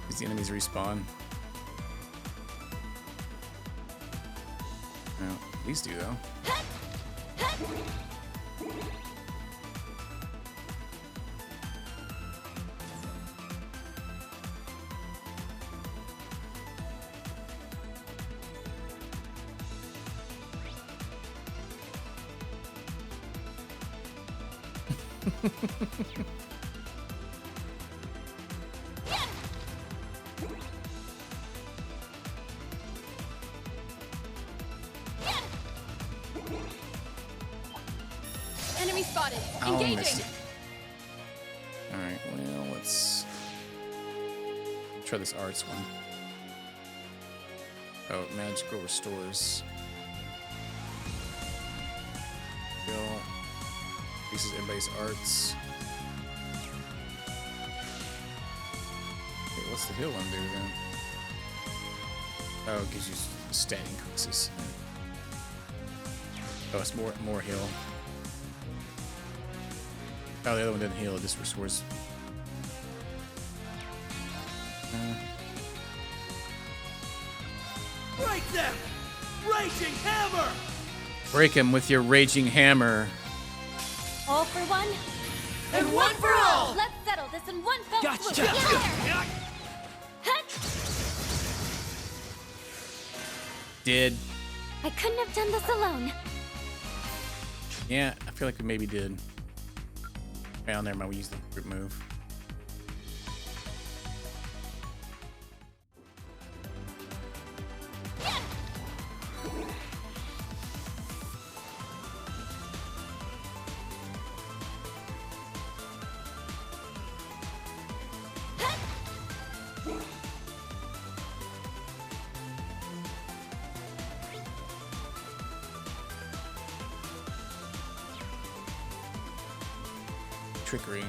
Because the enemies respawn. Well, these do, though. Enemy spotted. Oh, Engaging. missed it. Alright, well, let's try this arts one. Oh, magical restores. Heal. Increases everybody's arts. Okay, what's the heal one do then? Oh, it gives you stat increases. Oh, it's more heal. Oh, the other one didn't heal, it just restores. Break them! Raging hammer! Break him with your raging hammer. All for one, and one for all! Let's settle this in one fell Gotcha! swoop. Gotcha. Did. I couldn't have done this alone. Yeah, I feel like we maybe did. Well, never mind, we used the group move. Trickery.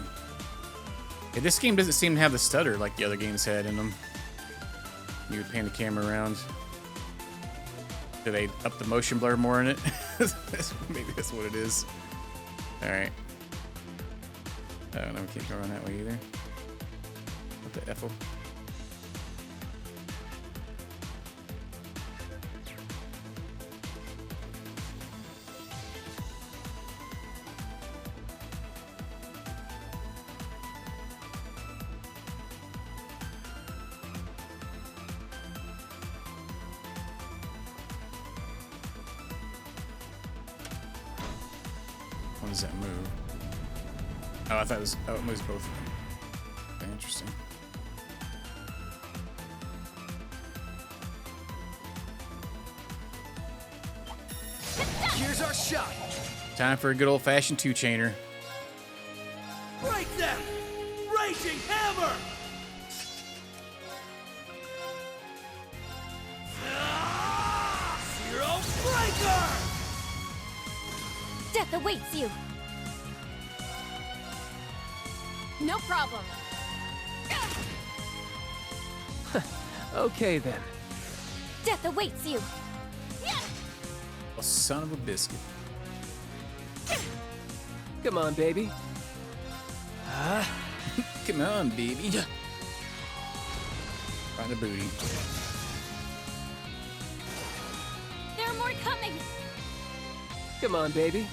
Yeah, this game doesn't seem to have the stutter like the other games had in them. You would pan the camera around. Did they up the motion blur more in it? Maybe that's what it is. Alright. Oh, no, we can't go around that way either. What the F-o? When does that move? Oh, I thought it was. Oh, it moves both of them. Okay, interesting. Here's our shot. Time for a good old-fashioned two-chainer. Break them! Raging hammer! Zero breaker! Death awaits you. No problem. Okay then. Death awaits you. Oh, son of a biscuit. Come on, baby. Come on, baby. Find a booty. There are more coming! Come on, baby.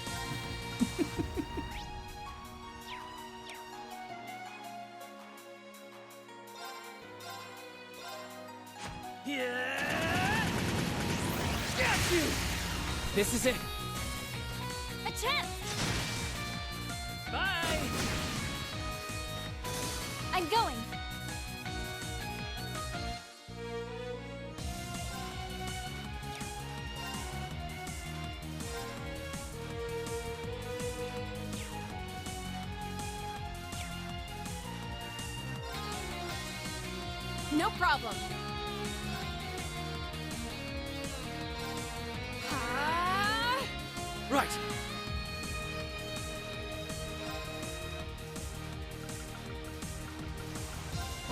Got you! This is it. A chance! Bye! I'm going! No problem. Right.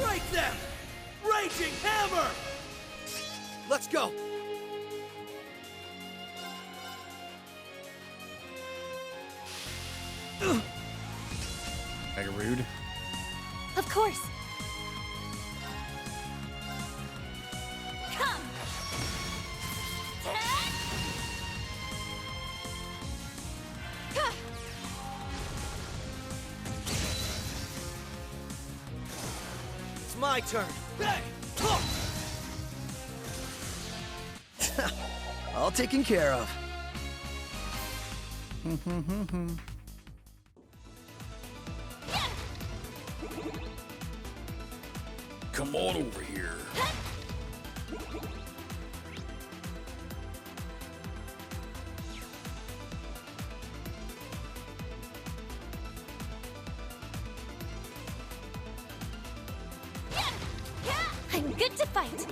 Break them! Raging hammer! Let's go. Mega rude. Of course. Come. It's my turn. Hey! All taken care of. Come on over here. I'm good to fight.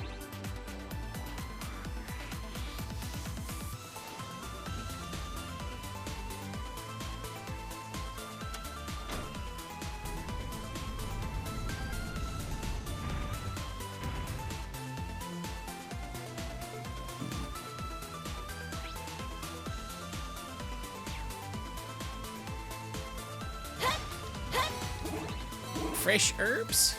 Fresh herbs?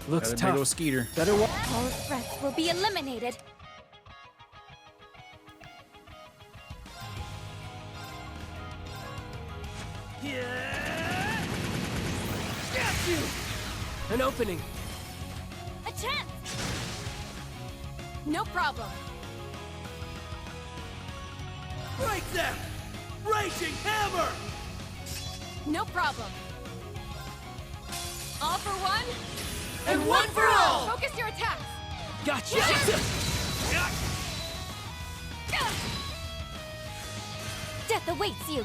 Looks Got a tough. big old skeeter. Better walk. All threats will be eliminated. Got you! An opening. A chance! No problem. Break them! Raging hammer! No problem. All for one, And one for all! focus your attacks. Gotcha. Death awaits you.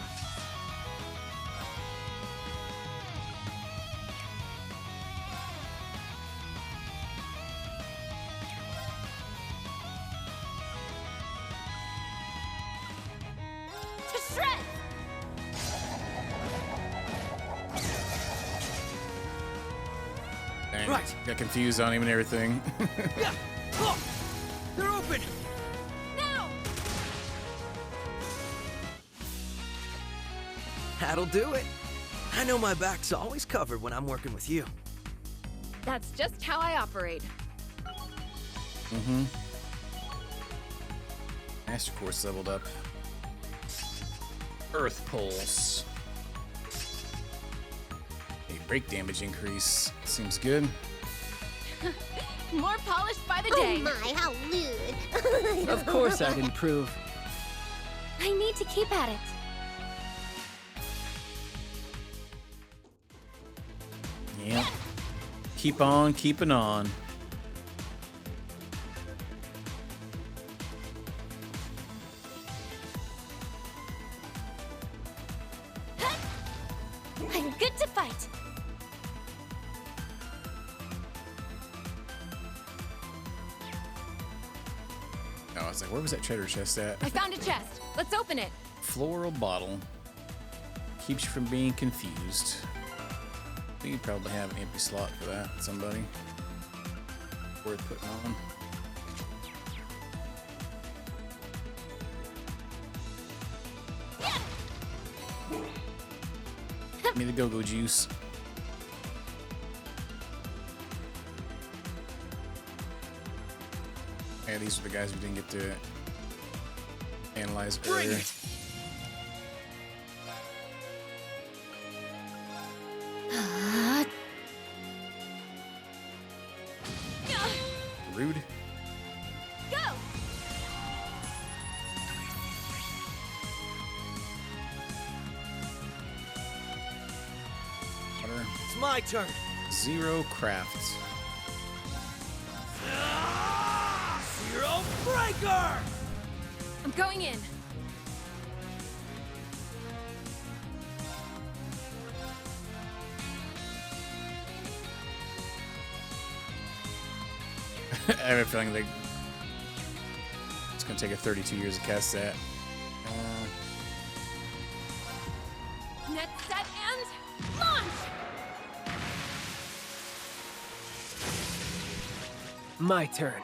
To shreds! Dang, Right. got confused on him and everything. Yeah. Oh, they're open. Now! That'll do it. I know my back's always covered when I'm working with you. That's just how I operate. Master Course leveled up. Earth Pulse. A break damage increase. Seems good. More polished by the Oh day. my, how lewd. Of course I'd improve. I need to keep at it. Yeah. Keep on keeping on. I'm good to fight. Oh, I was like, where was that treasure chest at? I found a chest. Let's open it. Floral bottle. Keeps you from being confused. I think you probably have an empty slot for that, somebody. Worth putting on. Give me the go-go juice. Yeah, these are the guys we didn't get to analyze earlier. Rude. Go! Water. It's my turn. Zero crafts. Zero breaker! I'm going in. I have a feeling like it's gonna take a 32 years to cast that. Net set and launch! My turn.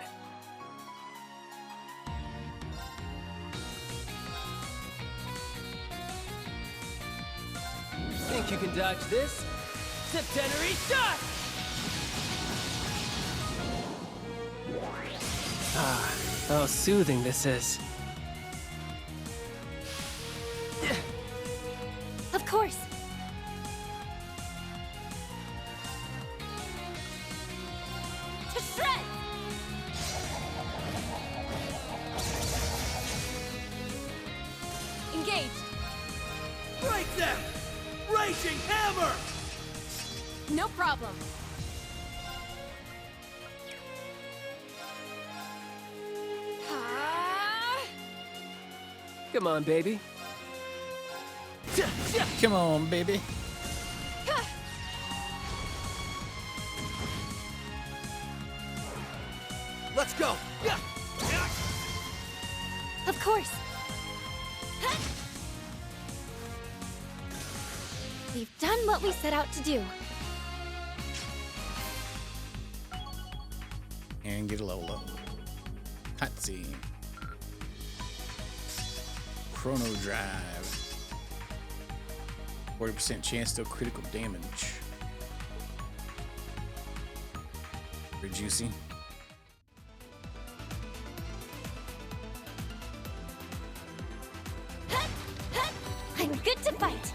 Think you can dodge this? Septenary shot! Ah, how soothing this is. Of course. To shred! Engaged. Break them! Raging hammer! No problem. Come on, baby. Come on, baby. Let's go! Of course. We've done what we set out to do. And get a level up. Cutscene. Chrono Drive. 40% chance to critical damage. Very juicy. I'm good to fight.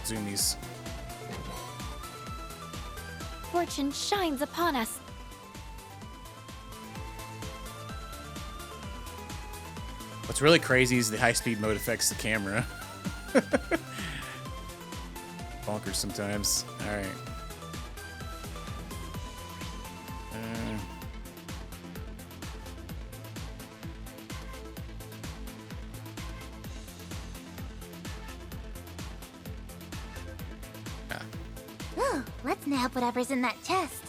Zoomies. Fortune shines upon us. What's really crazy is the high-speed mode affects the camera. Bonkers sometimes. All right. Ooh, let's nab whatever's in that chest.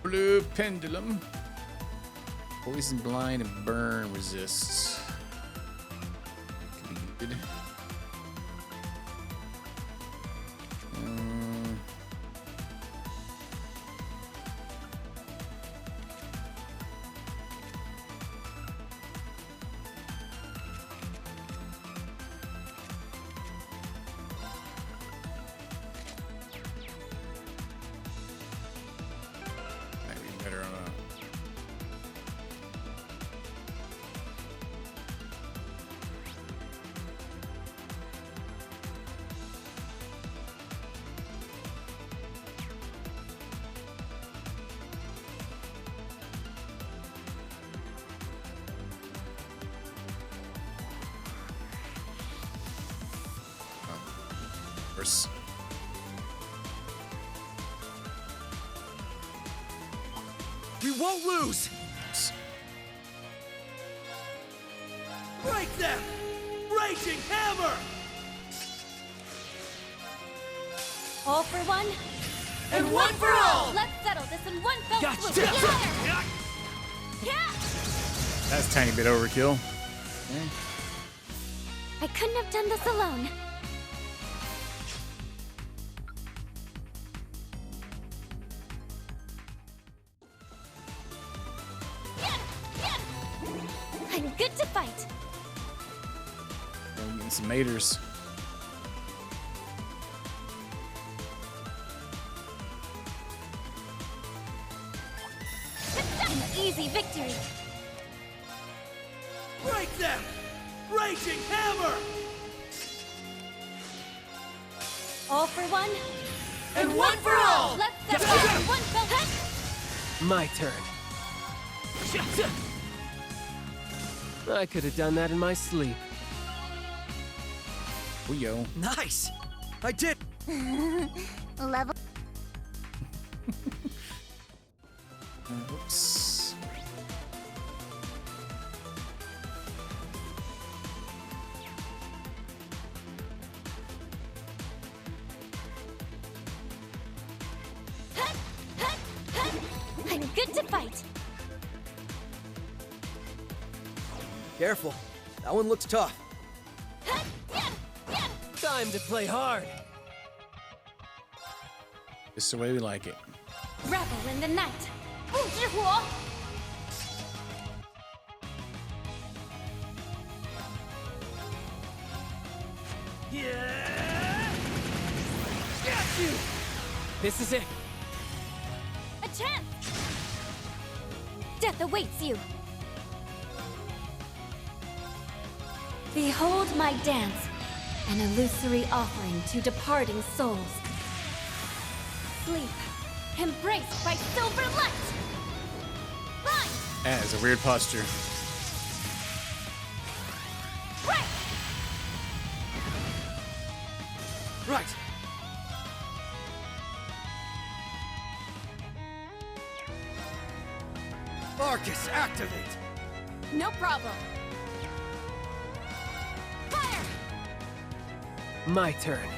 Blue pendulum. Poison, blind, and burn resists. Could be good. Might be better on a. Course. We won't lose! Break them! Raging hammer! All for one, And one for all! Let's settle this in one fell Gotcha. swoop. Together! That's a tiny bit overkill. I couldn't have done this alone. I'm good to fight. We're getting some maters. An easy victory. Break them! Raging hammer! All for one. And one for all! Let's separate one fell. My turn. I could have done that in my sleep. Oh, yo. Nice! I did! Level. Oops. I'm good to fight. Careful. That one looks tough. Time to play hard. Just the way we like it. Revel in the night. 不知火. Got you! This is it. A chance. Death awaits you. Behold my dance, an illusory offering to departing souls. Sleep, embraced by silver light. Bind. That is a weird posture. Right. Right. Arcus, activate. No problem. Fire. My turn.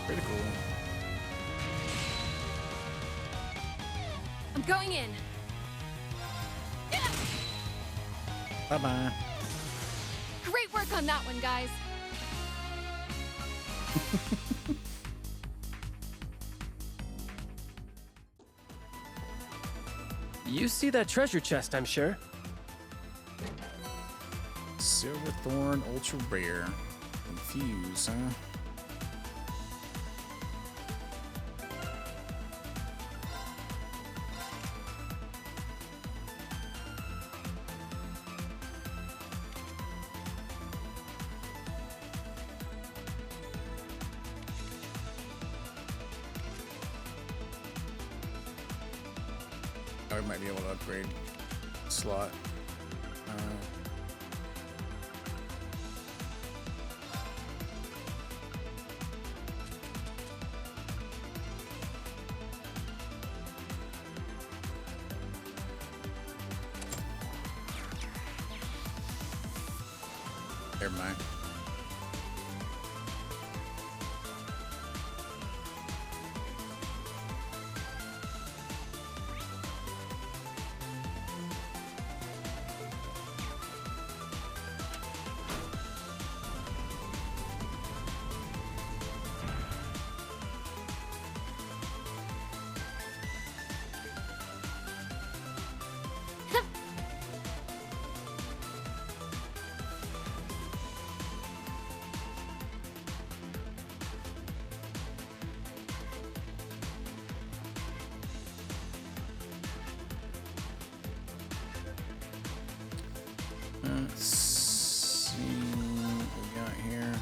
Critical. I'm going in. Bye-bye. Great work on that one, guys. You see that treasure chest, I'm sure. Silver Thorn Ultra Rare. Confuse, huh? I might be able to upgrade slot. Never mind. Let's see what we got here.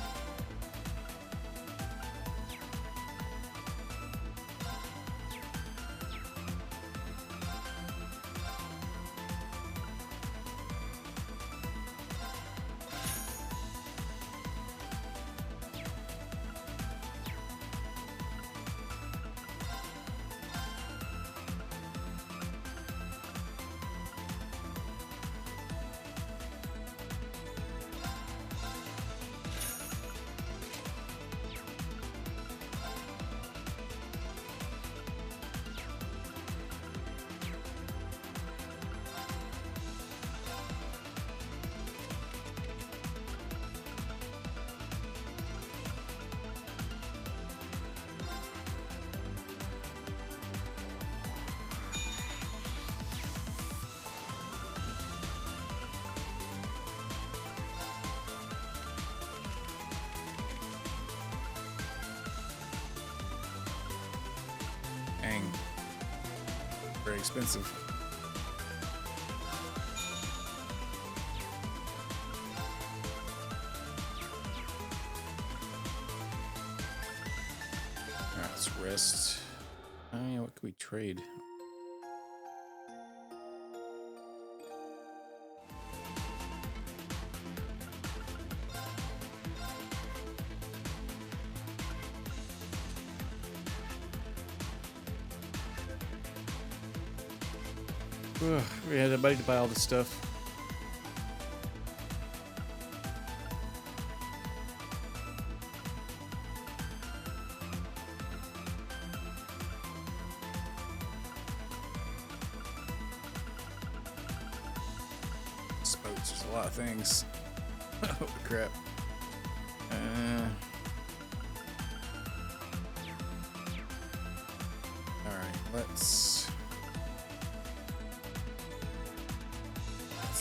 Dang. Very expensive. Alright, let's rest. Oh yeah, what could we trade? Ugh, we had everybody to buy all this stuff. Spokes, there's a lot of things. Holy crap. Alright, let's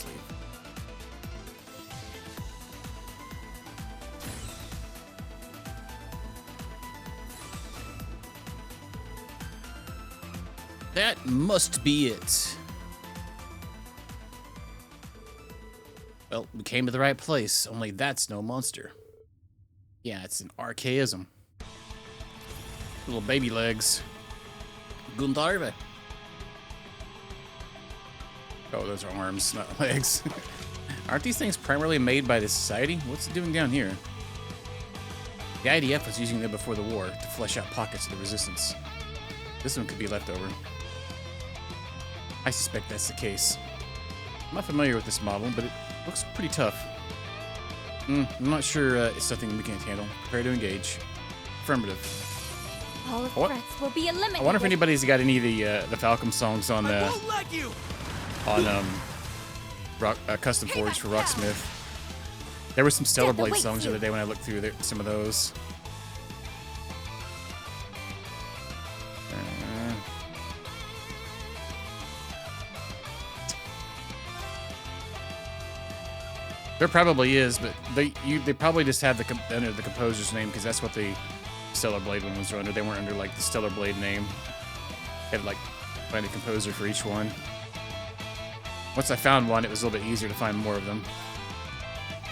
leave. That must be it. Well, we came to the right place, only that's no monster. Yeah, it's an archaism. Little baby legs. Gundarve. Oh, those are arms, not legs. Aren't these things primarily made by the society? What's it doing down here? The IDF was using them before the war to flesh out pockets of the resistance. This one could be left over. I suspect that's the case. I'm not familiar with this model, but it looks pretty tough. I'm not sure it's something we can't handle. Prepare to engage. Affirmative. All of threats will be eliminated. I wonder if anybody's got any of the Falcom songs on Custom Forge for Rocksmith. There were some Stellar Blade songs the other day when I looked through some of those. There probably is, but they probably just have under the composer's name because that's what the Stellar Blade one was under. They weren't under like the Stellar Blade name. They had to like find a composer for each one. Once I found one, it was a little bit easier to find more of them.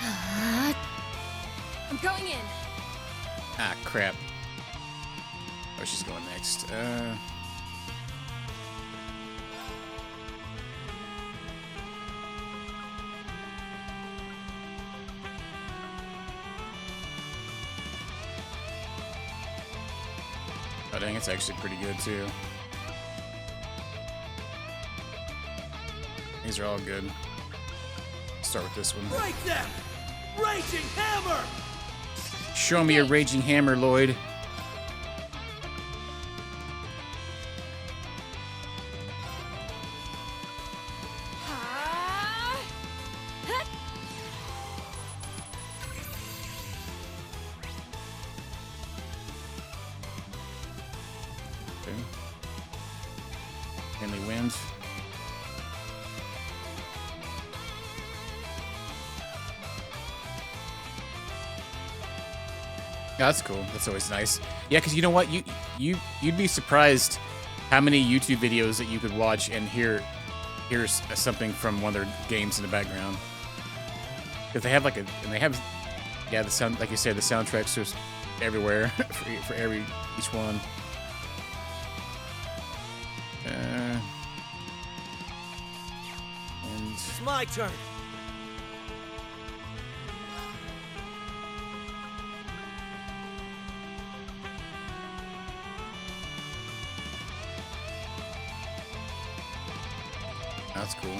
I'm going in. Ah, crap. Oh, she's going next. Oh, dang, it's actually pretty good, too. These are all good. Start with this one. Break them! Raging hammer! Show me a raging hammer, Lloyd. Okay. Henley wind. Yeah, that's cool. That's always nice. Yeah, because you know what? You'd be surprised how many YouTube videos that you could watch and hear something from one of their games in the background. If they have the sound, like you said, the soundtracks are everywhere for each one. And It's my turn. That's cool.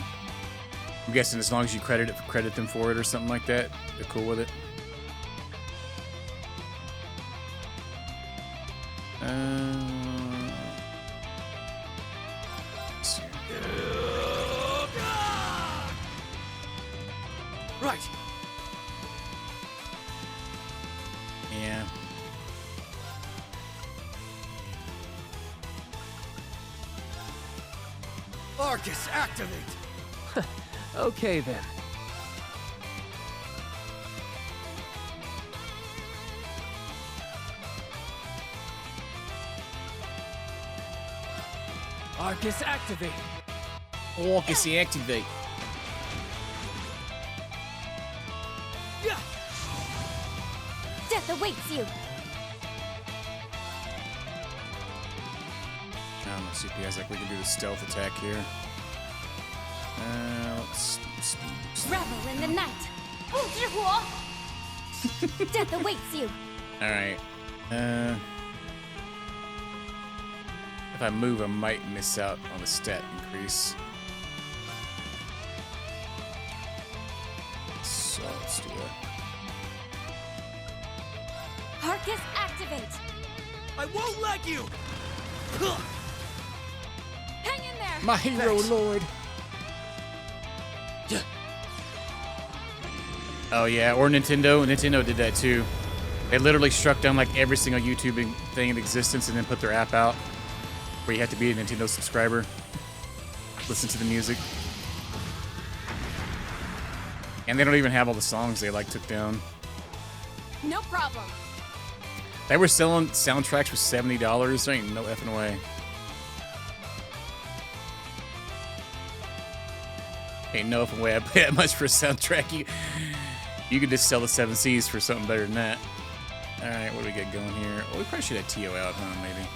I'm guessing as long as you credit them for it or something like that, they're cool with it. Let's see. Right. Yeah. Arcus, activate. Okay then. Arcus, activate. Arcus, activate. Death awaits you. Let's see if he has like we can do the stealth attack here. Let's Revel in the night. Death awaits you. All right. If I move, I might miss out on the stat increase. So let's do that. Arcus, activate. I won't let you. Hang in there. My hero, Lloyd. Oh yeah, or Nintendo. Nintendo did that too. They literally struck down like every single YouTube thing in existence and then put their app out where you have to be a Nintendo subscriber. Listen to the music. And they don't even have all the songs they like took down. No problem. They were selling soundtracks for $70. There ain't no effing way. Ain't no effing way I pay that much for a soundtrack. You could just sell the 7 Cs for something better than that. Alright, what do we get going here? Well, we probably should have Tio out, huh? Maybe.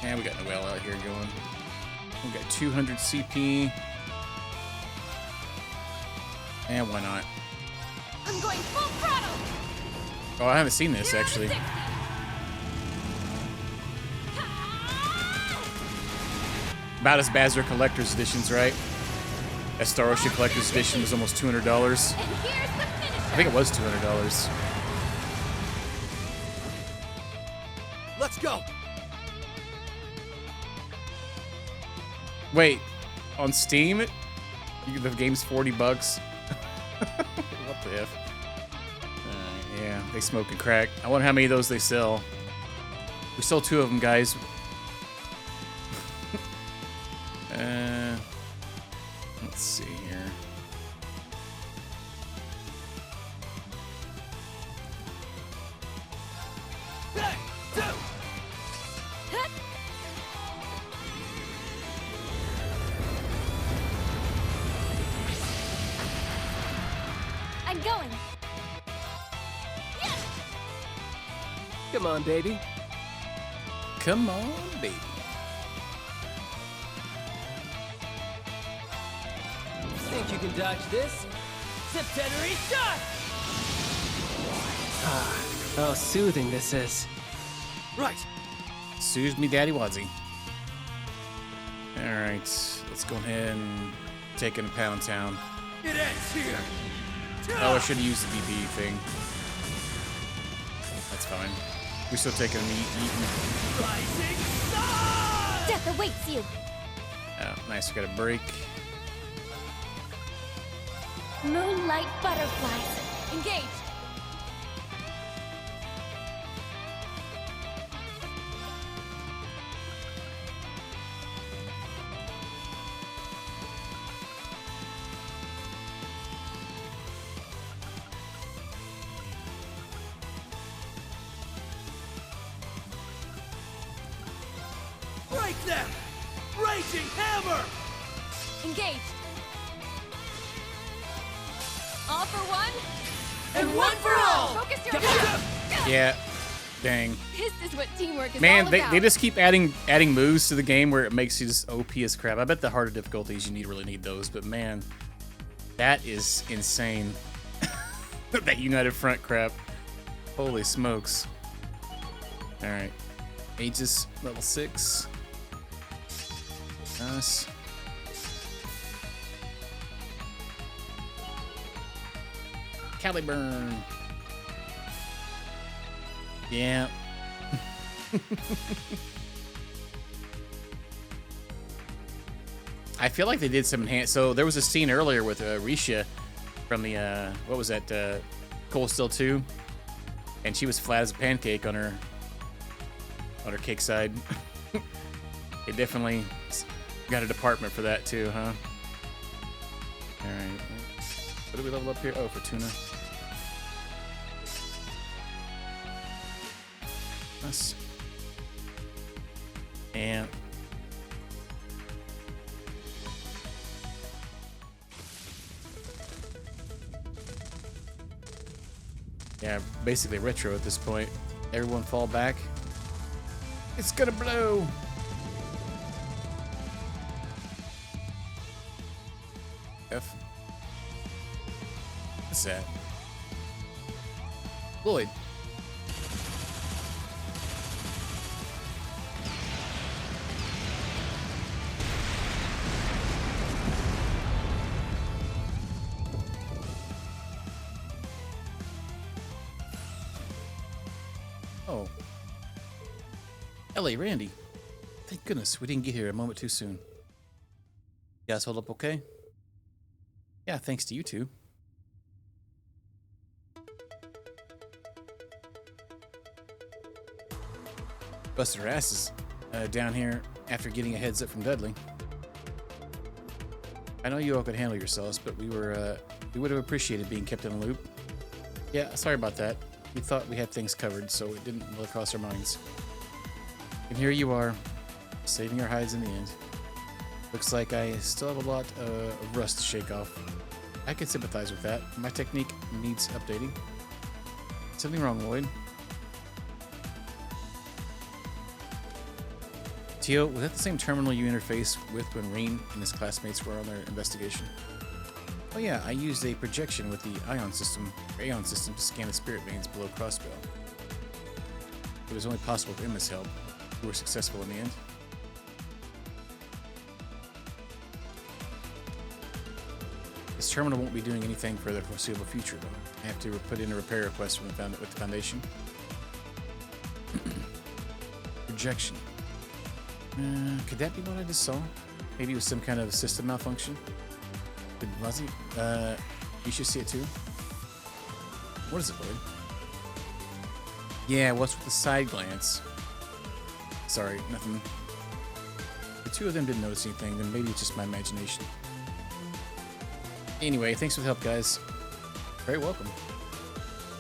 Yeah, we got Noelle out here going. We got 200 CP. And why not? I'm going full throttle. Oh, I haven't seen this actually. About as bad as their collector's editions, right? That Star Ocean collector's edition was almost $200. I think it was $200. Let's go. Wait, on Steam, the game's $40. What the F? Yeah, they smoke and crack. I wonder how many of those they sell. We sold 2 of them, guys. Let's see here. I'm going. Come on, baby. Come on, baby. Think you can dodge this? Septenary shot! Ah, how soothing this is. Right. Soothes me, Daddy Wadsy. All right, let's go ahead and take in Pound Town. It ends here. Oh, I should have used the DP thing. That's fine. We're still taking the Eaton. Rising sun! Death awaits you. Oh, nice. We got a break. Moonlight butterflies. Engage. Break them! Raging hammer! Engage. All for one, and one for all! Focus your attack. Yeah. Dang. This is what teamwork is Man, all they about. just keep adding moves to the game where it makes you just OP as crap. I bet the harder difficulties you really need those, but man, that is insane. That United Front crap. Holy smokes. Alright. Aegis level 6. Nice. Caliburn. Yeah. I feel like they did some enhanced. So there was a scene earlier with Risha from the what was that? Cold Steel 2, and she was flat as a pancake on her cake side. They definitely got a department for that too, huh? All right. What do we level up here? Oh, for tuna. Nice. And yeah, basically retro at this point. Everyone fall back. It's gonna blow. F. What's that? Lloyd. Oh. Ellie, Randy. Thank goodness we didn't get here a moment too soon. You guys hold up okay? Yeah, thanks to you two. Busted our asses down here after getting a heads up from Dudley. I know you all could handle yourselves, but we would have appreciated being kept in a loop. Yeah, sorry about that. We thought we had things covered, so it didn't really cross our minds. And here you are, saving our hides in the end. Looks like I still have a lot of rust to shake off. I can sympathize with that. My technique needs updating. Something wrong, Lloyd? Tio, was that the same terminal you interfaced with when Rean and his classmates were on their investigation? Oh yeah, I used a projection with the Aeon system to scan the spirit veins below Crossbell. It was only possible with Emma's help. We were successful in the end. This terminal won't be doing anything for the foreseeable future, though. I have to put in a repair request with the Foundation. Projection. Could that be what I just saw? Maybe it was some kind of system malfunction? Was he? You should see it too. What is it, Lloyd? Yeah, what's with the side glance? Sorry, nothing. The two of them didn't notice anything, then maybe it's just my imagination. Anyway, thanks for the help, guys. Very welcome.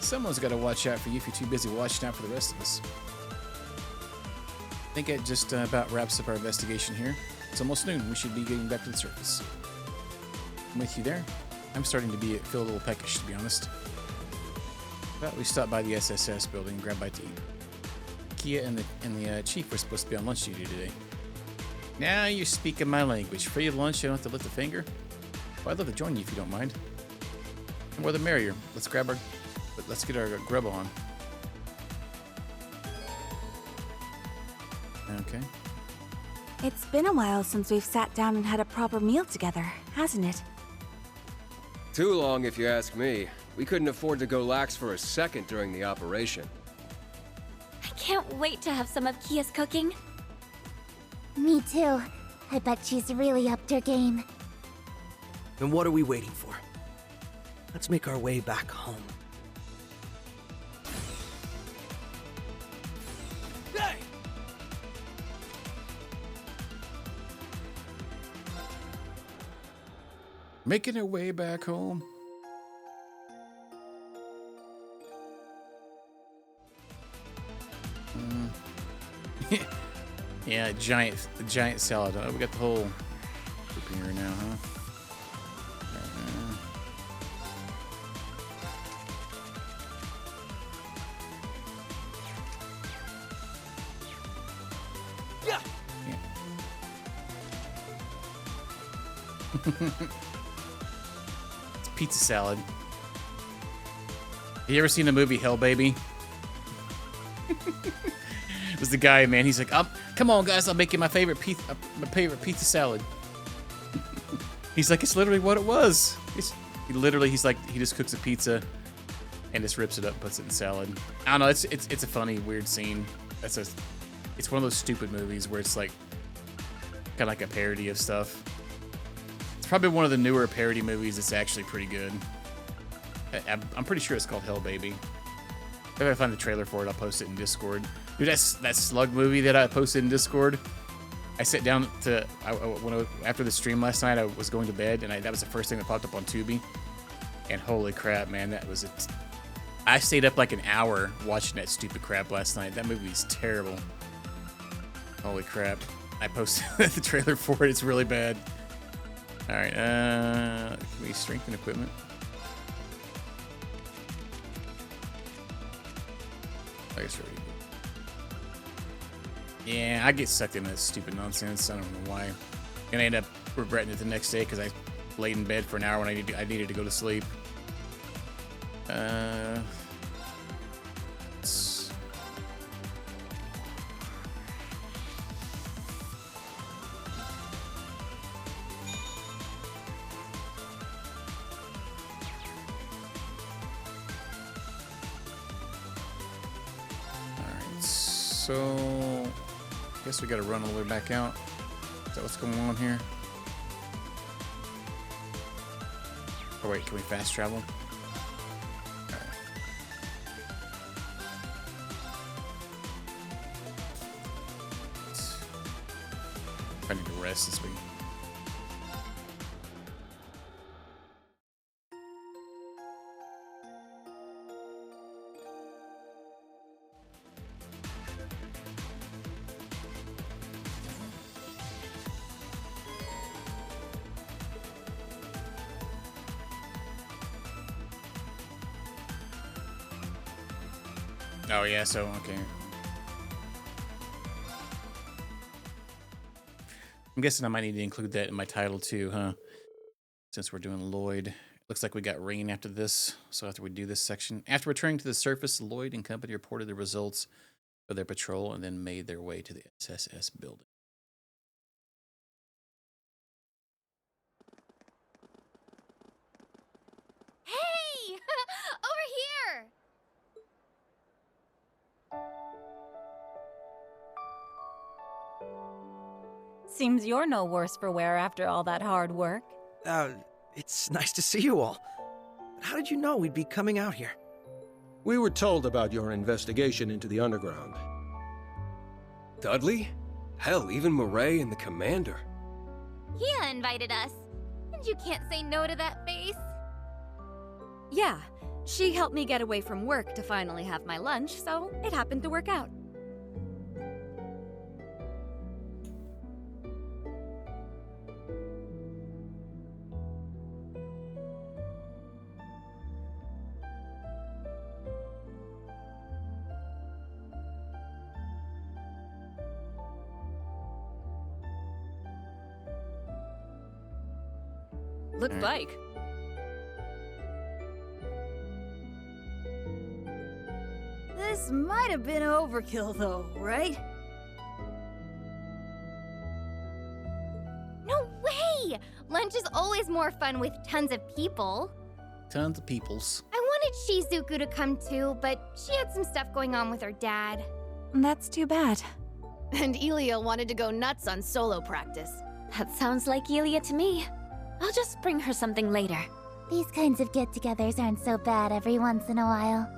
Someone's got to watch out for you if you're too busy watching out for the rest of us. I think it just about wraps up our investigation here. It's almost noon. We should be getting back to the surface. I'm with you there. I'm starting to feel a little peckish, to be honest. But we stopped by the SSS building and grabbed a bite to eat. Kia and the chief were supposed to be on lunch duty today. Now you're speaking my language. Free lunch, you don't have to lift a finger? Well, I'd love to join you if you don't mind. The more the merrier. Let's get our grub on. Okay. It's been a while since we've sat down and had a proper meal together, hasn't it? Too long, if you ask me. We couldn't afford to go lax for a second during the operation. I can't wait to have some of Kia's cooking. Me too. I bet she's really upped her game. Then what are we waiting for? Let's make our way back home. Hey! Making our way back home. Yeah, giant salad. Oh, we got the whole group here now, huh? Yeah. It's pizza salad. Have you ever seen the movie Hell Baby? It was the guy, man. He's like, come on, guys, I'll make you my favorite pizza salad. He's like, it's literally what it was. He just cooks a pizza and just rips it up, puts it in salad. I don't know. It's a funny, weird scene. It's one of those stupid movies where it's like kind of like a parody of stuff. It's probably one of the newer parody movies that's actually pretty good. I'm pretty sure it's called Hell Baby. If I find the trailer for it, I'll post it in Discord. Dude, that Slug movie that I posted in Discord, I sat down after the stream last night, I was going to bed, and that was the first thing that popped up on Tubi. And holy crap, man, that was it. I stayed up like an hour watching that stupid crap last night. That movie is terrible. Holy crap. I posted the trailer for it. It's really bad. Alright, can we strengthen equipment? I guess we're already good. Yeah, I get sucked into this stupid nonsense. I don't know why. And I end up regretting it the next day because I laid in bed for an hour when I needed to go to sleep. So, I guess we gotta run all the way back out. Is that what's going on here? Oh wait, can we fast travel? Alright. I need to rest this week. Oh yeah, so okay. I'm guessing I might need to include that in my title too, huh? Since we're doing Lloyd. Looks like we got Rean after this. So after we do this section, after returning to the surface, Lloyd and company reported the results of their patrol and then made their way to the SSS building. Hey! Over here! Seems you're no worse for wear after all that hard work. It's nice to see you all. But how did you know we'd be coming out here? We were told about your investigation into the underground. Dudley? Hell, even Murray and the commander. Kia invited us. And you can't say no to that face. Yeah, she helped me get away from work to finally have my lunch, so it happened to work out. Looks like. This might have been overkill, though, right? No way! Lunch is always more fun with tons of people. Tons of peoples. I wanted Shizuku to come too, but she had some stuff going on with her dad. That's too bad. And Elia wanted to go nuts on solo practice. That sounds like Elia to me. I'll just bring her something later. These kinds of get-togethers aren't so bad every once in a while.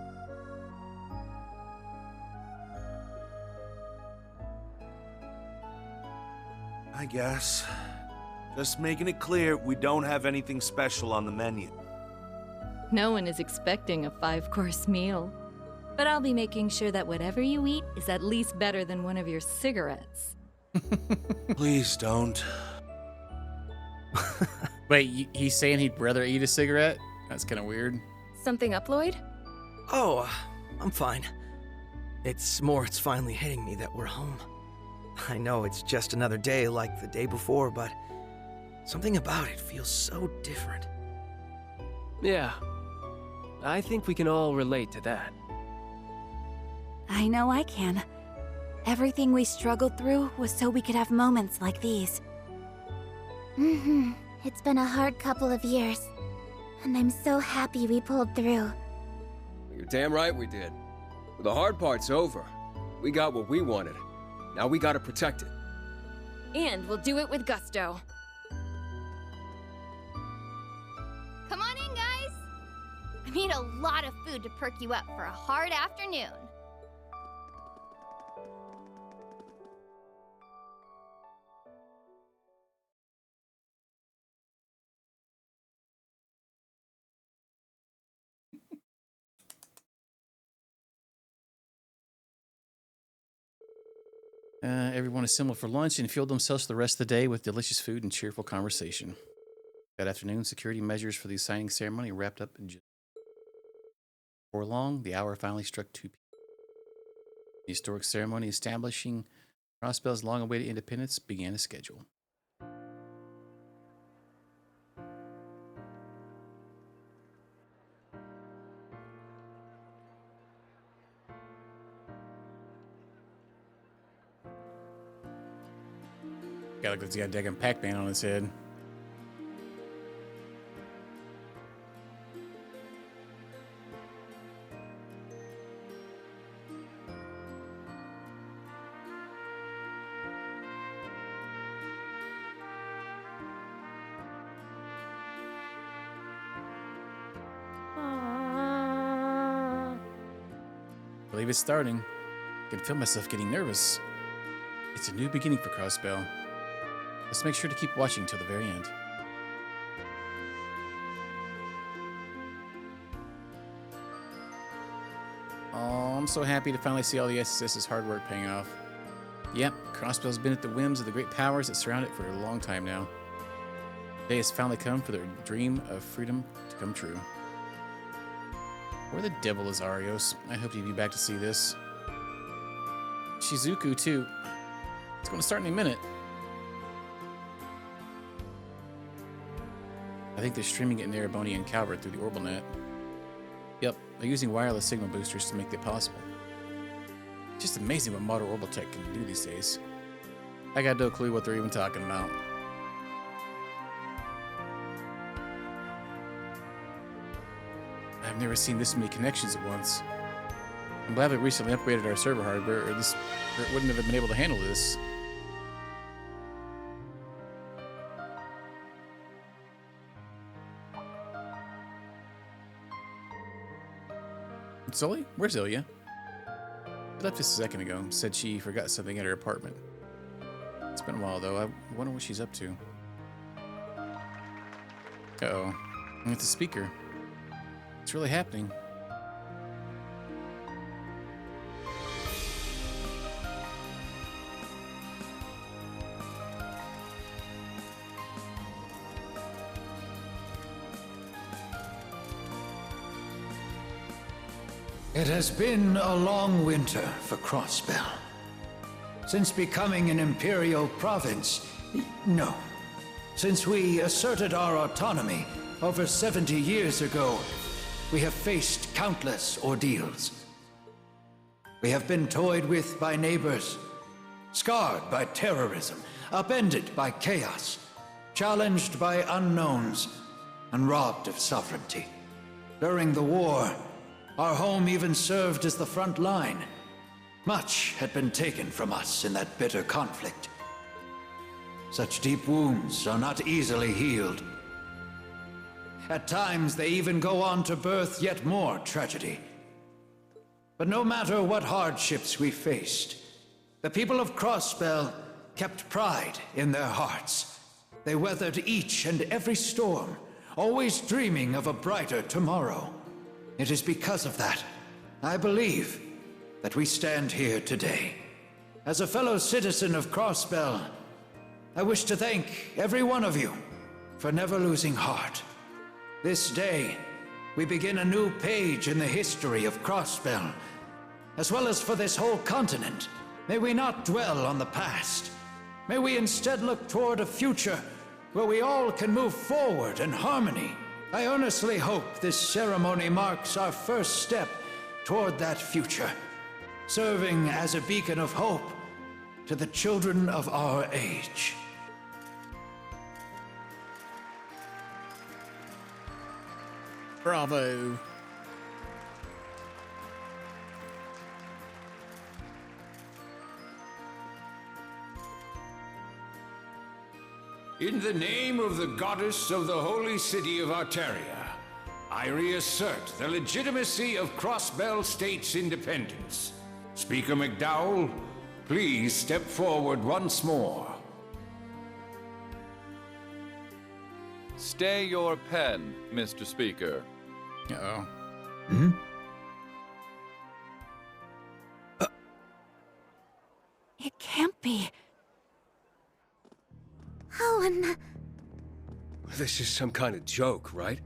I guess. Just making it clear, we don't have anything special on the menu. No one is expecting a 5-course meal. But I'll be making sure that whatever you eat is at least better than one of your cigarettes. Please don't. Wait, he's saying he'd rather eat a cigarette? That's kind of weird. Something up, Lloyd? Oh, I'm fine. It's finally hitting me that we're home. I know it's just another day like the day before, but something about it feels so different. Yeah. I think we can all relate to that. I know I can. Everything we struggled through was so we could have moments like these. Mm-hmm. It's been a hard couple of years. And I'm so happy we pulled through. You're damn right we did. The hard part's over. We got what we wanted. Now we gotta protect it. And we'll do it with gusto. Come on in, guys! I made a lot of food to perk you up for a hard afternoon. Everyone assembled for lunch and fueled themselves for the rest of the day with delicious food and cheerful conversation. That afternoon, security measures for the signing ceremony wrapped up in just before long. The hour finally struck 2 p.m. The historic ceremony establishing Crossbell's long-awaited independence began as scheduled. Gotta look, he's got a daggum Pac-Man on his head. I believe it's starting. I can feel myself getting nervous. It's a new beginning for Crossbell. Let's make sure to keep watching till the very end. Oh, I'm so happy to finally see all the SSS's hard work paying off. Yep, Crossbell's been at the whims of the great powers that surround it for a long time now. The day has finally come for their dream of freedom to come true. Where the devil is Arios? I hope you'll be back to see this. Shizuku, too. It's going to start in a minute. I think they're streaming it in Erebony and Calvert through the OrbitalNet. Yep, they're using wireless signal boosters to make that possible. It's just amazing what modern orbital tech can do these days. I got no clue what they're even talking about. I've never seen this many connections at once. I'm glad we recently upgraded our server hardware, or it wouldn't have been able to handle this. Sully? Where's Ilya? She left just a second ago. Said she forgot something at her apartment. It's been a while, though. I wonder what she's up to. Uh-oh. It's a speaker. It's really happening. It has been a long winter for Crossbell. Since becoming an imperial province, no. Since we asserted our autonomy over 70 years ago, we have faced countless ordeals. We have been toyed with by neighbors, scarred by terrorism, upended by chaos, challenged by unknowns, and robbed of sovereignty. During the war, our home even served as the front line. Much had been taken from us in that bitter conflict. Such deep wounds are not easily healed. At times, they even go on to birth yet more tragedy. But no matter what hardships we faced, the people of Crossbell kept pride in their hearts. They weathered each and every storm, always dreaming of a brighter tomorrow. It is because of that, I believe, that we stand here today. As a fellow citizen of Crossbell, I wish to thank every one of you for never losing heart. This day, we begin a new page in the history of Crossbell, as well as for this whole continent. May we not dwell on the past. May we instead look toward a future where we all can move forward in harmony. I earnestly hope this ceremony marks our first step toward that future, serving as a beacon of hope to the children of our age. Bravo. In the name of the goddess of the holy city of Arteria, I reassert the legitimacy of Crossbell State's independence. Speaker McDowell, please step forward once more. Stay your pen, Mr. Speaker. Uh-oh. It can't This is some kind of joke, right?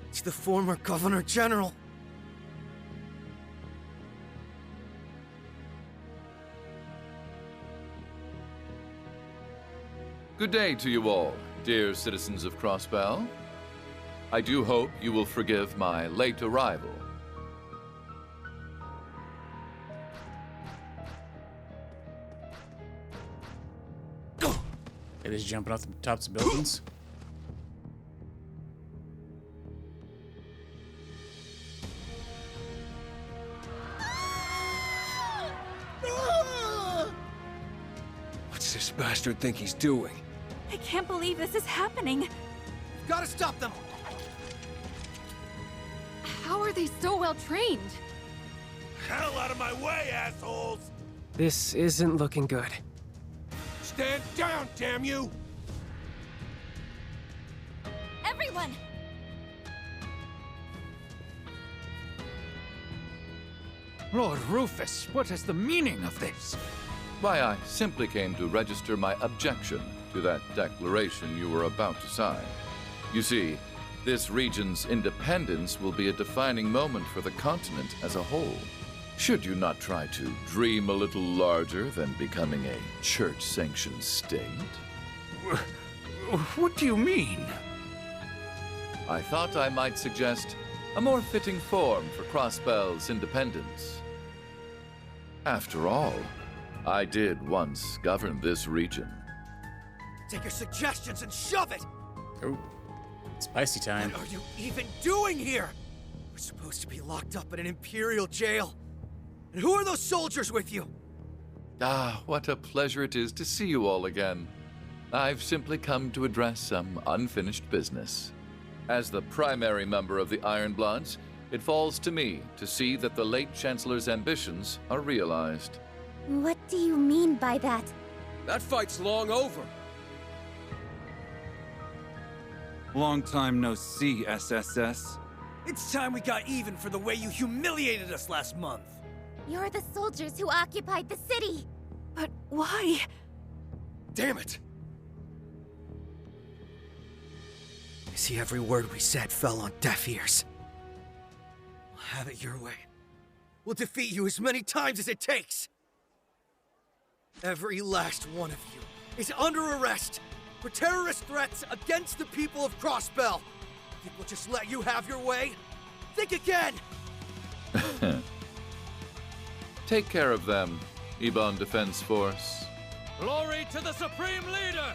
It's the former Governor General. Good day to you all, dear citizens of Crossbell. I do hope you will forgive my late arrival. It is jumping off the tops of buildings. What's this bastard think he's doing? I can't believe this is happening. Gotta stop them! How are they so well trained? Hell out of my way, assholes! This isn't looking good. Stand down, damn you! Everyone! Lord Rufus, what is the meaning of this? Why, I simply came to register my objection to that declaration you were about to sign. You see, this region's independence will be a defining moment for the continent as a whole. Should you not try to dream a little larger than becoming a church-sanctioned state? What do you mean? I thought I might suggest a more fitting form for Crossbell's independence. After all, I did once govern this region. Take your suggestions and shove it! Oh, spicy time. What are you even doing here? We're supposed to be locked up in an Imperial jail. And who are those soldiers with you? Ah, what a pleasure it is to see you all again. I've simply come to address some unfinished business. As the primary member of the Ironbloods, it falls to me to see that the late Chancellor's ambitions are realized. What do you mean by that? That fight's long over. Long time no see, SSS. It's time we got even for the way you humiliated us last month. You're the soldiers who occupied the city. But why? Damn it! I see every word we said fell on deaf ears. We'll have it your way. We'll defeat you as many times as it takes. Every last one of you is under arrest for terrorist threats against the people of Crossbell. Think we'll just let you have your way? Think again! Take care of them, Ebon Defense Force. Glory to the Supreme Leader!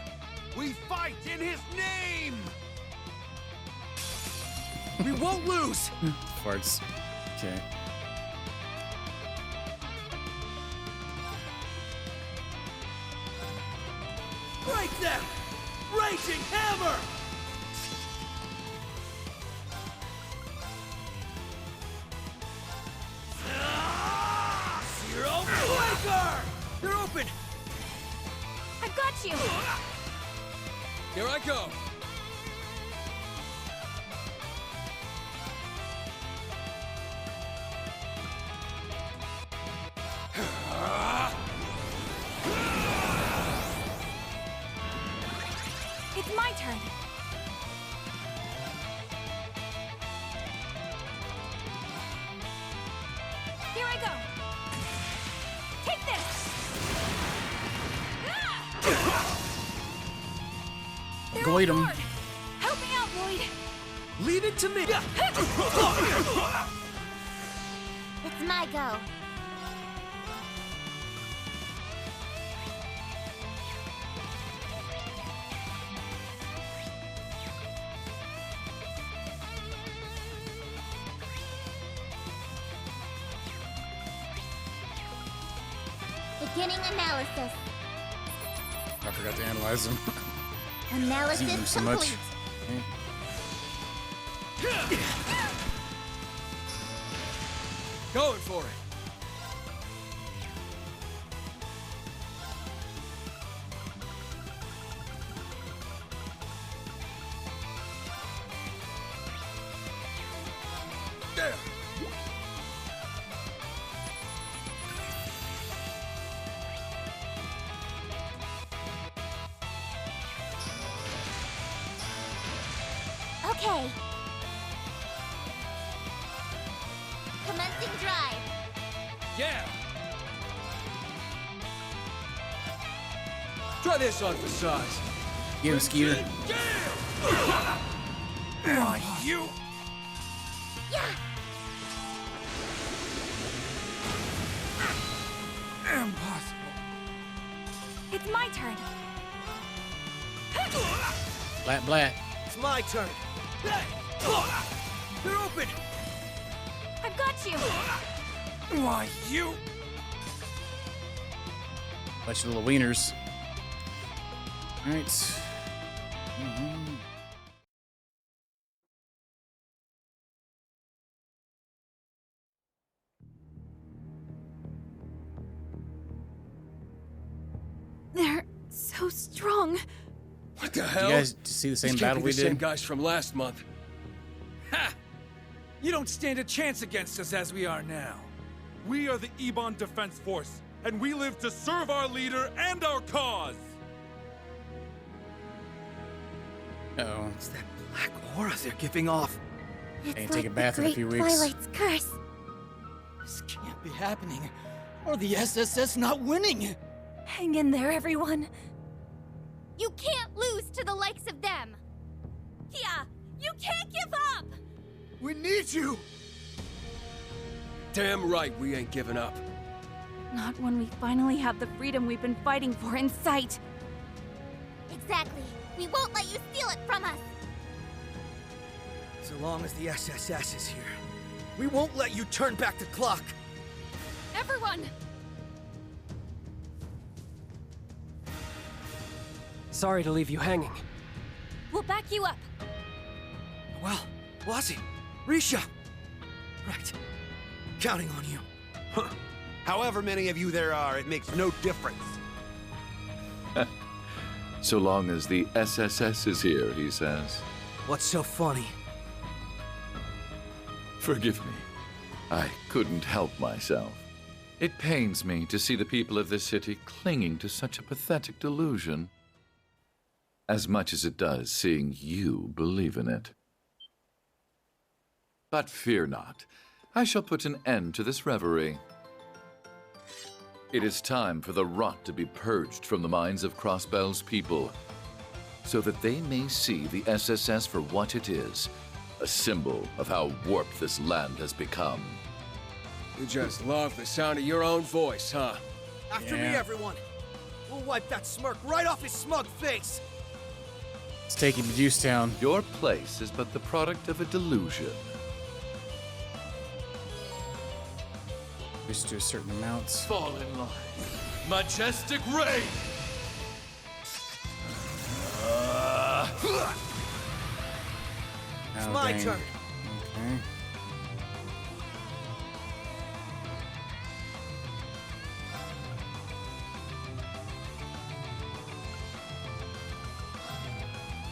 We fight in his name! We won't lose! Farts. Okay. Break them! Raging Hammer! Zero Breaker! They're open! I've got you! Here I go. It's my turn. Here I go. Take this. They're Lloyd on 'em. board. Help me out, Lloyd. Leave it to me! It's my go. Beginning analysis. I forgot to analyze them. Analysis Using them so much. complete. Going for it. There! Okay. Commencing drive. Yeah! Try this on for size. Get him, Skeeter. Why, you? Yeah. Impossible. It's my turn. Blat, blat. It's my turn. They're open. I've got you. Why, you? Bunch of little wieners. All right. Mhm. They're so strong. What the Did hell? you guys see the same These can't battle be we the same did? guys from last month. Ha! You don't stand a chance against us as we are now. We are the Ebon Defense Force, and we live to serve our leader and our cause! Uh-oh. It's that black aura they're giving off. Ain't take a bath in a few weeks. Twilight's curse. This can't be happening. Or the SSS not winning. Hang in there, everyone. You can't lose to the likes of them. Yeah, you can't give up. We need you. Damn right we ain't giving up. Not when we finally have the freedom we've been fighting for in sight. Exactly. We won't let you steal it from us. So long as the SSS is here, we won't let you turn back the clock. Everyone! Sorry to leave you hanging. We'll back you up. Well, Wazzy, Risha. Right. Counting on you. However many of you there are, it makes no difference. So long as the SSS is here, he says. What's so funny? Forgive me. I couldn't help myself. It pains me to see the people of this city clinging to such a pathetic delusion. As much as it does seeing you believe in it. But fear not. I shall put an end to this reverie. It is time for the rot to be purged from the minds of Crossbell's people, so that they may see the SSS for what it is, a symbol of how warped this land has become. You just love the sound of your own voice, huh? After me, everyone. We'll wipe that smirk right off his smug face. Let's take him to Juicetown. Your place is but the product of a delusion. Just to a certain amount. Fall in line. Majestic Rean! It's my turn. Okay.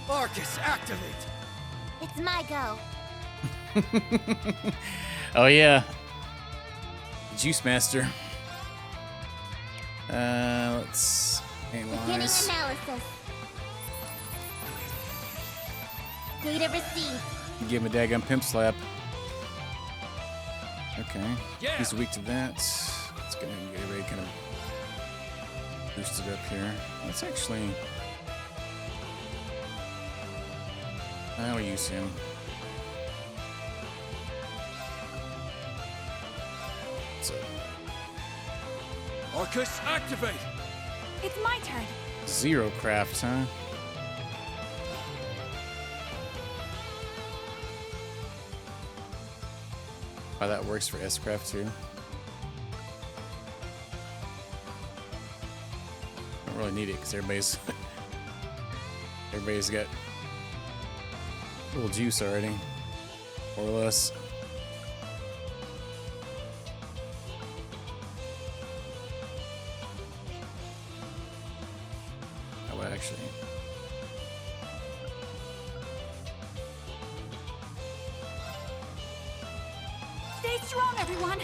Arcus, activate. It's my go. Oh yeah. Juice Master. Let's Beginning analyze. analysis. Data received. Give him a daggum pimp slap. Okay. Yeah. He's weak to that. Let's get him get everybody kind of boosted up here. Let's actually. I'll use him. So. Arcus, activate! It's my turn. Zero craft, huh? How that works for S-Craft too. Don't really need it because everybody's got a little juice already, more or less. How about actually? Stay strong, everyone.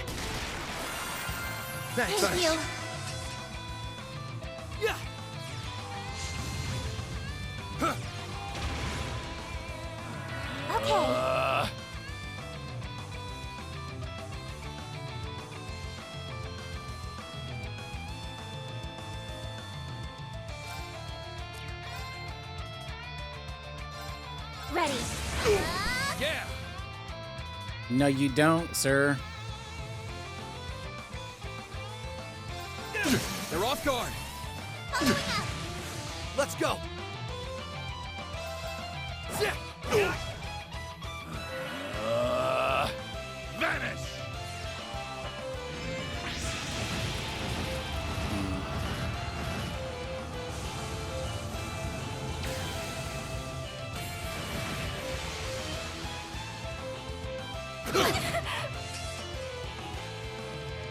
Thanks. Thank you. Yeah. Okay. Ready. Yeah. No, you don't, sir. They're off guard. Let's go. Vanish!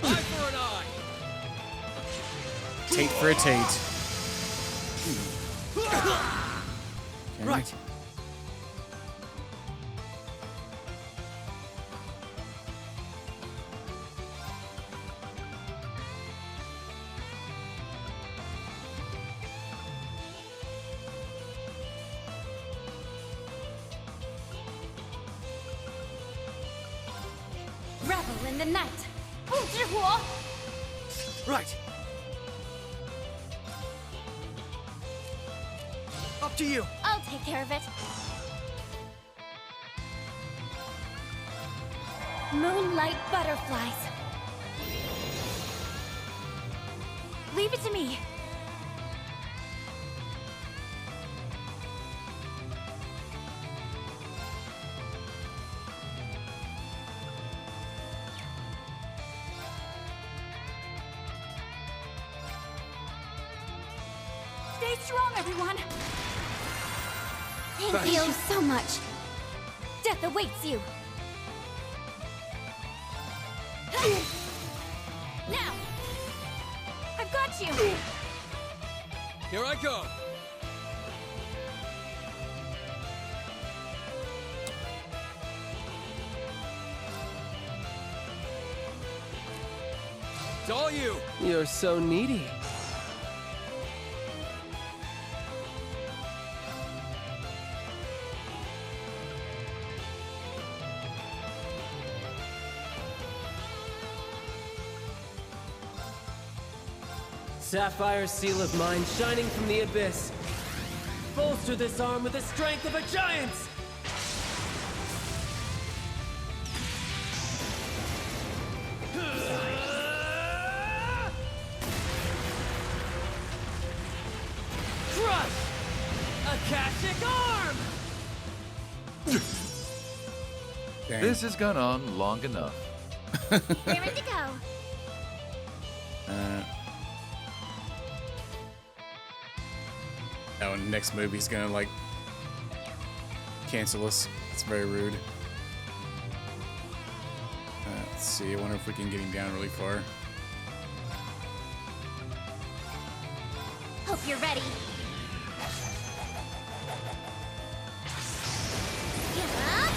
Eye for an eye. Tate for a Tate. Okay. Right. Revel in the night. 不知火. Right. Up to you. I'll take care of it. Moonlight butterflies. Leave it to me. Stay strong, everyone. Thank you so much. Death awaits you. Now, I've got you. Here I go. It's all you. You're so needy. Sapphire seal of mine shining from the abyss. Bolster this arm with the strength of a giant! Crush! Akashic arm! Dang. This has gone on long enough. We're ready to go. Oh, next movie's gonna like cancel us. It's very rude. Let's see. I wonder if we can get him down really far. Hope you're ready. Get up.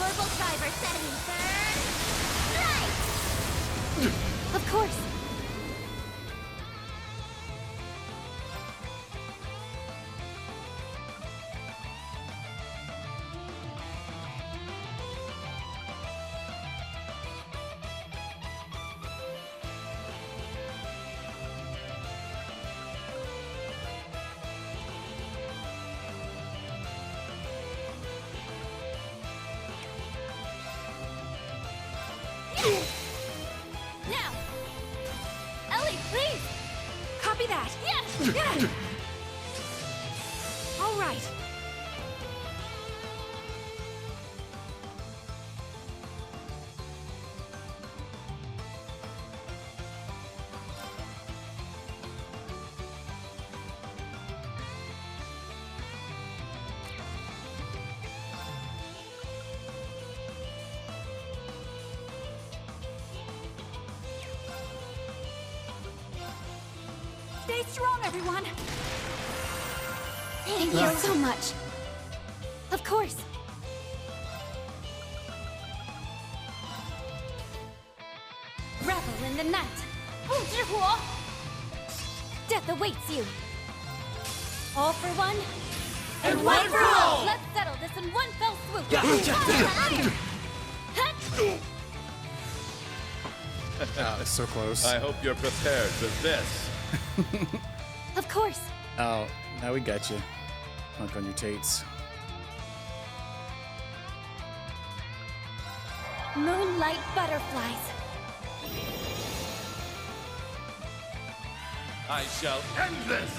Orbital driver setting third. Right. Of course. Now! Ellie, please! Copy that! Yes! Yeah! All right. Stay strong, everyone! Thank you so much. Of course. Revel in the night. 不知火. Death awaits you. All for one, and one for all! Let's settle this in one fell swoop! Oh, it's so close. I hope you're prepared for this. Of course. Oh, now we got you. Punk on your tates. Moonlight butterflies. I shall end this!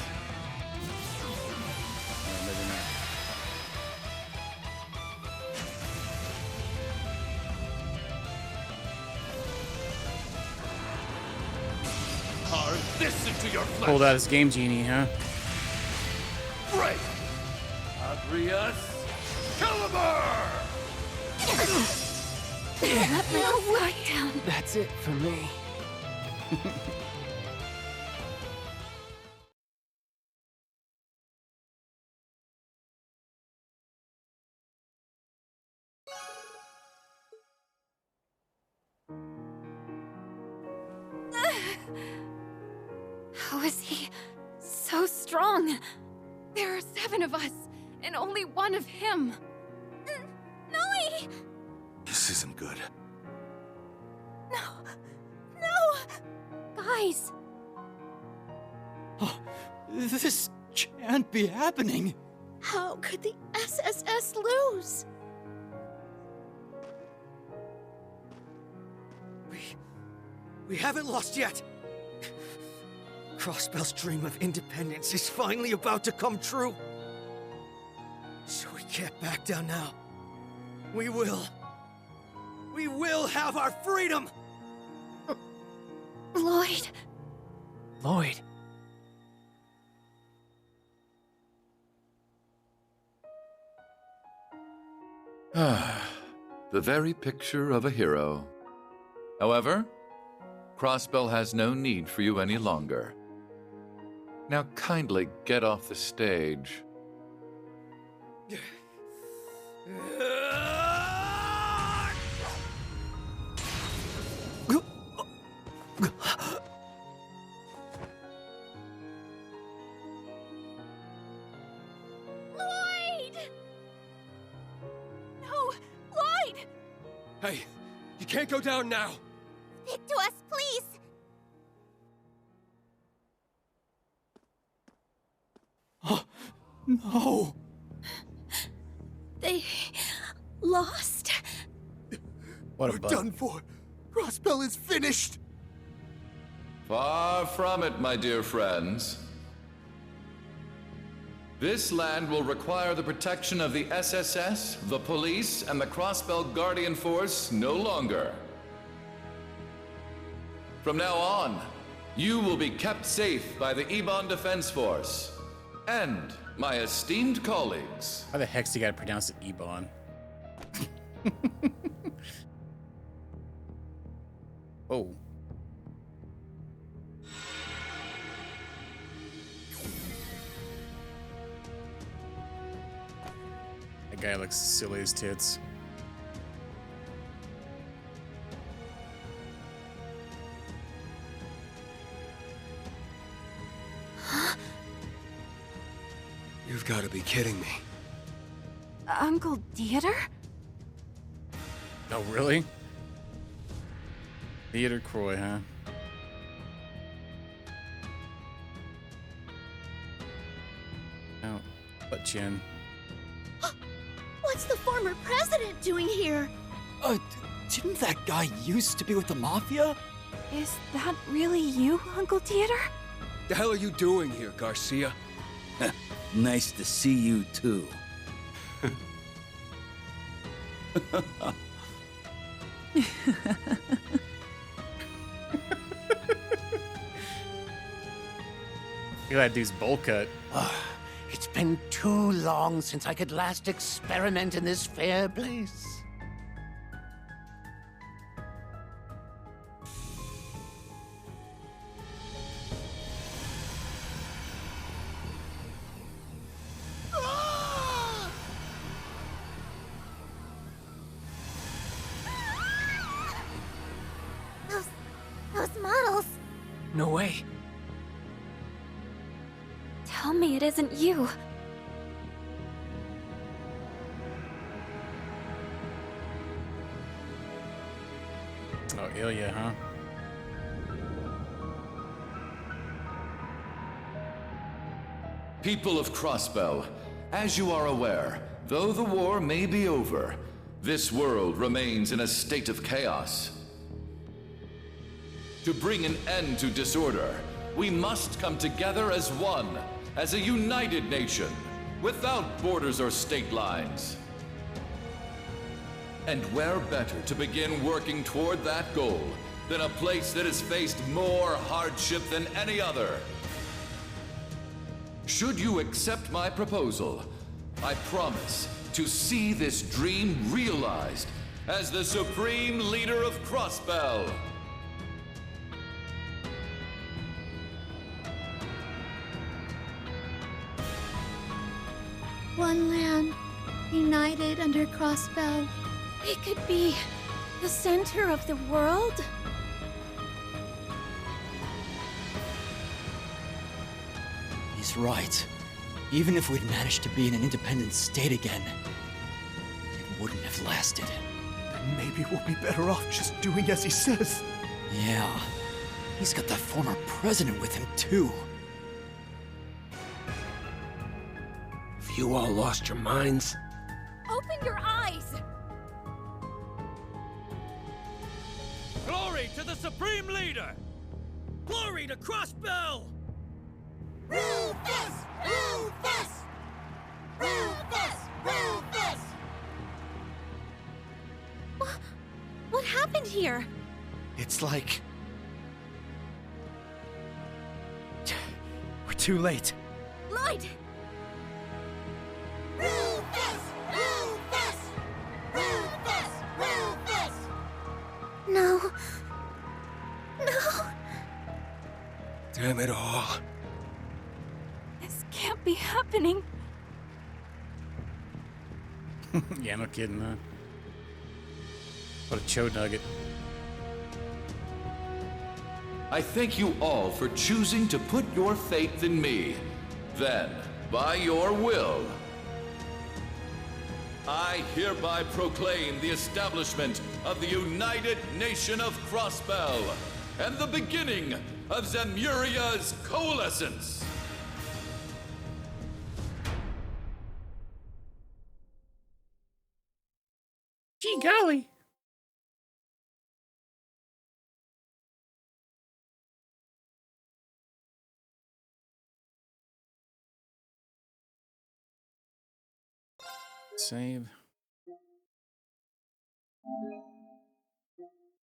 Oh, maybe not. Carve this into your flesh! Pulled out his game genie, huh? Break! Adrius Caliber! Let my guard down. That's it for me. How is he so strong? There are 7 of us, and only 1 of him. Noi! This isn't good. No! Guys! This can't be happening. How could the SSS lose? We haven't lost yet. Crossbell's dream of independence is finally about to come true. So we can't back down now. We will. We will have our freedom! Lloyd. Lloyd. The very picture of a hero. However, Crossbell has no need for you any longer. Now kindly get off the stage. Lloyd! No! Lloyd! Hey, you can't go down now. Stick to us, please! Oh, no! They lost? What a We're bug. done for. Crossbell is finished. Far from it, my dear friends. This land will require the protection of the SSS, the police, and the Crossbell Guardian Force no longer. From now on, you will be kept safe by the Ebon Defense Force and my esteemed colleagues. How the heck's you gotta pronounce it Ebon? Oh. That guy looks silly as tits. You've got to be kidding me. Uncle Dieter? Oh, really? Theater Croy, huh? Oh, but Chin. What's the former president doing here? Didn't that guy used to be with the Mafia? Is that really you, Uncle Dieter? The hell are you doing here, Garcia? Nice to see you, too. Look at that dude's bowl cut. It's been too long since I could last experiment in this fair place. Those models. No way. Tell me it isn't you. Oh, Ilya, huh? People of Crossbell, as you are aware, though the war may be over, this world remains in a state of chaos. To bring an end to disorder, we must come together as one, as a united nation, without borders or state lines. And where better to begin working toward that goal than a place that has faced more hardship than any other? Should you accept my proposal, I promise to see this dream realized as the supreme leader of Crossbell. One land, united under Crossbell. We could be the center of the world? He's right. Even if we'd managed to be in an independent state again, it wouldn't have lasted. Then maybe we'll be better off just doing as he says. Yeah. He's got that former president with him, too. Have you all lost your minds? Open your eyes! Glory to the Supreme Leader! Glory to Crossbell! Rufus! Rufus! Rufus! Rufus! What happened here? It's like... we're too late. Lloyd! Rufus! Rufus! Rufus! Rufus! No. No. Damn it all. This can't be happening. Yeah, no kidding, huh? What a cho nugget. I thank you all for choosing to put your faith in me. Then, by your will, I hereby proclaim the establishment of the United Nation of Crossbell and the beginning of Zemuria's coalescence. Gee golly. Save.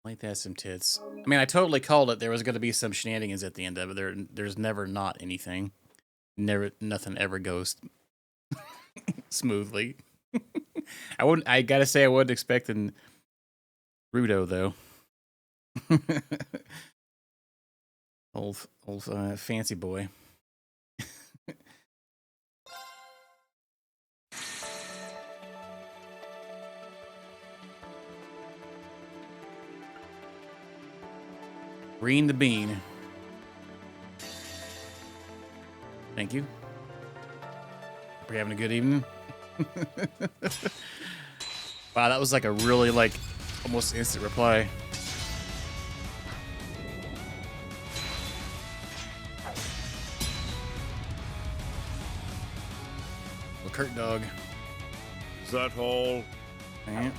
Like that, some tits. I mean, I totally called it. There was going to be some shenanigans at the end of it. There's never not anything. Nothing ever goes smoothly. I gotta say, I wasn't expecting Rudo though. old fancy boy. Rean the Bean. Thank you. Hope you're having a good evening. Wow, that was like a really almost instant reply. Well, Kurt dog. Is that all? Yeah.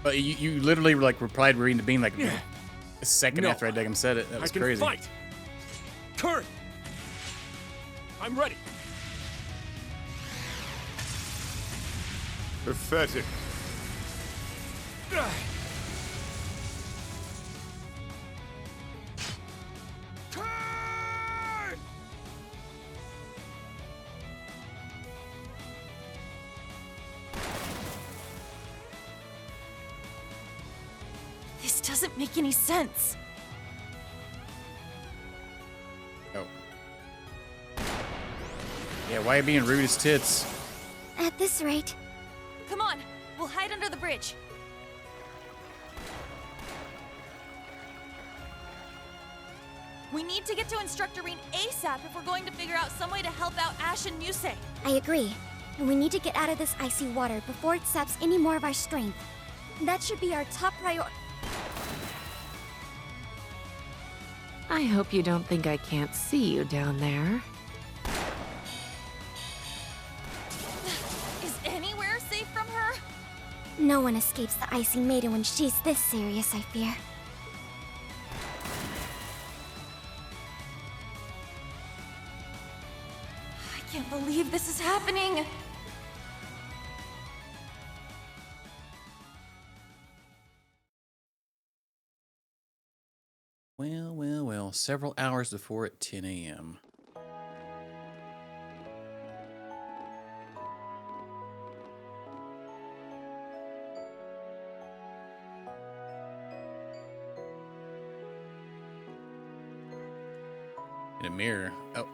But you literally replied Rean the Bean a second after I daggum said it. That was crazy. Fight. Kurt! I'm ready. Pathetic. This doesn't make any sense. Oh. Yeah, why are you being rude as tits? At this rate. Come on, we'll hide under the bridge. We need to get to Instructor Rean ASAP if we're going to figure out some way to help out Ash and Muse. I agree. And we need to get out of this icy water before it saps any more of our strength. That should be our top priority. I hope you don't think I can't see you down there. Is anywhere safe from her? No one escapes the Icy Maiden when she's this serious, I fear. I can't believe this is happening. Well, well, well. Several hours before at 10 a.m. In a mirror. Oh,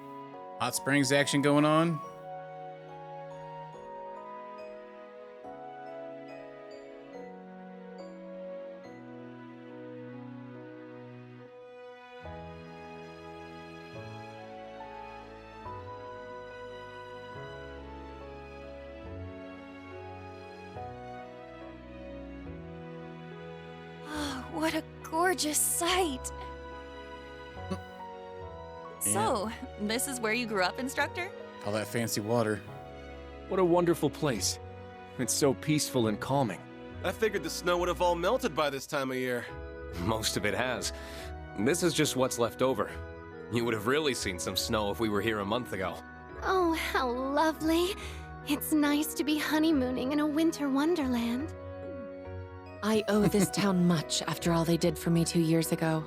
hot springs action going on. Oh, what a gorgeous sight. So, this is where you grew up, instructor? All that fancy water. What a wonderful place. It's so peaceful and calming. I figured the snow would have all melted by this time of year. Most of it has. This is just what's left over. You would have really seen some snow if we were here a month ago. Oh, how lovely. It's nice to be honeymooning in a winter wonderland. I owe this town much after all they did for me 2 years ago.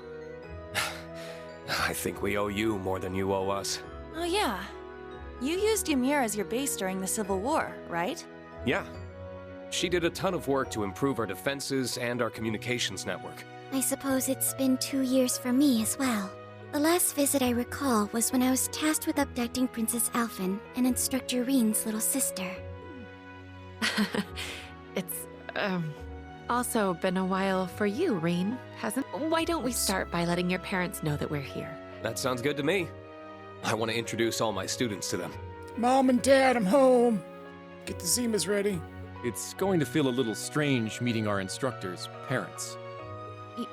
I think we owe you more than you owe us. Oh yeah. You used Ymir as your base during the Civil War, right? Yeah. She did a ton of work to improve our defenses and our communications network. I suppose it's been 2 years for me as well. The last visit I recall was when I was tasked with abducting Princess Alphen and Instructor Rean's little sister. It's, also been a while for you, Rean, hasn't? Why don't we start by letting your parents know that we're here? That sounds good to me. I want to introduce all my students to them. Mom and Dad, I'm home. Get the Zimas ready. It's going to feel a little strange meeting our instructors' parents.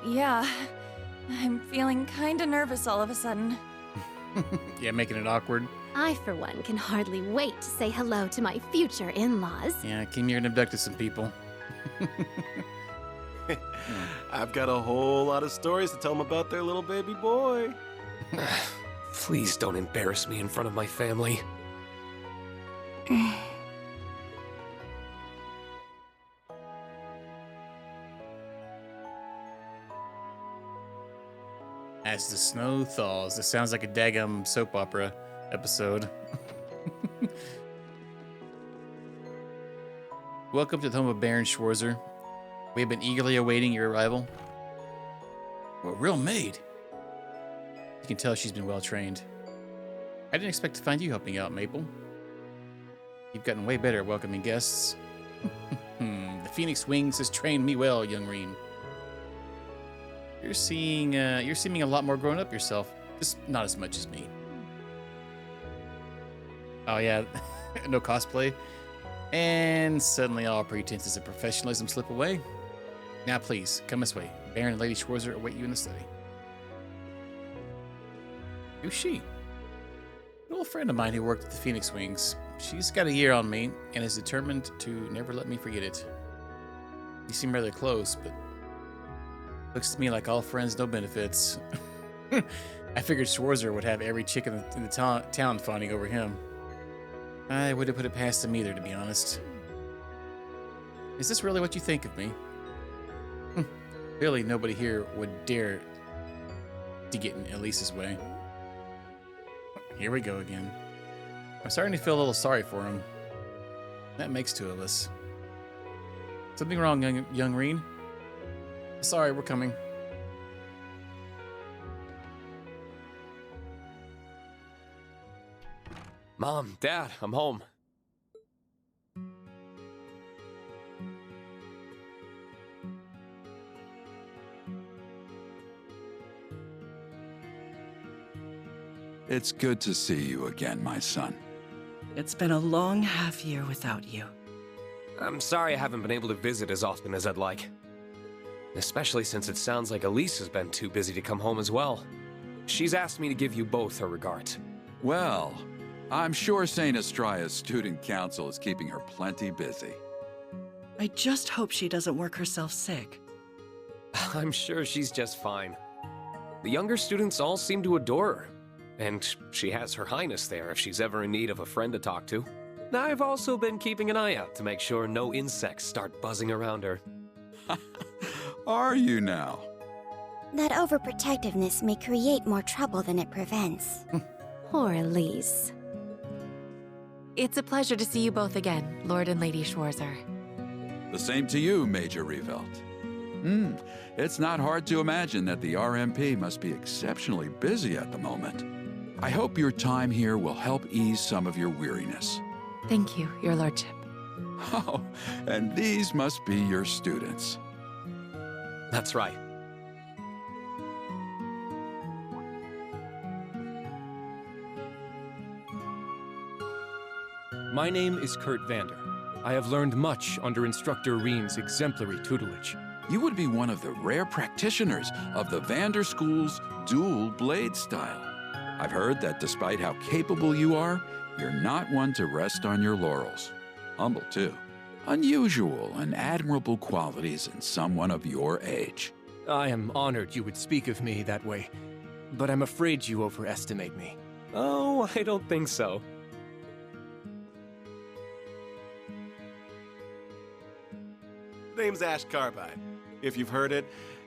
Yeah. I'm feeling kinda nervous all of a sudden. Yeah, making it awkward. I, for one, can hardly wait to say hello to my future in-laws. Yeah, I came here and abducted some people. I've got a whole lot of stories to tell them about their little baby boy. Please don't embarrass me in front of my family. As the snow thaws. This sounds like a daggum soap opera episode. Welcome to the home of Baron Schwarzer. We have been eagerly awaiting your arrival. Well, real maid. You can tell she's been well trained. I didn't expect to find you helping out, Maple. You've gotten way better at welcoming guests. The Phoenix Wings has trained me well, young Rean. You're seeming a lot more grown up yourself, just not as much as me. Oh yeah, no cosplay. And suddenly all pretenses of professionalism slip away. Now please, come this way. Baron and Lady Schwarzer await you in the study. Who's she? An old friend of mine who worked at the Phoenix Wings. She's got a year on me and is determined to never let me forget it. You seem rather close, but looks to me like all friends, no benefits. I figured Schwarzer would have every chick in the town fawning over him. I wouldn't put it past him either, to be honest. Is this really what you think of me? Clearly nobody here would dare to get in Elise's way. Here we go again. I'm starting to feel a little sorry for him. That makes two of us. Something wrong, young Rean? Sorry, we're coming. Mom, Dad, I'm home. It's good to see you again, my son. It's been a long half year without you. I'm sorry I haven't been able to visit as often as I'd like. Especially since it sounds like Elise has been too busy to come home as well. She's asked me to give you both her regards. Well, I'm sure St. Estria's student council is keeping her plenty busy. I just hope she doesn't work herself sick. I'm sure she's just fine. The younger students all seem to adore her, and she has Her Highness there if she's ever in need of a friend to talk to. I've also been keeping an eye out to make sure no insects start buzzing around her. Are you now? That overprotectiveness may create more trouble than it prevents. Poor Elise. It's a pleasure to see you both again, Lord and Lady Schwarzer. The same to you, Major Revelt. It's not hard to imagine that the RMP must be exceptionally busy at the moment. I hope your time here will help ease some of your weariness. Thank you, Your Lordship. Oh, and these must be your students. That's right. My name is Kurt Vander. I have learned much under Instructor Rean's exemplary tutelage. You would be one of the rare practitioners of the Vander School's dual blade style. I've heard that despite how capable you are, you're not one to rest on your laurels. Humble, too. Unusual and admirable qualities in someone of your age. I am honored you would speak of me that way, but I'm afraid you overestimate me. Oh, I don't think so. Name's Ash Carbide. If you've heard it,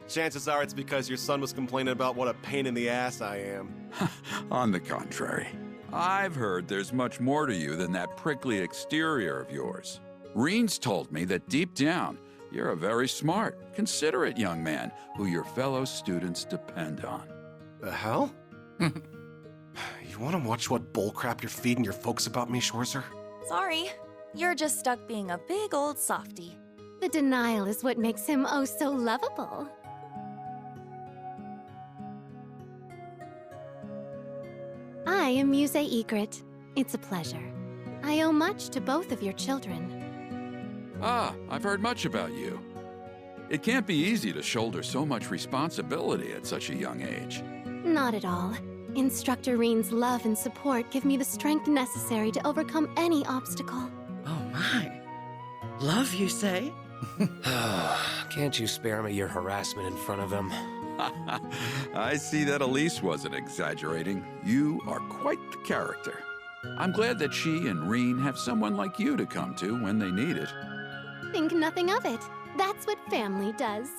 chances are it's because your son was complaining about what a pain in the ass I am. On the contrary, I've heard there's much more to you than that prickly exterior of yours. Rean's told me that deep down, you're a very smart, considerate young man who your fellow students depend on. The hell? You want to watch what bullcrap you're feeding your folks about me, Schwarzer? Sorry. You're just stuck being a big old softy. The denial is what makes him oh so lovable. I am Muse Egret. It's a pleasure. I owe much to both of your children. Ah, I've heard much about you. It can't be easy to shoulder so much responsibility at such a young age. Not at all. Instructor Rean's love and support give me the strength necessary to overcome any obstacle. Oh my. Love, you say? Can't you spare me your harassment in front of him? I see that Elise wasn't exaggerating. You are quite the character. I'm glad that she and Rean have someone like you to come to when they need it. Think nothing of it. That's what family does.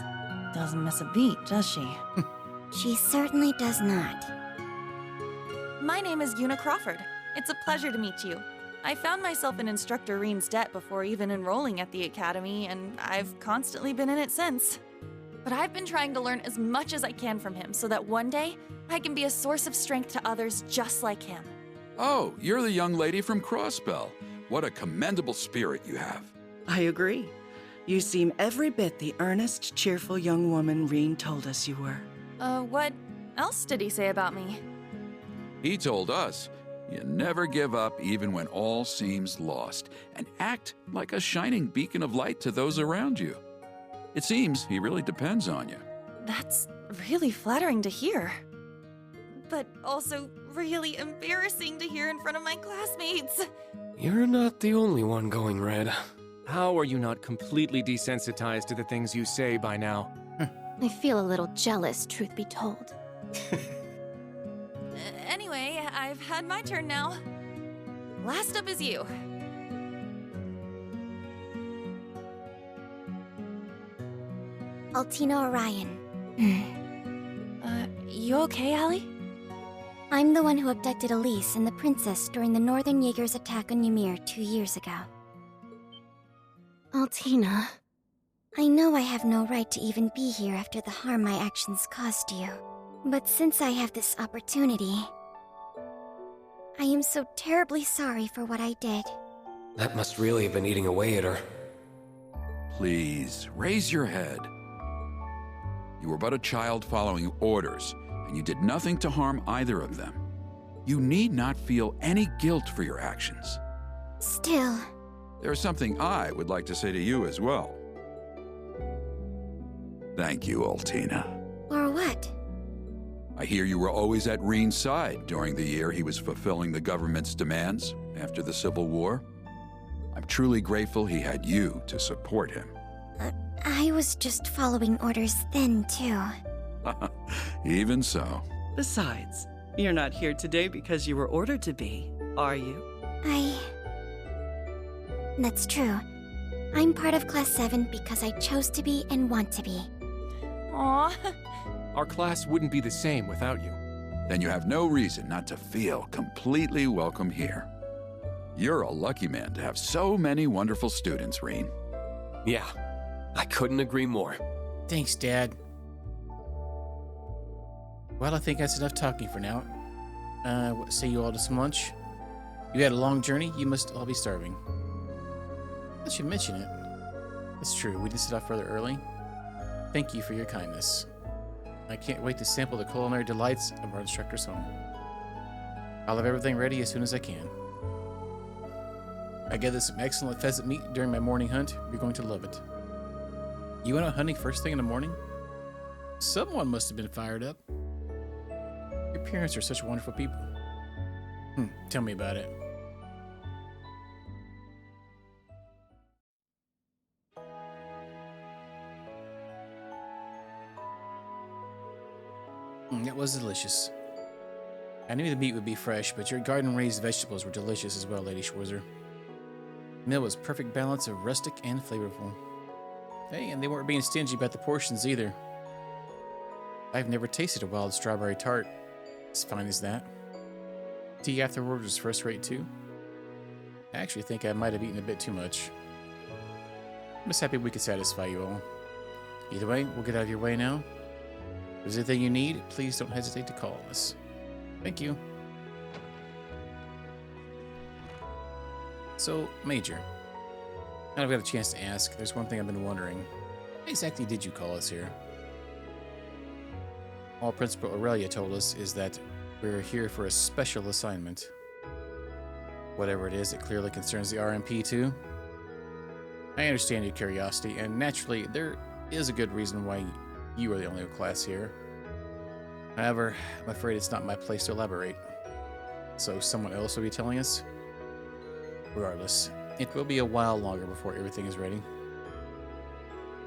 Doesn't miss a beat, does she? She certainly does not. My name is Una Crawford. It's a pleasure to meet you. I found myself in Instructor Rean's debt before even enrolling at the academy, and I've constantly been in it since. But I've been trying to learn as much as I can from him so that one day I can be a source of strength to others just like him. Oh, you're the young lady from Crossbell. What a commendable spirit you have. I agree. You seem every bit the earnest, cheerful young woman Rean told us you were. What else did he say about me? He told us you never give up even when all seems lost, and act like a shining beacon of light to those around you. It seems he really depends on you. That's really flattering to hear. But also really embarrassing to hear in front of my classmates. You're not the only one going red. How are you not completely desensitized to the things you say by now? I feel a little jealous, truth be told. Anyway, I've had my turn now. Last up is you. Altina Orion. You okay, Allie? I'm the one who abducted Elise and the princess during the Northern Jaegers' attack on Ymir 2 years ago. Altina. I know I have no right to even be here after the harm my actions caused you. But since I have this opportunity, I am so terribly sorry for what I did. That must really have been eating away at her. Please, raise your head. You were but a child following orders, and you did nothing to harm either of them. You need not feel any guilt for your actions. Still... There's something I would like to say to you as well. Thank you, Altina. Or what? I hear you were always at Rean's side during the year he was fulfilling the government's demands after the Civil War. I'm truly grateful he had you to support him. I was just following orders then, too. Even so. Besides, you're not here today because you were ordered to be, are you? That's true. I'm part of Class 7 because I chose to be and want to be. Aw. Our class wouldn't be the same without you. Then you have no reason not to feel completely welcome here. You're a lucky man to have so many wonderful students, Rean. Yeah, I couldn't agree more. Thanks, Dad. Well, I think that's enough talking for now. What say you all to some lunch? You had a long journey, you must all be starving. I should mention it. That's true, we did set off rather early. Thank you for your kindness. I can't wait to sample the culinary delights of our instructor's home. I'll have everything ready as soon as I can. I gathered some excellent pheasant meat during my morning hunt. You're going to love it. You went out hunting first thing in the morning? Someone must have been fired up. Your parents are such wonderful people. Tell me about it. That was delicious. I knew the meat would be fresh, but your garden-raised vegetables were delicious as well, Lady Schwarzer. The meal was perfect balance of rustic and flavorful. Hey, and they weren't being stingy about the portions either. I've never tasted a wild strawberry tart as fine as that. Tea afterward was first rate too. I actually think I might have eaten a bit too much. I'm just happy we could satisfy you all. Either way, we'll get out of your way now. If there's anything you need, please don't hesitate to call us. Thank you. So, Major, now I've got a chance to ask, there's one thing I've been wondering. Why exactly did you call us here? All Principal Aurelia told us is that we're here for a special assignment. Whatever it is, it clearly concerns the RMP too. I understand your curiosity, and naturally, there is a good reason why you are the only class here. However, I'm afraid it's not my place to elaborate. So someone else will be telling us? Regardless, it will be a while longer before everything is ready.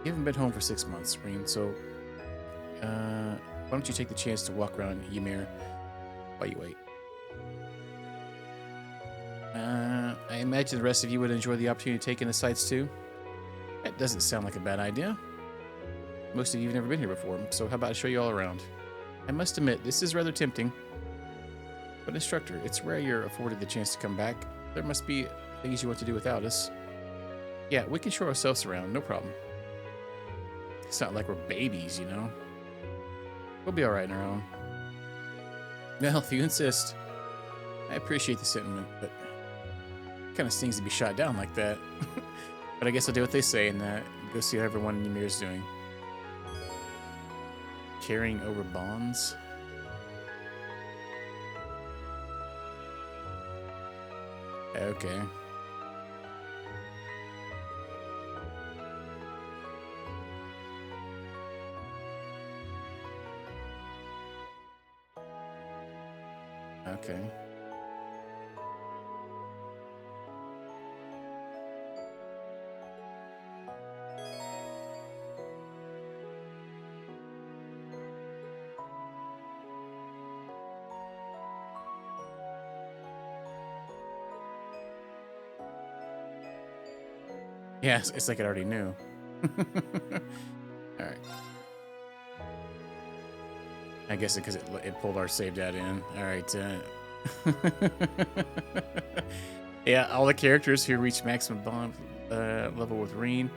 You haven't been home for 6 months, Rean, so why don't you take the chance to walk around Ymir while you wait? I imagine the rest of you would enjoy the opportunity to take in the sights too. That doesn't sound like a bad idea. Most of you have never been here before, so how about I show you all around? I must admit, this is rather tempting. But instructor, it's rare you're afforded the chance to come back. There must be things you want to do without us. Yeah, we can show ourselves around, no problem. It's not like we're babies, you know? We'll be alright on our own. Well, if you insist. I appreciate the sentiment, but it kind of stings to be shot down like that. But I guess I'll do what they say and go see how everyone in Ymir's doing. Carrying over bonds? Okay. Okay. Yeah, it's like I already knew. Alright. I guess because it pulled our save data in. Alright. Yeah, all the characters who reach maximum bond level with Rean.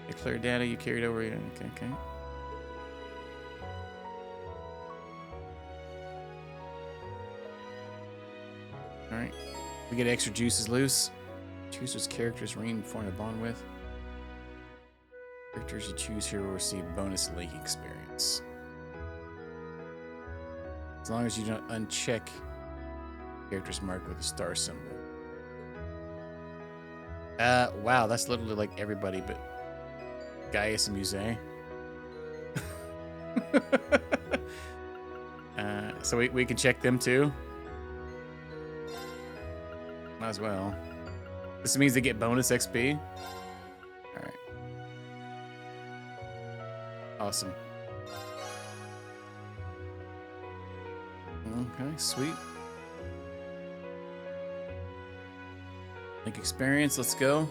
Declare data you carried over. Okay. Alright. We get extra juices loose. Choose those characters Rean formed a bond with. Characters you choose here will receive bonus link experience. As long as you don't uncheck characters marked with a star symbol. Wow, that's literally like everybody but Gaius and Muse. So we can check them too. Might as well. This means they get bonus XP. All right. Awesome. Okay, sweet. Link experience, let's go.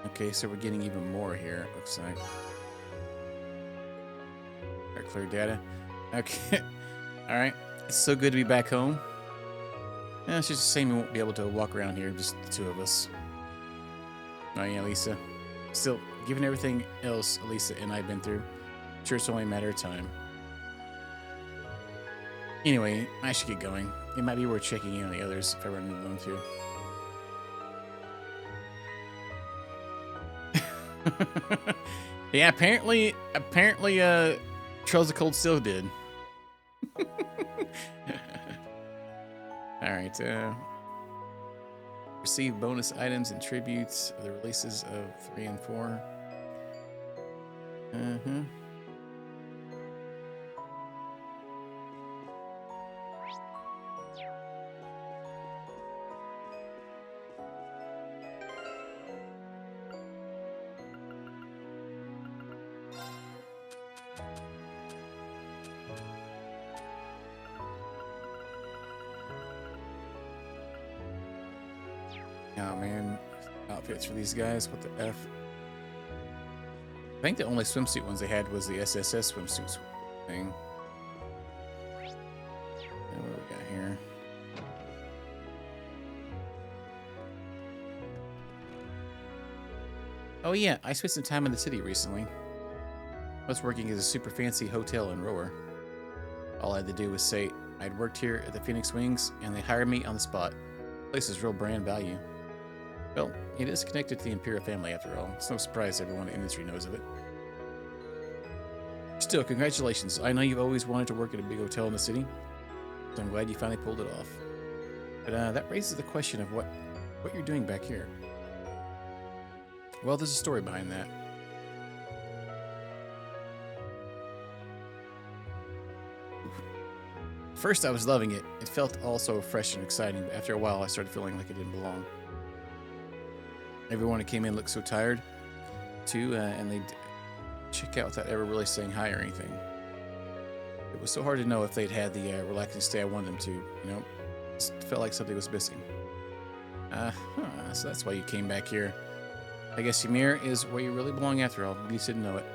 Okay, so we're getting even more here, it looks like. Alright, clear data. Okay. Alright. It's so good to be back home. Yeah, it's just a shame we won't be able to walk around here, just the two of us. Oh yeah, Lisa. Still, given everything else Lisa and I've been through, I'm sure it's only a matter of time. Anyway, I should get going. It might be worth checking in on the others if I run into them too. Yeah, apparently, Trails of Cold still did. Alright, receive bonus items and tributes of the releases of 3 and 4. Oh man, outfits for these guys, what the F? I think the only swimsuit ones they had was the SSS swimsuits thing. And what do we got here? Oh yeah, I spent some time in the city recently. I was working at a super fancy hotel in Rower. All I had to do was say I'd worked here at the Phoenix Wings, and they hired me on the spot. The place is real brand value. Well, it is connected to the Imperial family after all. It's no surprise everyone in the industry knows of it. Still, congratulations. I know you've always wanted to work at a big hotel in the city, so I'm glad you finally pulled it off. But that raises the question of what you're doing back here. Well, there's a story behind that. First, I was loving it. It felt all so fresh and exciting, but after a while, I started feeling like it didn't belong. Everyone who came in looked so tired, too, and they'd check out without ever really saying hi or anything. It was so hard to know if they'd had the relaxing stay I wanted them to, you know? It felt like something was missing. So that's why you came back here. I guess Ymir is where you really belong after all. You just didn't know it.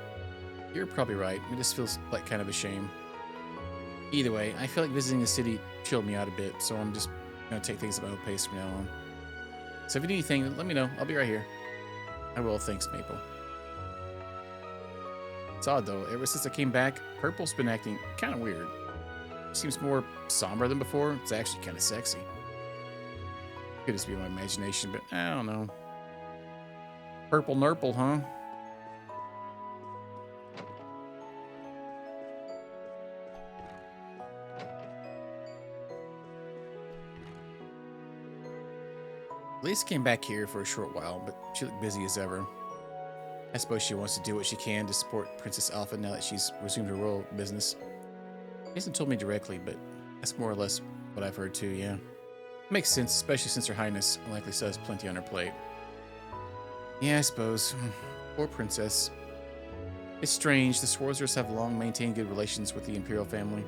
You're probably right. It just feels like kind of a shame. Either way, I feel like visiting the city chilled me out a bit, so I'm just going to take things at my own pace from now on. So if you need anything, let me know. I'll be right here. I will. Thanks, Maple. It's odd, though. Ever since I came back, Purple's been acting kind of weird. Seems more somber than before. It's actually kind of sexy. Could just be my imagination, but I don't know. Purple Nurple, huh? Lisa came back here for a short while, but she looked busy as ever. I suppose she wants to do what she can to support Princess Alpha now that she's resumed her royal business. She hasn't told me directly, but that's more or less what I've heard too, yeah. Makes sense, especially since Her Highness likely still has plenty on her plate. Yeah, I suppose. Poor Princess. It's strange, the Swarzers have long maintained good relations with the Imperial family,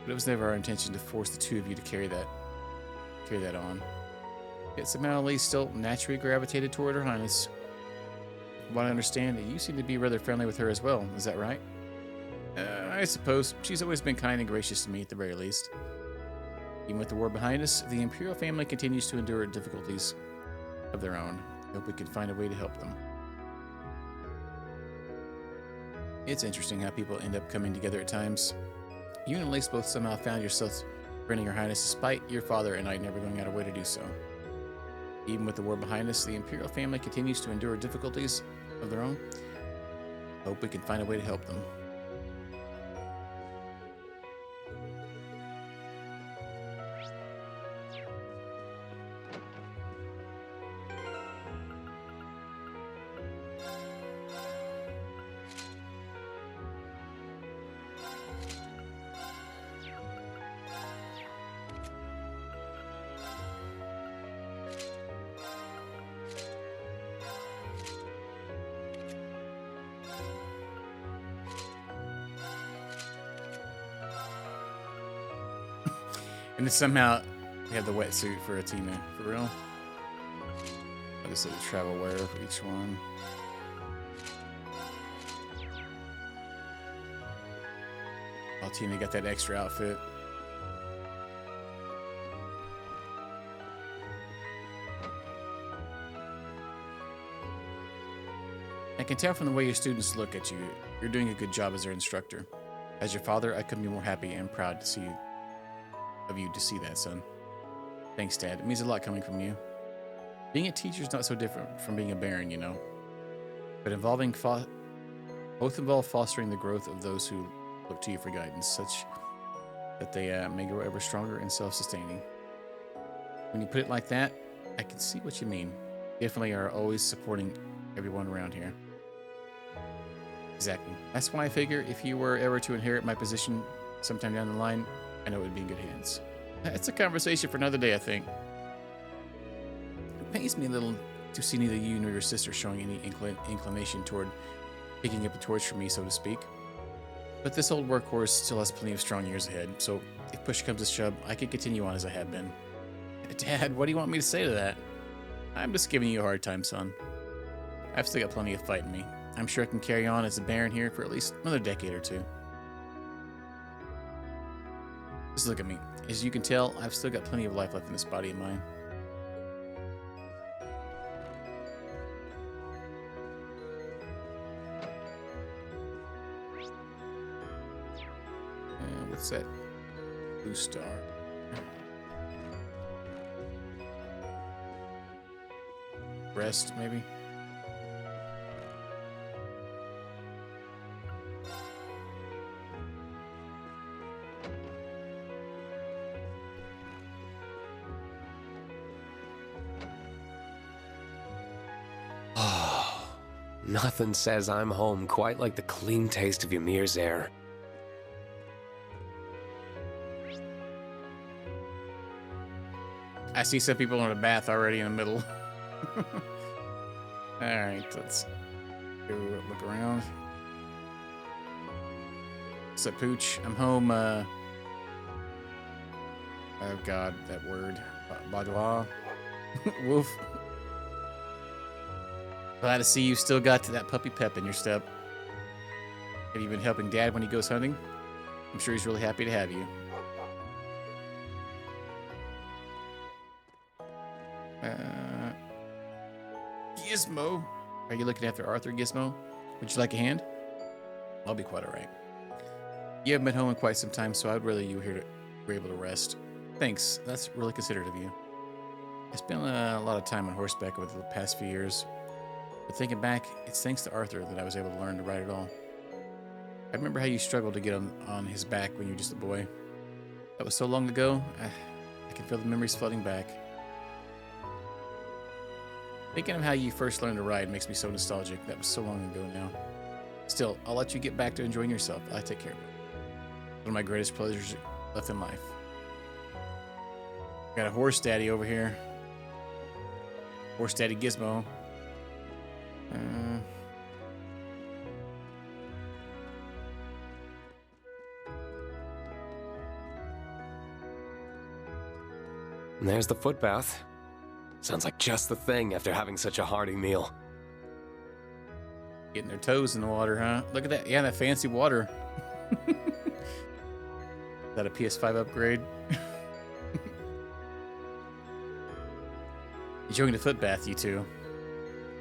but it was never our intention to force the two of you to carry that on. Yet somehow Lee still naturally gravitated toward Her Highness. From what I understand, you seem to be rather friendly with her as well, is that right? I suppose. She's always been kind and gracious to me at the very least. Even with the war behind us, the Imperial family continues to endure difficulties of their own. I hope we can find a way to help them. It's interesting how people end up coming together at times. You and Elise both somehow found yourselves friending Her Highness despite your father and I never going out of way to do so. Even with the war behind us, the Imperial family continues to endure difficulties of their own. I hope we can find a way to help them. And then somehow they have the wetsuit for Athena. For real? I just did a travel wear for each one. Athena got that extra outfit. I can tell from the way your students look at you, you're doing a good job as their instructor. As your father, I couldn't be more happy and proud to see that, son. Thanks, Dad. It means a lot coming from you. Being a teacher is not so different from being a baron, you know. But both involve fostering the growth of those who look to you for guidance, such that they may grow ever stronger and self-sustaining. When you put it like that, I can see what you mean. Definitely are always supporting everyone around here. Exactly. That's why I figure if you were ever to inherit my position sometime down the line, I know it would be in good hands. That's a conversation for another day, I think. It pains me a little to see neither you nor your sister showing any inclination toward picking up the torch for me, so to speak. But this old workhorse still has plenty of strong years ahead, so if push comes to shove, I can continue on as I have been. Dad, what do you want me to say to that? I'm just giving you a hard time, son. I've still got plenty of fight in me. I'm sure I can carry on as a baron here for at least another decade or two. Just look at me. As you can tell, I've still got plenty of life left in this body of mine. What's that? Blue star. Rest, maybe? Nothing says I'm home quite like the clean taste of Ymir's air. I see some people in a bath already in the middle. Alright, let's go look around. What's up, Pooch? I'm home, oh god, that word. Boudoir. Woof. Glad to see you still got to that puppy pep in your step. Have you been helping Dad when he goes hunting? I'm sure he's really happy to have you. Gizmo. Are you looking after Arthur, Gizmo? Would you like a hand? I'll be quite alright. You haven't been home in quite some time, so I'd rather you were able to rest. Thanks. That's really considerate of you. I spent a lot of time on horseback over the past few years. But thinking back, it's thanks to Arthur that I was able to learn to ride at all. I remember how you struggled to get on his back when you were just a boy. That was so long ago, I can feel the memories flooding back. Thinking of how you first learned to ride makes me so nostalgic. That was so long ago now. Still, I'll let you get back to enjoying yourself. I take care of it. One of my greatest pleasures left in life. Got a horse daddy over here. Horse daddy Gizmo. And there's the footbath. Sounds like just the thing after having such a hearty meal. Getting their toes in the water, huh? Look at that. Yeah, that fancy water. Is that a PS5 upgrade? Enjoying the footbath, you two.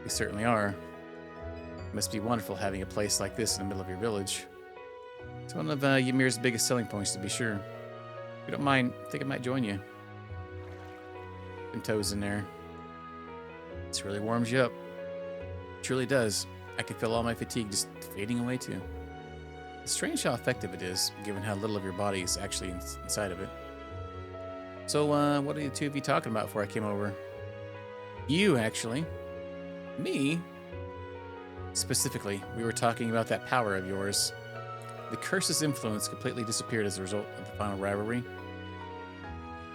You certainly are. It must be wonderful having a place like this in the middle of your village. It's one of Ymir's biggest selling points, to be sure. If you don't mind, I think I might join you. And toes in there. This really warms you up. It truly does. I can feel all my fatigue just fading away too. It's strange how effective it is, given how little of your body is actually inside of it. So, what are the two of you talking about before I came over? You, actually. Me? Specifically, we were talking about that power of yours. The curse's influence completely disappeared as a result of the final Reverie.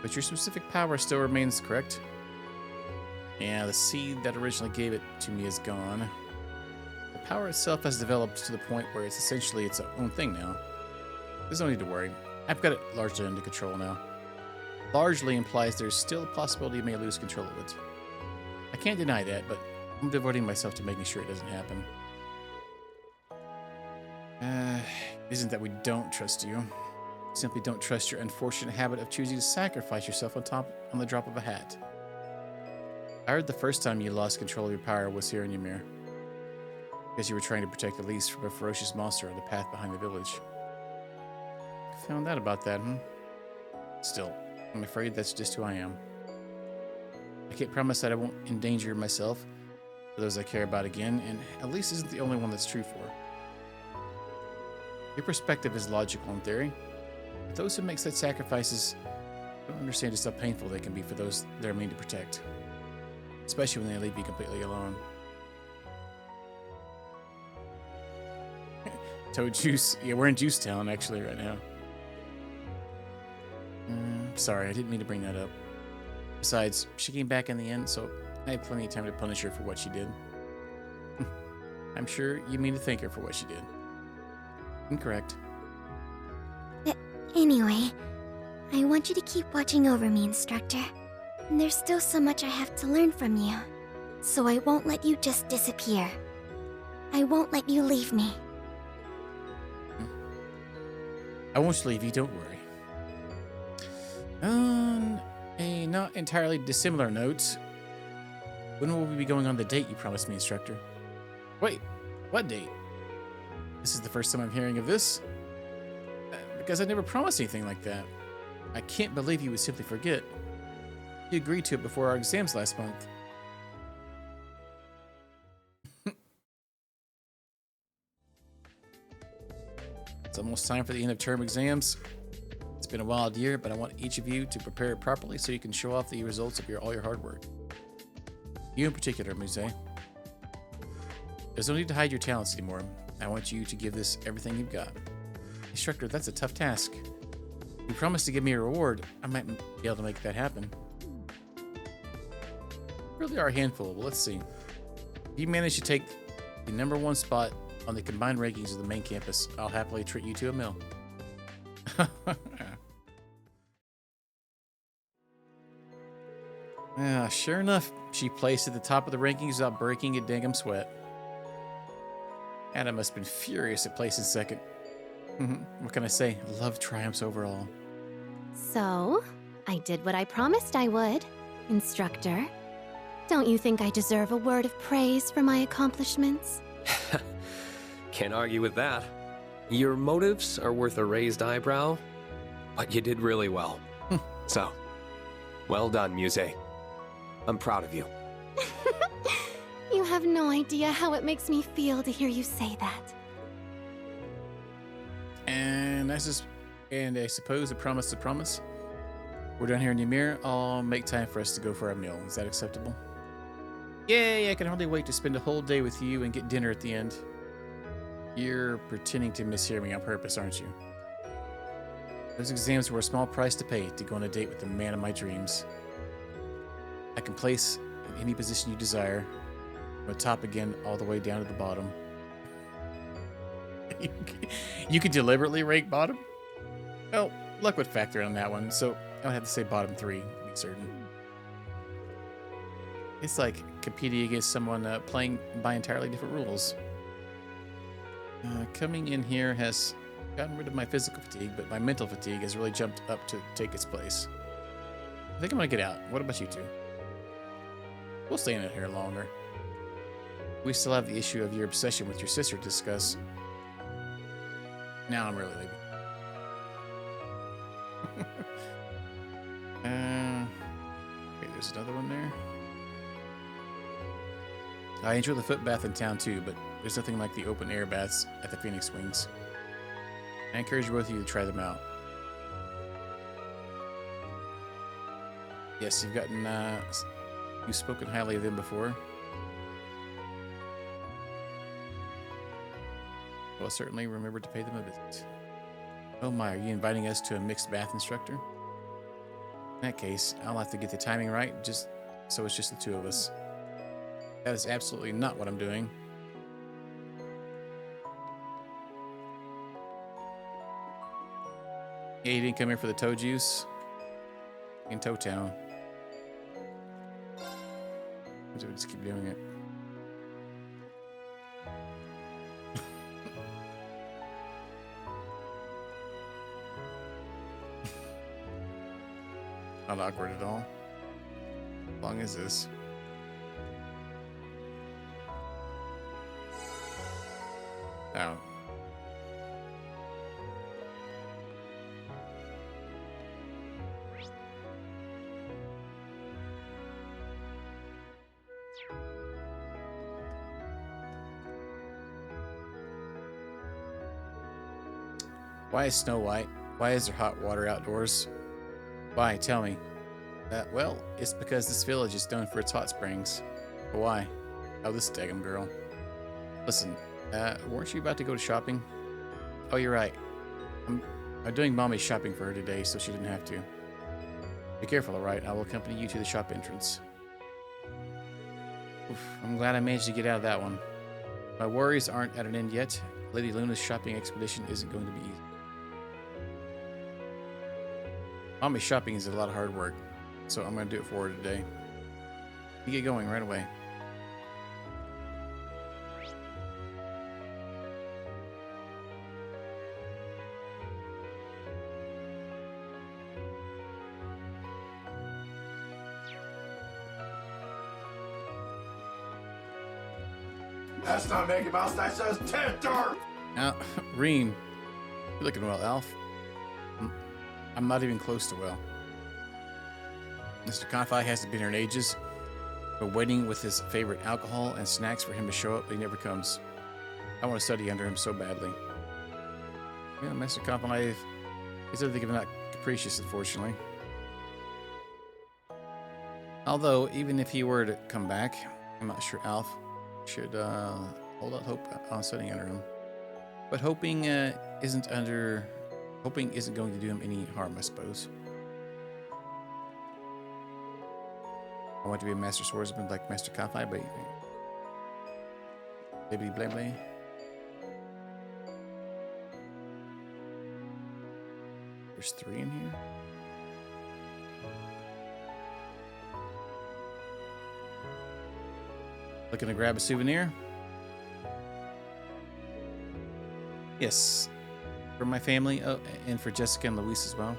But your specific power still remains, correct? Yeah, the seed that originally gave it to me is gone. The power itself has developed to the point where it's essentially its own thing now. There's no need to worry. I've got it largely under control now. largely implies there's still a possibility you may lose control of it. I can't deny that, but I'm devoting myself to making sure it doesn't happen. Isn't that we don't trust you. Simply don't trust your unfortunate habit of choosing to sacrifice yourself on the drop of a hat. I heard the first time you lost control of your power was here in Ymir. Because you were trying to protect Elise from a ferocious monster on the path behind the village. Found out about that, Still, I'm afraid that's just who I am. I can't promise that I won't endanger myself or those I care about again, and Elise isn't the only one that's true for. Your perspective is logical in theory, but those who make such sacrifices don't understand just how painful they can be for those they're meant to protect. Especially when they leave you completely alone. Toad Juice. Yeah, we're in Juice Town actually right now. Sorry, I didn't mean to bring that up. Besides, she came back in the end, so I had plenty of time to punish her for what she did. I'm sure you mean to thank her for what she did. Incorrect. Anyway, I want you to keep watching over me, Instructor. There's still so much I have to learn from you, so I won't let you just disappear. I won't let you leave me. I won't leave you, don't worry. On a not entirely dissimilar note, when will we be going on the date you promised me, Instructor? Wait, what date? This is the first time I'm hearing of this. Because I never promised anything like that. I can't believe you would simply forget. You agreed to it before our exams last month. It's almost time for the end of term exams. It's been a wild year, but I want each of you to prepare properly so you can show off the results of all your hard work. You in particular, Muse. There's no need to hide your talents anymore. I want you to give this everything you've got. Instructor, that's a tough task. You promised to give me a reward. I might be able to make that happen. Really are a handful. Well, let's see. If you manage to take the #1 spot on the combined rankings of the main campus, I'll happily treat you to a meal. Sure enough, she placed at the top of the rankings without breaking a dangum sweat. Anna must have been furious at placing second. What can I say? Love triumphs over all. So, I did what I promised I would, Instructor. Don't you think I deserve a word of praise for my accomplishments? Can't argue with that. Your motives are worth a raised eyebrow, but you did really well. So, well done, Muse. I'm proud of you. You have no idea how it makes me feel to hear you say that. And I suppose a promise to promise. We're done here in Ymir. I'll make time for us to go for our meal. Is that acceptable? Yay, I can hardly wait to spend a whole day with you and get dinner at the end. You're pretending to mishear me on purpose, aren't you? Those exams were a small price to pay to go on a date with the man of my dreams. I can place in any position you desire, from the top again all the way down to the bottom. You could deliberately rank bottom? Well, luck would factor in on that one, so I would have to say bottom 3 to be certain. It's like competing against someone playing by entirely different rules. Coming in here has gotten rid of my physical fatigue, but my mental fatigue has really jumped up to take its place. I think I'm gonna get out. What about you two? We'll stay in it here longer. We still have the issue of your obsession with your sister to discuss. Now I'm really leaving. Okay, there's another one there. I enjoy the foot bath in town too, but there's nothing like the open air baths at the Phoenix Wings. I encourage both of you to try them out. Yes, you've spoken highly of them before. Well, certainly remember to pay them a visit. Oh my, are you inviting us to a mixed bath instructor? In that case, I'll have to get the timing right, just so it's just the two of us. That is absolutely not what I'm doing. Yeah, you didn't come here for the toe juice? in Toe Town. Just keep doing it. Not awkward at all. How long is this? Oh. Why is Snow White? Why is there hot water outdoors? Why? Tell me. Well, it's because this village is known for its hot springs. But why? Oh, this daggum girl. Listen, weren't you about to go to shopping? Oh, you're right. I'm doing Mommy's shopping for her today, so she didn't have to. Be careful, alright? I will accompany you to the shop entrance. Oof, I'm glad I managed to get out of that one. My worries aren't at an end yet. Lady Luna's shopping expedition isn't going to be easy. Mommy's shopping is a lot of hard work, so I'm going to do it for her today. You get going right away. That's not Mickey Mouse, that says Tinter! Now, Rean, you're looking well, Alf. I'm not even close to well. Mr. Confi hasn't been here in ages. We're waiting with his favorite alcohol and snacks for him to show up, but he never comes. I want to study under him so badly. Yeah, Mr. Confi, he's everything but not capricious, unfortunately. Although, even if he were to come back, I'm not sure Alf should hold out hope on studying under him. But hoping isn't going to do him any harm, I suppose. I want to be a master swordsman like Master Confi, but maybe blah blah. There's 3 in here. Looking to grab a souvenir? Yes. For my family, and for Jessica and Luis as well.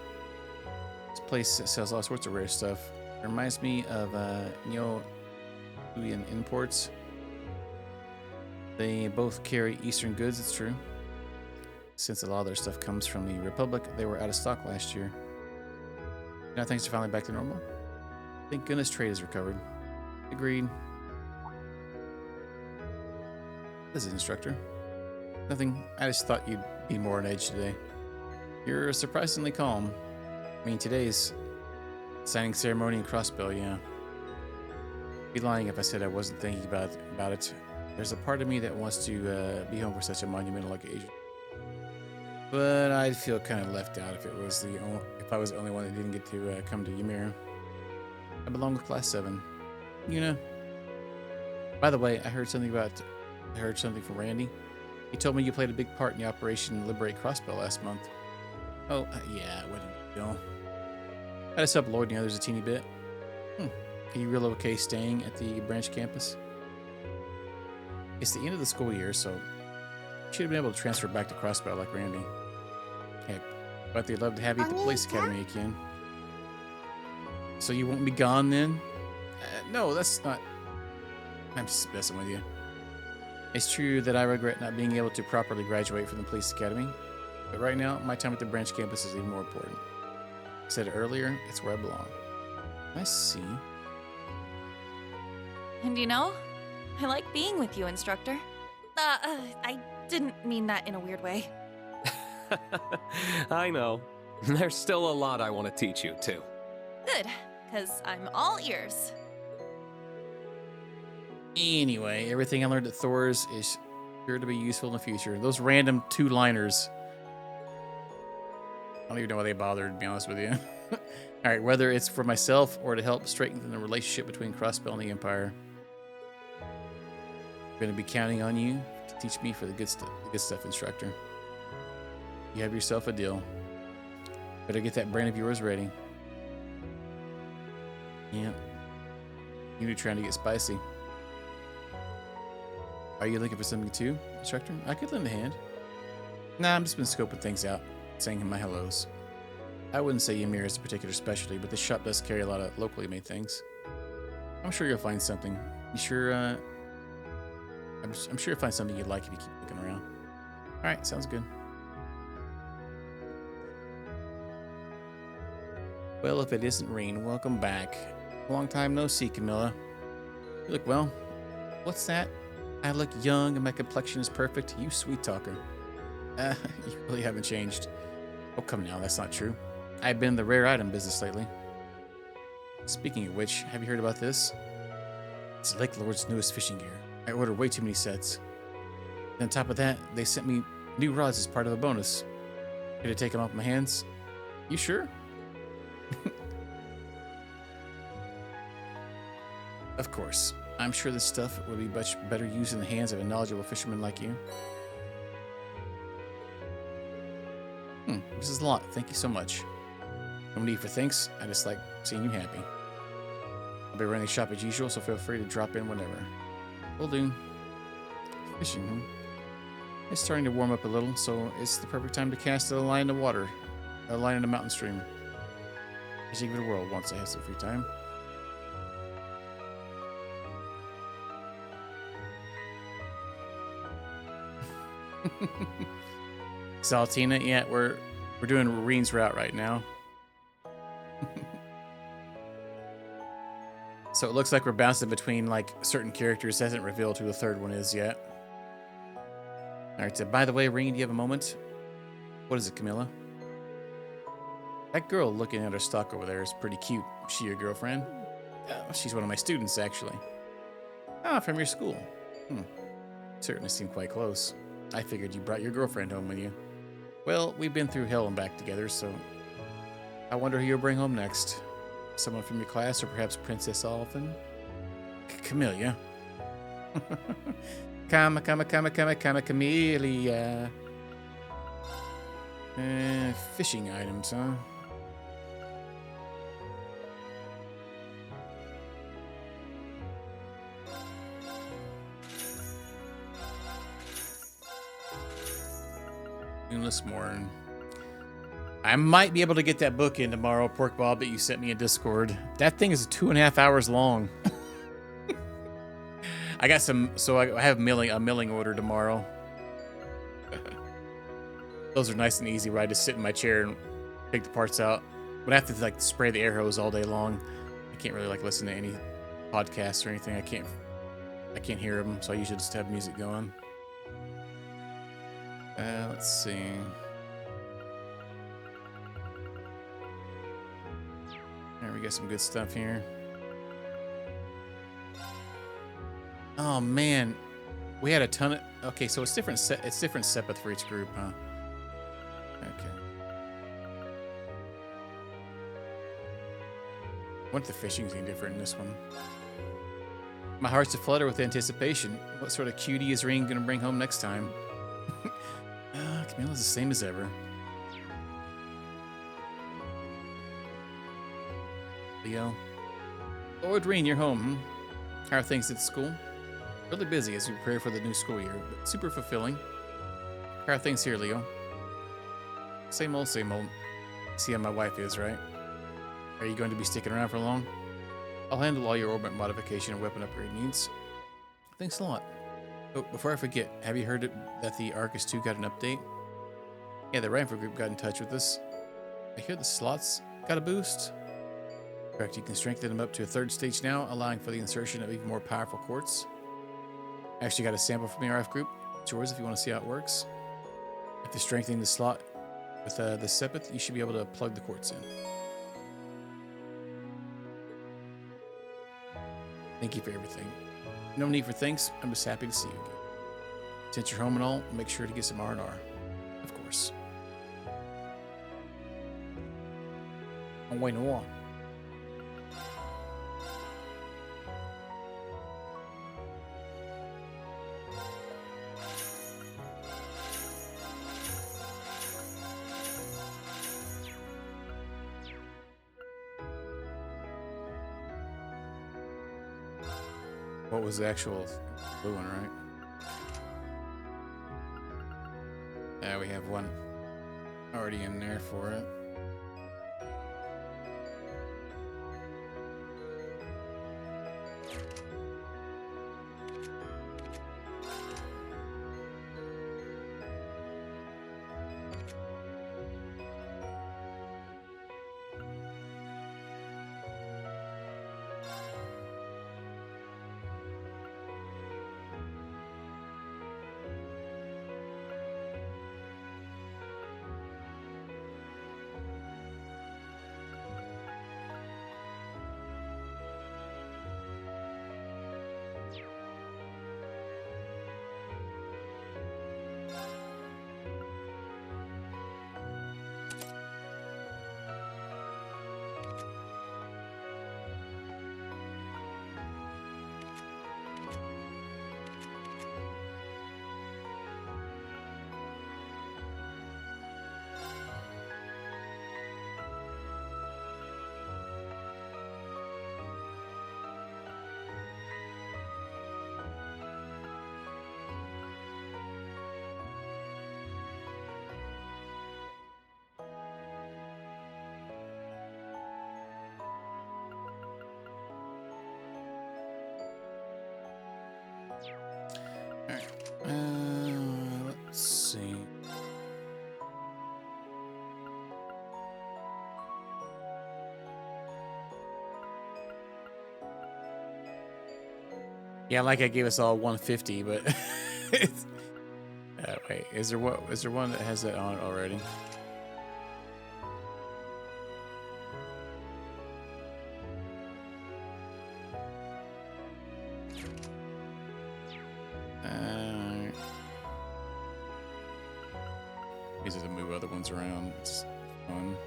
This place sells all sorts of rare stuff. It reminds me of Neo-Uian Imports. They both carry Eastern goods, it's true. Since a lot of their stuff comes from the Republic, they were out of stock last year. Now things are finally back to normal. Thank goodness trade has recovered. Agreed. This is instructor. Nothing. I just thought you'd be more on edge today. You're surprisingly calm. I mean, today's signing ceremony in Crossbell, yeah. I'd be lying if I said I wasn't thinking about it. There's a part of me that wants to be home for such a monumental occasion. But I'd feel kind of left out if I was the only one that didn't get to come to Ymir. I belong with Class 7. You know. By the way, I heard something from Randy. He told me you played a big part in the Operation Liberate Crossbell last month. Oh, yeah, what did you know? I just helped Lloyd and the others a teeny bit. Are you real okay staying at the branch campus? It's the end of the school year, so you should have been able to transfer back to Crossbell like Randy. Heck, but they'd love to have you at the Police Academy again. So you won't be gone then? No, that's not... I'm just messing with you. It's true that I regret not being able to properly graduate from the Police Academy, but right now, my time at the branch campus is even more important. I said it earlier, it's where I belong. I see. And you know, I like being with you, instructor. I didn't mean that in a weird way. I know. There's still a lot I want to teach you, too. Good, because I'm all ears. Anyway, everything I learned at Thor's is sure to be useful in the future. Those random 2-liners. I don't even know why they bothered, to be honest with you. Alright, whether it's for myself or to help strengthen the relationship between Crossbell and the Empire. I'm going to be counting on you to teach me for the good stuff, instructor. You have yourself a deal. Better get that brain of yours ready. Yeah. You were trying to get spicy. Are you looking for something too, instructor? I could lend a hand. Nah, I'm just been scoping things out, saying my hellos. I wouldn't say Ymir is a particular specialty, but this shop does carry a lot of locally made things. I'm sure you'll find something. You sure, I'm sure you'll find something you'd like if you keep looking around. Alright, sounds good. Well, if it isn't Rean, welcome back. Long time no see, Camilla. You look well. What's that? I look young and my complexion is perfect. You sweet talker. You really haven't changed. Oh, come now, that's not true. I've been in the rare item business lately. Speaking of which, have you heard about this? It's Lake Lord's newest fishing gear. I ordered way too many sets. And on top of that, they sent me new rods as part of a bonus. Could I take them off my hands? You sure? Of course. I'm sure this stuff would be much better used in the hands of a knowledgeable fisherman like you. This is a lot. Thank you so much. No need for thanks. I just like seeing you happy. I'll be running the shop as usual, so feel free to drop in whenever. Will do. Fishing, huh? It's starting to warm up a little, so it's the perfect time to cast a line in the water. A line in a mountain stream. I should give it a whirl once I have some free time. Saltina, yeah, we're doing Rean's route right now. So it looks like we're bouncing between like certain characters. It hasn't revealed who the third one is yet. Alright, so by the way, Rean, do you have a moment? What is it, Camilla? That girl looking at her stock over there is pretty cute. Is she your girlfriend? She's one of my students, actually. Ah, from your school. Certainly seem quite close. I figured you brought your girlfriend home with you. Well, we've been through hell and back together, so I wonder who you'll bring home next. Someone from your class, or perhaps Princess Alvin? Camellia. Camellia. Fishing items, huh? This morning. I might be able to get that book in tomorrow, Pork Bob, that you sent me in Discord. That thing is 2.5 hours long. I got some, so I have a milling order tomorrow. Those are nice and easy, where I just sit in my chair and take the parts out. But I have to like spray the air hose all day long. I can't really like listen to any podcasts or anything. I can't hear them, so I usually just have music going. Let's see. There, we got some good stuff here. Oh man, we had a ton of. Okay, so it's different. It's different Sepith for each group, huh? Okay. I wonder if the fishing's any different in this one. My heart's aflutter with anticipation. What sort of cutie is Rean gonna bring home next time? Camilla's the same as ever. Leo. Lloyd, Rean, you're home, hmm? How are things at school? Really busy as we prepare for the new school year, but super fulfilling. How are things here, Leo? Same old, same old. See how my wife is, right? Are you going to be sticking around for long? I'll handle all your orbit modification and weapon upgrade needs. Thanks a lot. Oh, before I forget, have you heard that the Arcus 2 got an update? Yeah, the Rifle group got in touch with us. I hear the slots got a boost. Correct, you can strengthen them up to a 3rd stage now, allowing for the insertion of even more powerful quartz. I actually got a sample from the RF group. It's yours if you want to see how it works. After strengthening the slot with the Sepith, you should be able to plug the quartz in. Thank you for everything. No need for thanks. I'm just happy to see you again. Since you're home and all, make sure to get some R&R. Of course. Oh, wait, no. what was the actual blue one, right? Yeah, we have one already in there for it. Let's see. Yeah, like I gave us all 150, but it's, wait, is there one that has that on it already? Easy to move other ones around. It's fun.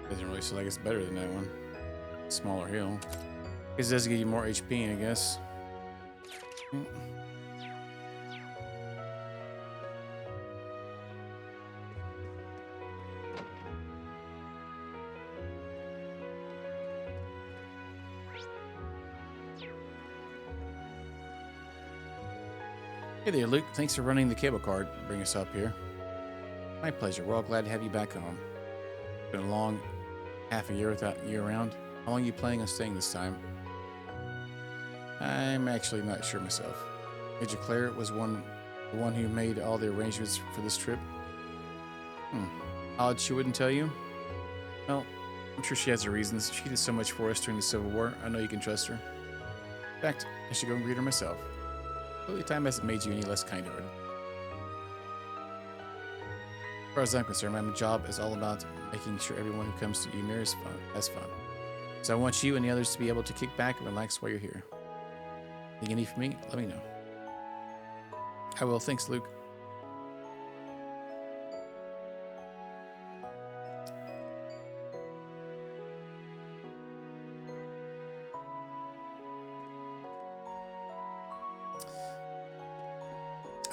Doesn't really seem like it's better than that one. Smaller heal. It does give you more HP, I guess. Hey there, Luke. Thanks for running the cable car to bring us up here. My pleasure. We're all glad to have you back home. Been a long half a year without you around. How long are you planning on staying this time? I'm actually not sure myself. Major Claire was the one who made all the arrangements for this trip. Odd she wouldn't tell you? Well, I'm sure she has her reasons. She did so much for us during the Civil War. I know you can trust her. In fact, I should go and greet her myself. Hopefully time hasn't made you any less kind-hearted. As far as I'm concerned, my job is all about making sure everyone who comes to Ymir has fun. So I want you and the others to be able to kick back and relax while you're here. Anything you need from me, let me know. I will. Thanks, Luke.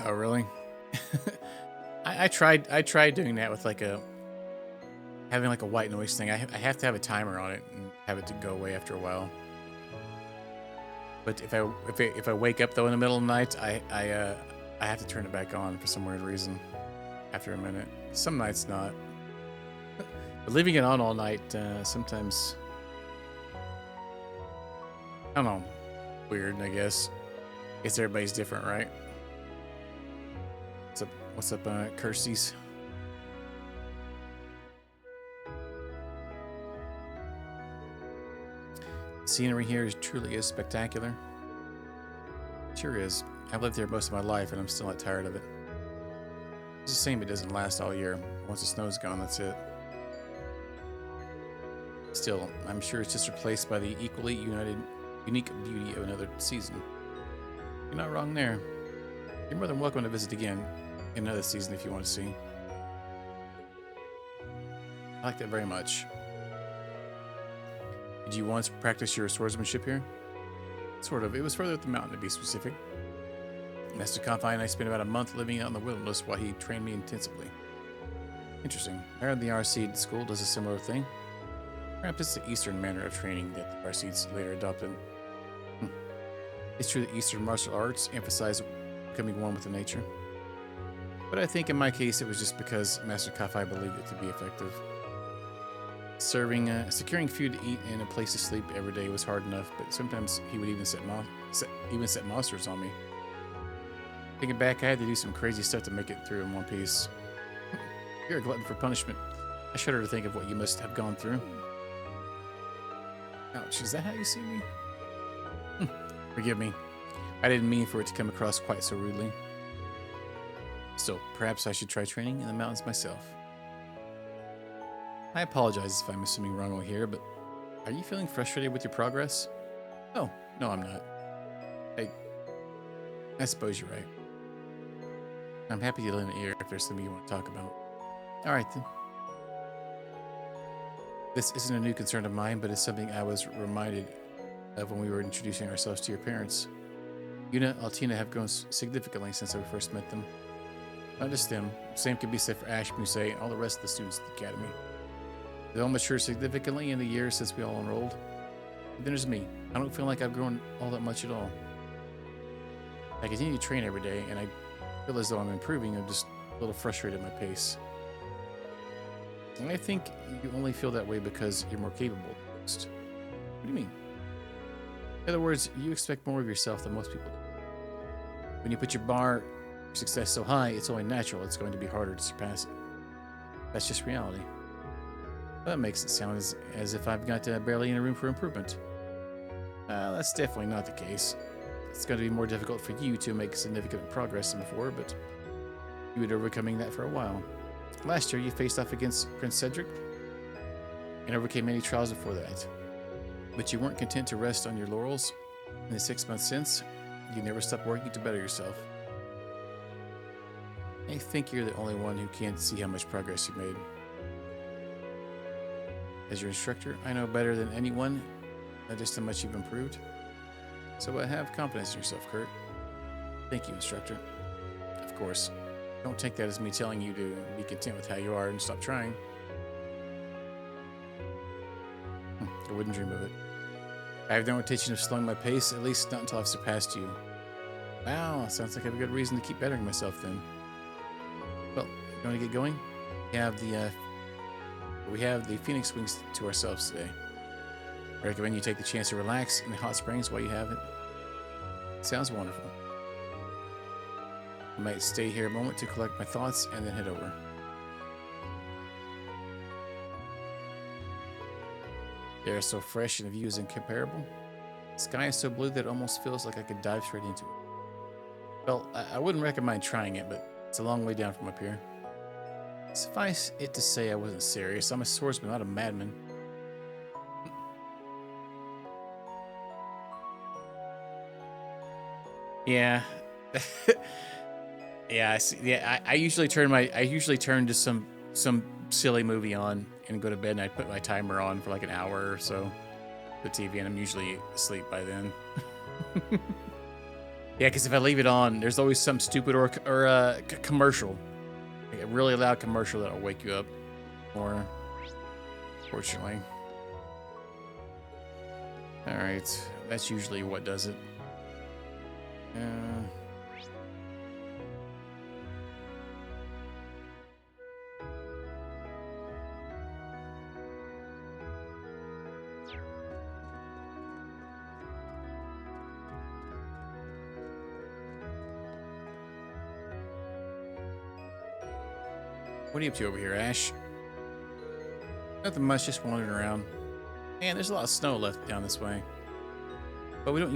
Oh, really? I tried doing that with having a white noise thing. I have to have a timer on it and have it to go away after a while. But if I wake up though in the middle of the night, I have to turn it back on for some weird reason after a minute. Some nights not. But leaving it on all night sometimes, I don't know, weird. I guess everybody's different, right? What's up, Kirsty's? Scenery here truly is spectacular. Sure is. I've lived here most of my life and I'm still not tired of it. It's a shame it doesn't last all year. Once the snow's gone, that's it. Still, I'm sure it's just replaced by the equally unique beauty of another season. You're not wrong there. You're more than welcome to visit again in another season if you want to see. I like that very much. Did you once practice your swordsmanship here? Sort of. It was further up the mountain, to be specific. Master Confine and I spent about a month living out in the wilderness while he trained me intensively. Interesting. I heard the RC school does a similar thing. Perhaps it's the Eastern manner of training that the RCs later adopted. It's true that Eastern martial arts emphasize becoming one with the nature. But I think in my case it was just because Master Kafai believed it to be effective. Securing food to eat and a place to sleep every day was hard enough, but sometimes he would even set monsters on me. Thinking back, I had to do some crazy stuff to make it through in one piece. You're a glutton for punishment. I shudder to think of what you must have gone through. Ouch, is that how you see me? Forgive me. I didn't mean for it to come across quite so rudely. Still, perhaps I should try training in the mountains myself. I apologize if I'm assuming wrongly here, but are you feeling frustrated with your progress? Oh, no, I'm not. I suppose you're right. I'm happy to lend an ear if there's something you want to talk about. All right, then. This isn't a new concern of mine, but it's something I was reminded of when we were introducing ourselves to your parents. Yuna and Altina have grown significantly since I first met them. Not just them. Same could be said for Ash, Muse, and all the rest of the students at the Academy. They all matured significantly in the years since we all enrolled. But then there's me. I don't feel like I've grown all that much at all. I continue to train every day, and I feel as though I'm improving. I'm just a little frustrated at my pace. And I think you only feel that way because you're more capable than most. What do you mean? In other words, you expect more of yourself than most people do. When you put your bar for success so high, it's only natural it's going to be harder to surpass it. That's just reality. Well, that makes it sound as if I've got barely any room for improvement. That's definitely not the case. It's going to be more difficult for you to make significant progress than before, but you had overcoming that for a while. Last year, you faced off against Prince Cedric and overcame many trials before that. But you weren't content to rest on your laurels. In the 6 months since, you never stopped working to better yourself. I think you're the only one who can't see how much progress you made. As your instructor, I know better than anyone just how much you've improved. So have confidence in yourself, Kurt. Thank you, instructor. Of course, don't take that as me telling you to be content with how you are and stop trying. I wouldn't dream of it. I have no intention of slowing my pace, at least not until I've surpassed you. Wow, sounds like I have a good reason to keep bettering myself then. Well, you want to get going? We have the Phoenix Wings to ourselves today. I recommend you take the chance to relax in the hot springs while you have it. Sounds wonderful. I might stay here a moment to collect my thoughts and then head over. The air is so fresh and the view is incomparable. The sky is so blue that it almost feels like I could dive straight into it. Well, I wouldn't recommend trying it, but it's a long way down from up here. Suffice it to say I wasn't serious. I'm a swordsman, not a madman. Yeah. Yeah, I see. Yeah, I usually turn to some silly movie on and go to bed, and I put my timer on for like an hour or so, the TV, and I'm usually asleep by then. Yeah, because if I leave it on, there's always some stupid or commercial, like a really loud commercial that'll wake you up more, fortunately. All right, that's usually what does it. What are you up to over here, Ash? Nothing much, just wandering around. Man, there's a lot of snow left down this way. But we don't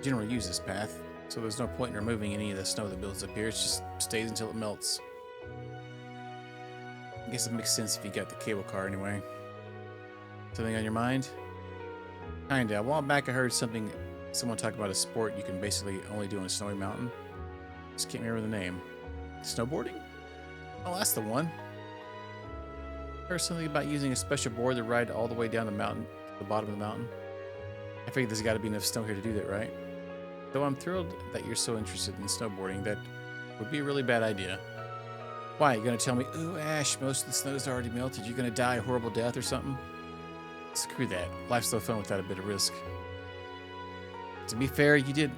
generally use this path, so there's no point in removing any of the snow that builds up here. It just stays until it melts. I guess it makes sense if you got the cable car anyway. Something on your mind? Kinda. A while back I heard something Someone talk about a sport you can basically only do on a snowy mountain. Just can't remember the name. Snowboarding? Oh, that's the one. Heard something about using a special board to ride all the way down the mountain, to the bottom of the mountain. I figured there's got to be enough snow here to do that, right? Though I'm thrilled that you're so interested in snowboarding, that would be a really bad idea. Why, you gonna tell me, ooh, Ash, most of the snow's already melted, you're gonna die a horrible death or something? Screw that. Life's no fun without a bit of risk. To be fair, you did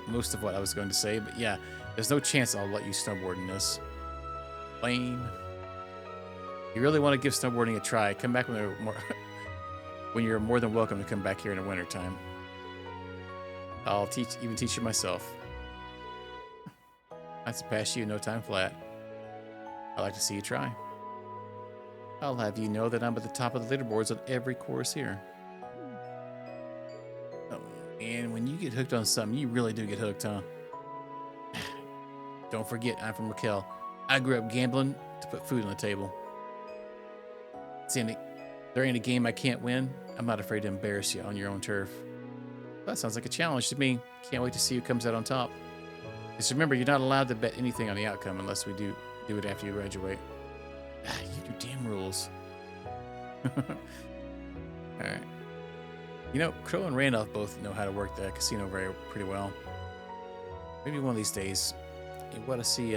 most of what I was going to say, but yeah, there's no chance I'll let you snowboard in this. Lame. You really want to give snowboarding a try, come back when you're more than welcome to come back here in the wintertime. I'll even teach you myself. I surpass you in no time flat. I'd like to see you try. I'll have you know that I'm at the top of the leaderboards on every course here. Oh, and when you get hooked on something, you really do get hooked, huh? Don't forget, I'm from Raquel. I grew up gambling to put food on the table. There ain't a game I can't win. I'm not afraid to embarrass you on your own turf. That sounds like a challenge to me. Can't wait to see who comes out on top. Just remember, you're not allowed to bet anything on the outcome unless we do it after you graduate. You do damn rules. Alright. You know, Crow and Randolph both know how to work the casino pretty well. Maybe one of these days, you want to see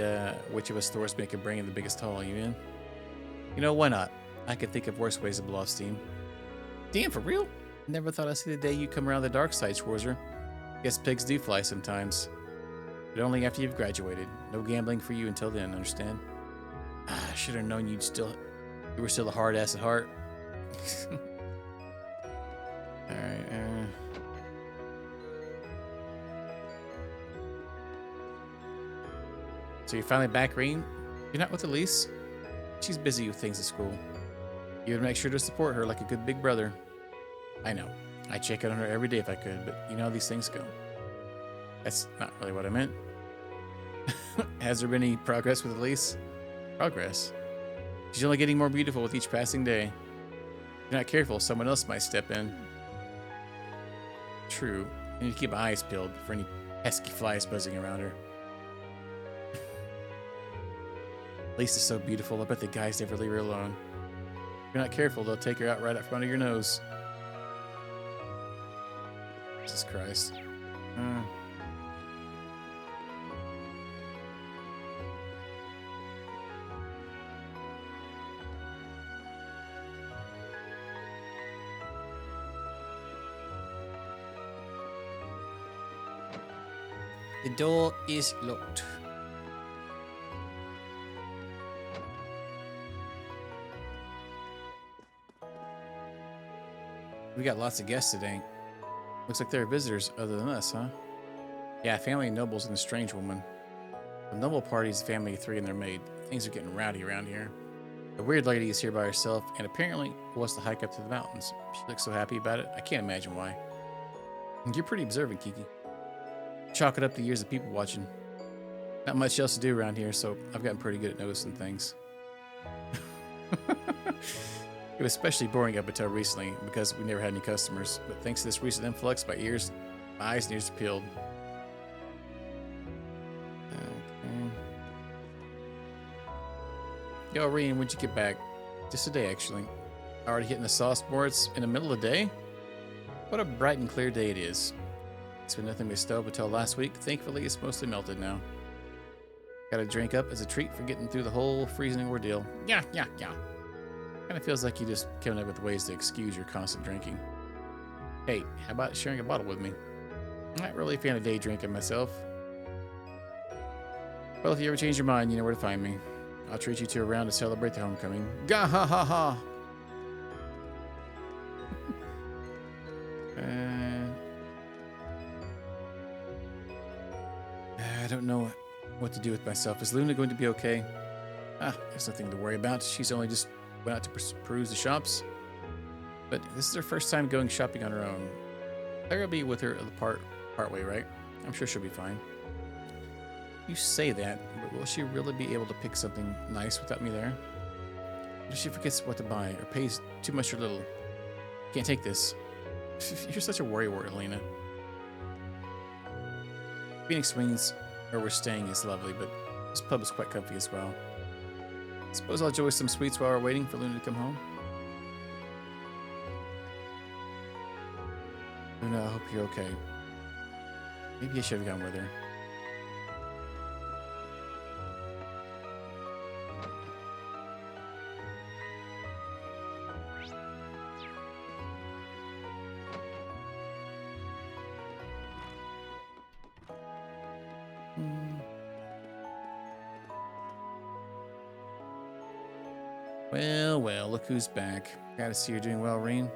which of us Thors can bring in the biggest haul. You in? You know, why not? I could think of worse ways to blow off steam. Damn, for real? Never thought I'd see the day you come around the dark side, Schwarzer. Guess pigs do fly sometimes. But only after you've graduated. No gambling for you until then, understand? I should have known you were still a hard ass at heart. Alright, So you're finally back, Rean? You're not with Elise? She's busy with things at school. You would make sure to support her like a good big brother. I know. I check out on her every day if I could, but you know how these things go. That's not really what I meant. Has there been any progress with Elise? Progress? She's only getting more beautiful with each passing day. If you're not careful, someone else might step in. True. I need to keep my eyes peeled for any pesky flies buzzing around her. Elise is so beautiful, I bet the guys never leave her alone. If you're not careful, they'll take her out right up front of your nose. Jesus Christ. The door is locked. We got lots of guests today. Looks like there are visitors other than us, huh? Yeah, family of nobles and a strange woman. The noble party's a family of 3 and their maid. Things are getting rowdy around here. The weird lady is here by herself and apparently wants to hike up to the mountains. She looks so happy about it, I can't imagine why. You're pretty observant, Kiki. Chalk it up to years of people watching. Not much else to do around here, so I've gotten pretty good at noticing things. It was especially boring up until recently because we never had any customers, but thanks to this recent influx, my eyes and ears are peeled. Okay. Yo, Rean, when'd you get back? Just today, actually. Already hitting the sauce boards in the middle of the day? What a bright and clear day it is. It's been nothing but stove until last week. Thankfully, it's mostly melted now. Got a drink up as a treat for getting through the whole freezing ordeal. Yeah. Kind of feels like you just coming up with ways to excuse your constant drinking. Hey, how about sharing a bottle with me? I'm not really a fan of day drinking myself. Well, if you ever change your mind, you know where to find me. I'll treat you to a round to celebrate the homecoming. Gah ha ha ha! I don't know what to do with myself. Is Luna going to be okay? There's nothing to worry about. She's only just went out to peruse the shops. But this is her first time going shopping on her own. Claire will be with her part way, right? I'm sure she'll be fine. You say that, but will she really be able to pick something nice without me there? What if she forgets what to buy or pays too much or little? Can't take this. You're such a worrywart, Elena. Phoenix Wings, where we're staying, is lovely, but this pub is quite comfy as well. Suppose I'll enjoy some sweets while we're waiting for Luna to come home. Luna, I hope you're okay. Maybe I should have gone with her. Well, well, look who's back. Gotta see you're doing well, Rean.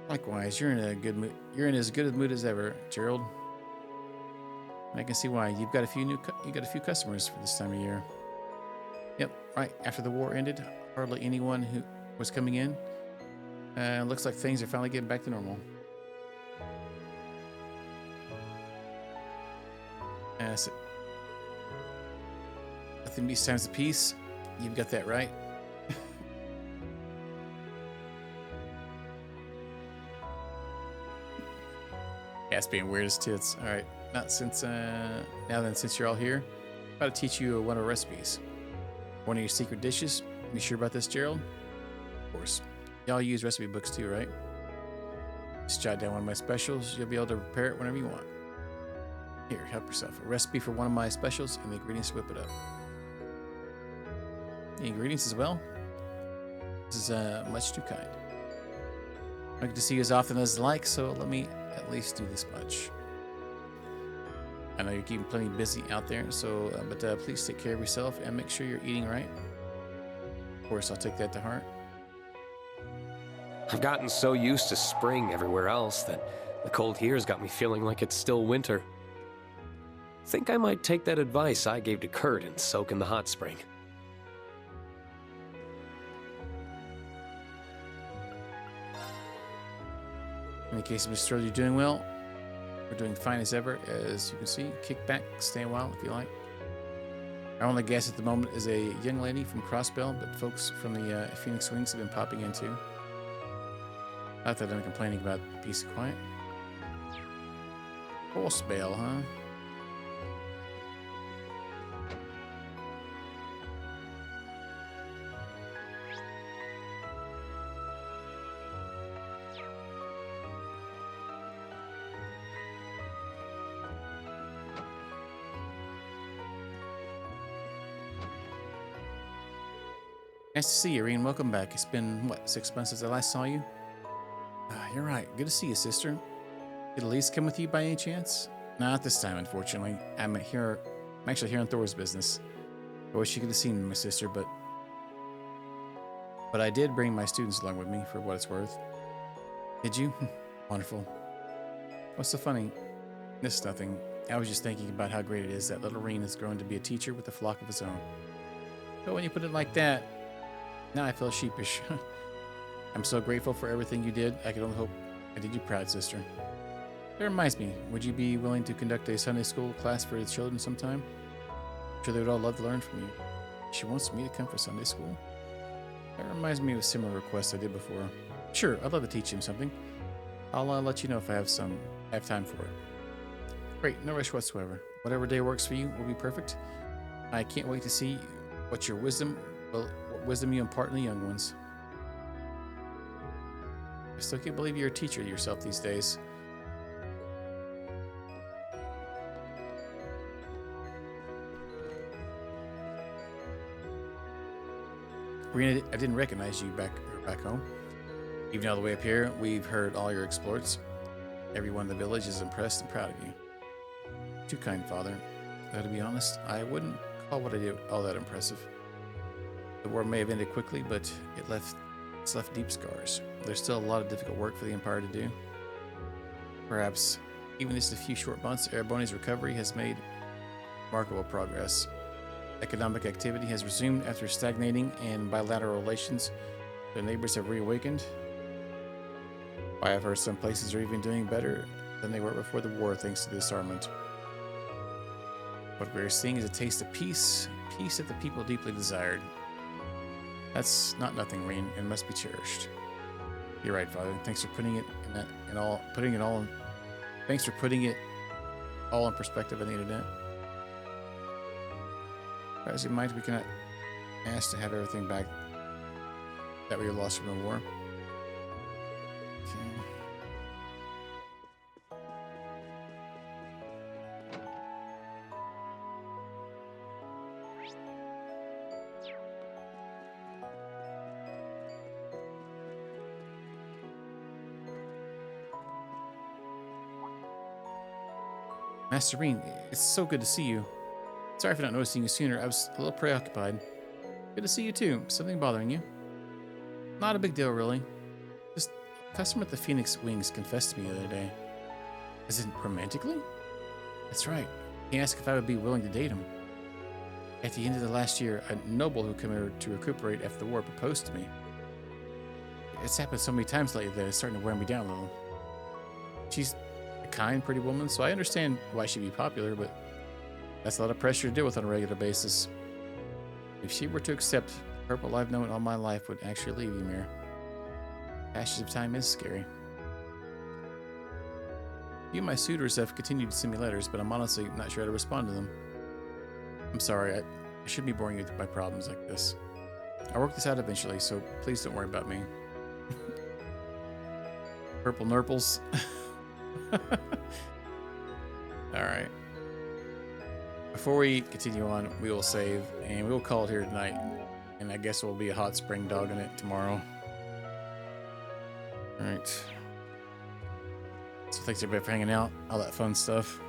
Likewise, you're in a good mood. You're in as good a mood as ever, Gerald. I can see why. You got a few customers for this time of year. Yep, right after the war ended, hardly anyone who was coming in. Looks like things are finally getting back to normal. So, nothing beats times of peace. You've got that right. Cat's being weird as tits. All right, not since now then, since you're all here, I'm about to teach you one of our recipes. One of your secret dishes. You sure about this, Gerald? Of course. Y'all use recipe books too, right? Just jot down one of my specials. You'll be able to prepare it whenever you want. Here, help yourself. A recipe for one of my specials and the ingredients to whip it up. The ingredients as well? This is much too kind. I get to see you as often as I like, so let me at least do this much. I know you're keeping plenty busy out there, so but please take care of yourself and make sure you're eating right. Of course, I'll take that to heart. I've gotten so used to spring everywhere else that the cold here has got me feeling like it's still winter. Think I might take that advice I gave to Kurt and soak in the hot spring. In the case of Mr. Lloyd, you're doing well. We're doing fine as ever, as you can see. Kick back, stay a while if you like. Our only guest at the moment is a young lady from Crossbell, but folks from the Phoenix Wings have been popping in too. Not that I'm complaining about peace and quiet. Crossbell, huh? Nice to see you, Rean. Welcome back. It's been, what, 6 months since I last saw you? You're right. Good to see you, sister. Did Elise come with you by any chance? Not this time, unfortunately. I'm actually here on Thor's business. I wish you could have seen my sister, but I did bring my students along with me for what it's worth. Did you? Wonderful. What's so funny? This is nothing. I was just thinking about how great it is that little Rean has grown to be a teacher with a flock of his own. But when you put it like that, now I feel sheepish. I'm so grateful for everything you did. I could only hope I did you proud, sister. That reminds me, would you be willing to conduct a Sunday school class for the children sometime? I'm sure they would all love to learn from you. She wants me to come for Sunday school. That reminds me of a similar request I did before. Sure, I'd love to teach him something. I'll let you know if I have time for it. Great, no rush whatsoever. Whatever day works for you will be perfect. I can't wait to see what wisdom you impart in the young ones. I still can't believe you're a teacher yourself these days. Rean, I didn't recognize you back home. Even all the way up here, we've heard all your exploits. Everyone in the village is impressed and proud of you. Too kind, Father. Though to be honest, I wouldn't call what I did all that impressive. The war may have ended quickly, but it's left deep scars. There's still a lot of difficult work for the Empire to do. Perhaps even just a few short months, Ereboni's recovery has made remarkable progress. Economic activity has resumed after stagnating, and bilateral relations with their neighbors have reawakened. I have heard some places are even doing better than they were before the war, thanks to the disarmament. What we're seeing is a taste of peace that the people deeply desired. That's not nothing, Rean, and must be cherished. You're right, Father. Thanks for putting it all in perspective. I needed it. As you might, we cannot ask to have everything back that we lost from the war. Okay. Master Rean, it's so good to see you. Sorry for not noticing you sooner. I was a little preoccupied. Good to see you too. Something bothering you? Not a big deal, really. Just a customer at the Phoenix Wings confessed to me the other day. As in, romantically? That's right. He asked if I would be willing to date him. At the end of the last year, a noble who came over to recuperate after the war proposed to me. It's happened so many times lately that it's starting to wear me down a little. She's a kind, pretty woman, so I understand why she'd be popular, but that's a lot of pressure to deal with on a regular basis. If she were to accept the purple I've known all my life would actually leave Ymir. Passage of time is scary. You and my suitors have continued to send me letters, but I'm honestly not sure how to respond to them. I'm sorry, I shouldn't be boring you with my problems like this. I'll work this out eventually, so please don't worry about me. Purple nurples. Alright. Before we continue on, we will save, and we will call it here tonight. And I guess we'll be a hot spring dog in it tomorrow. Alright. So thanks everybody for hanging out, all that fun stuff.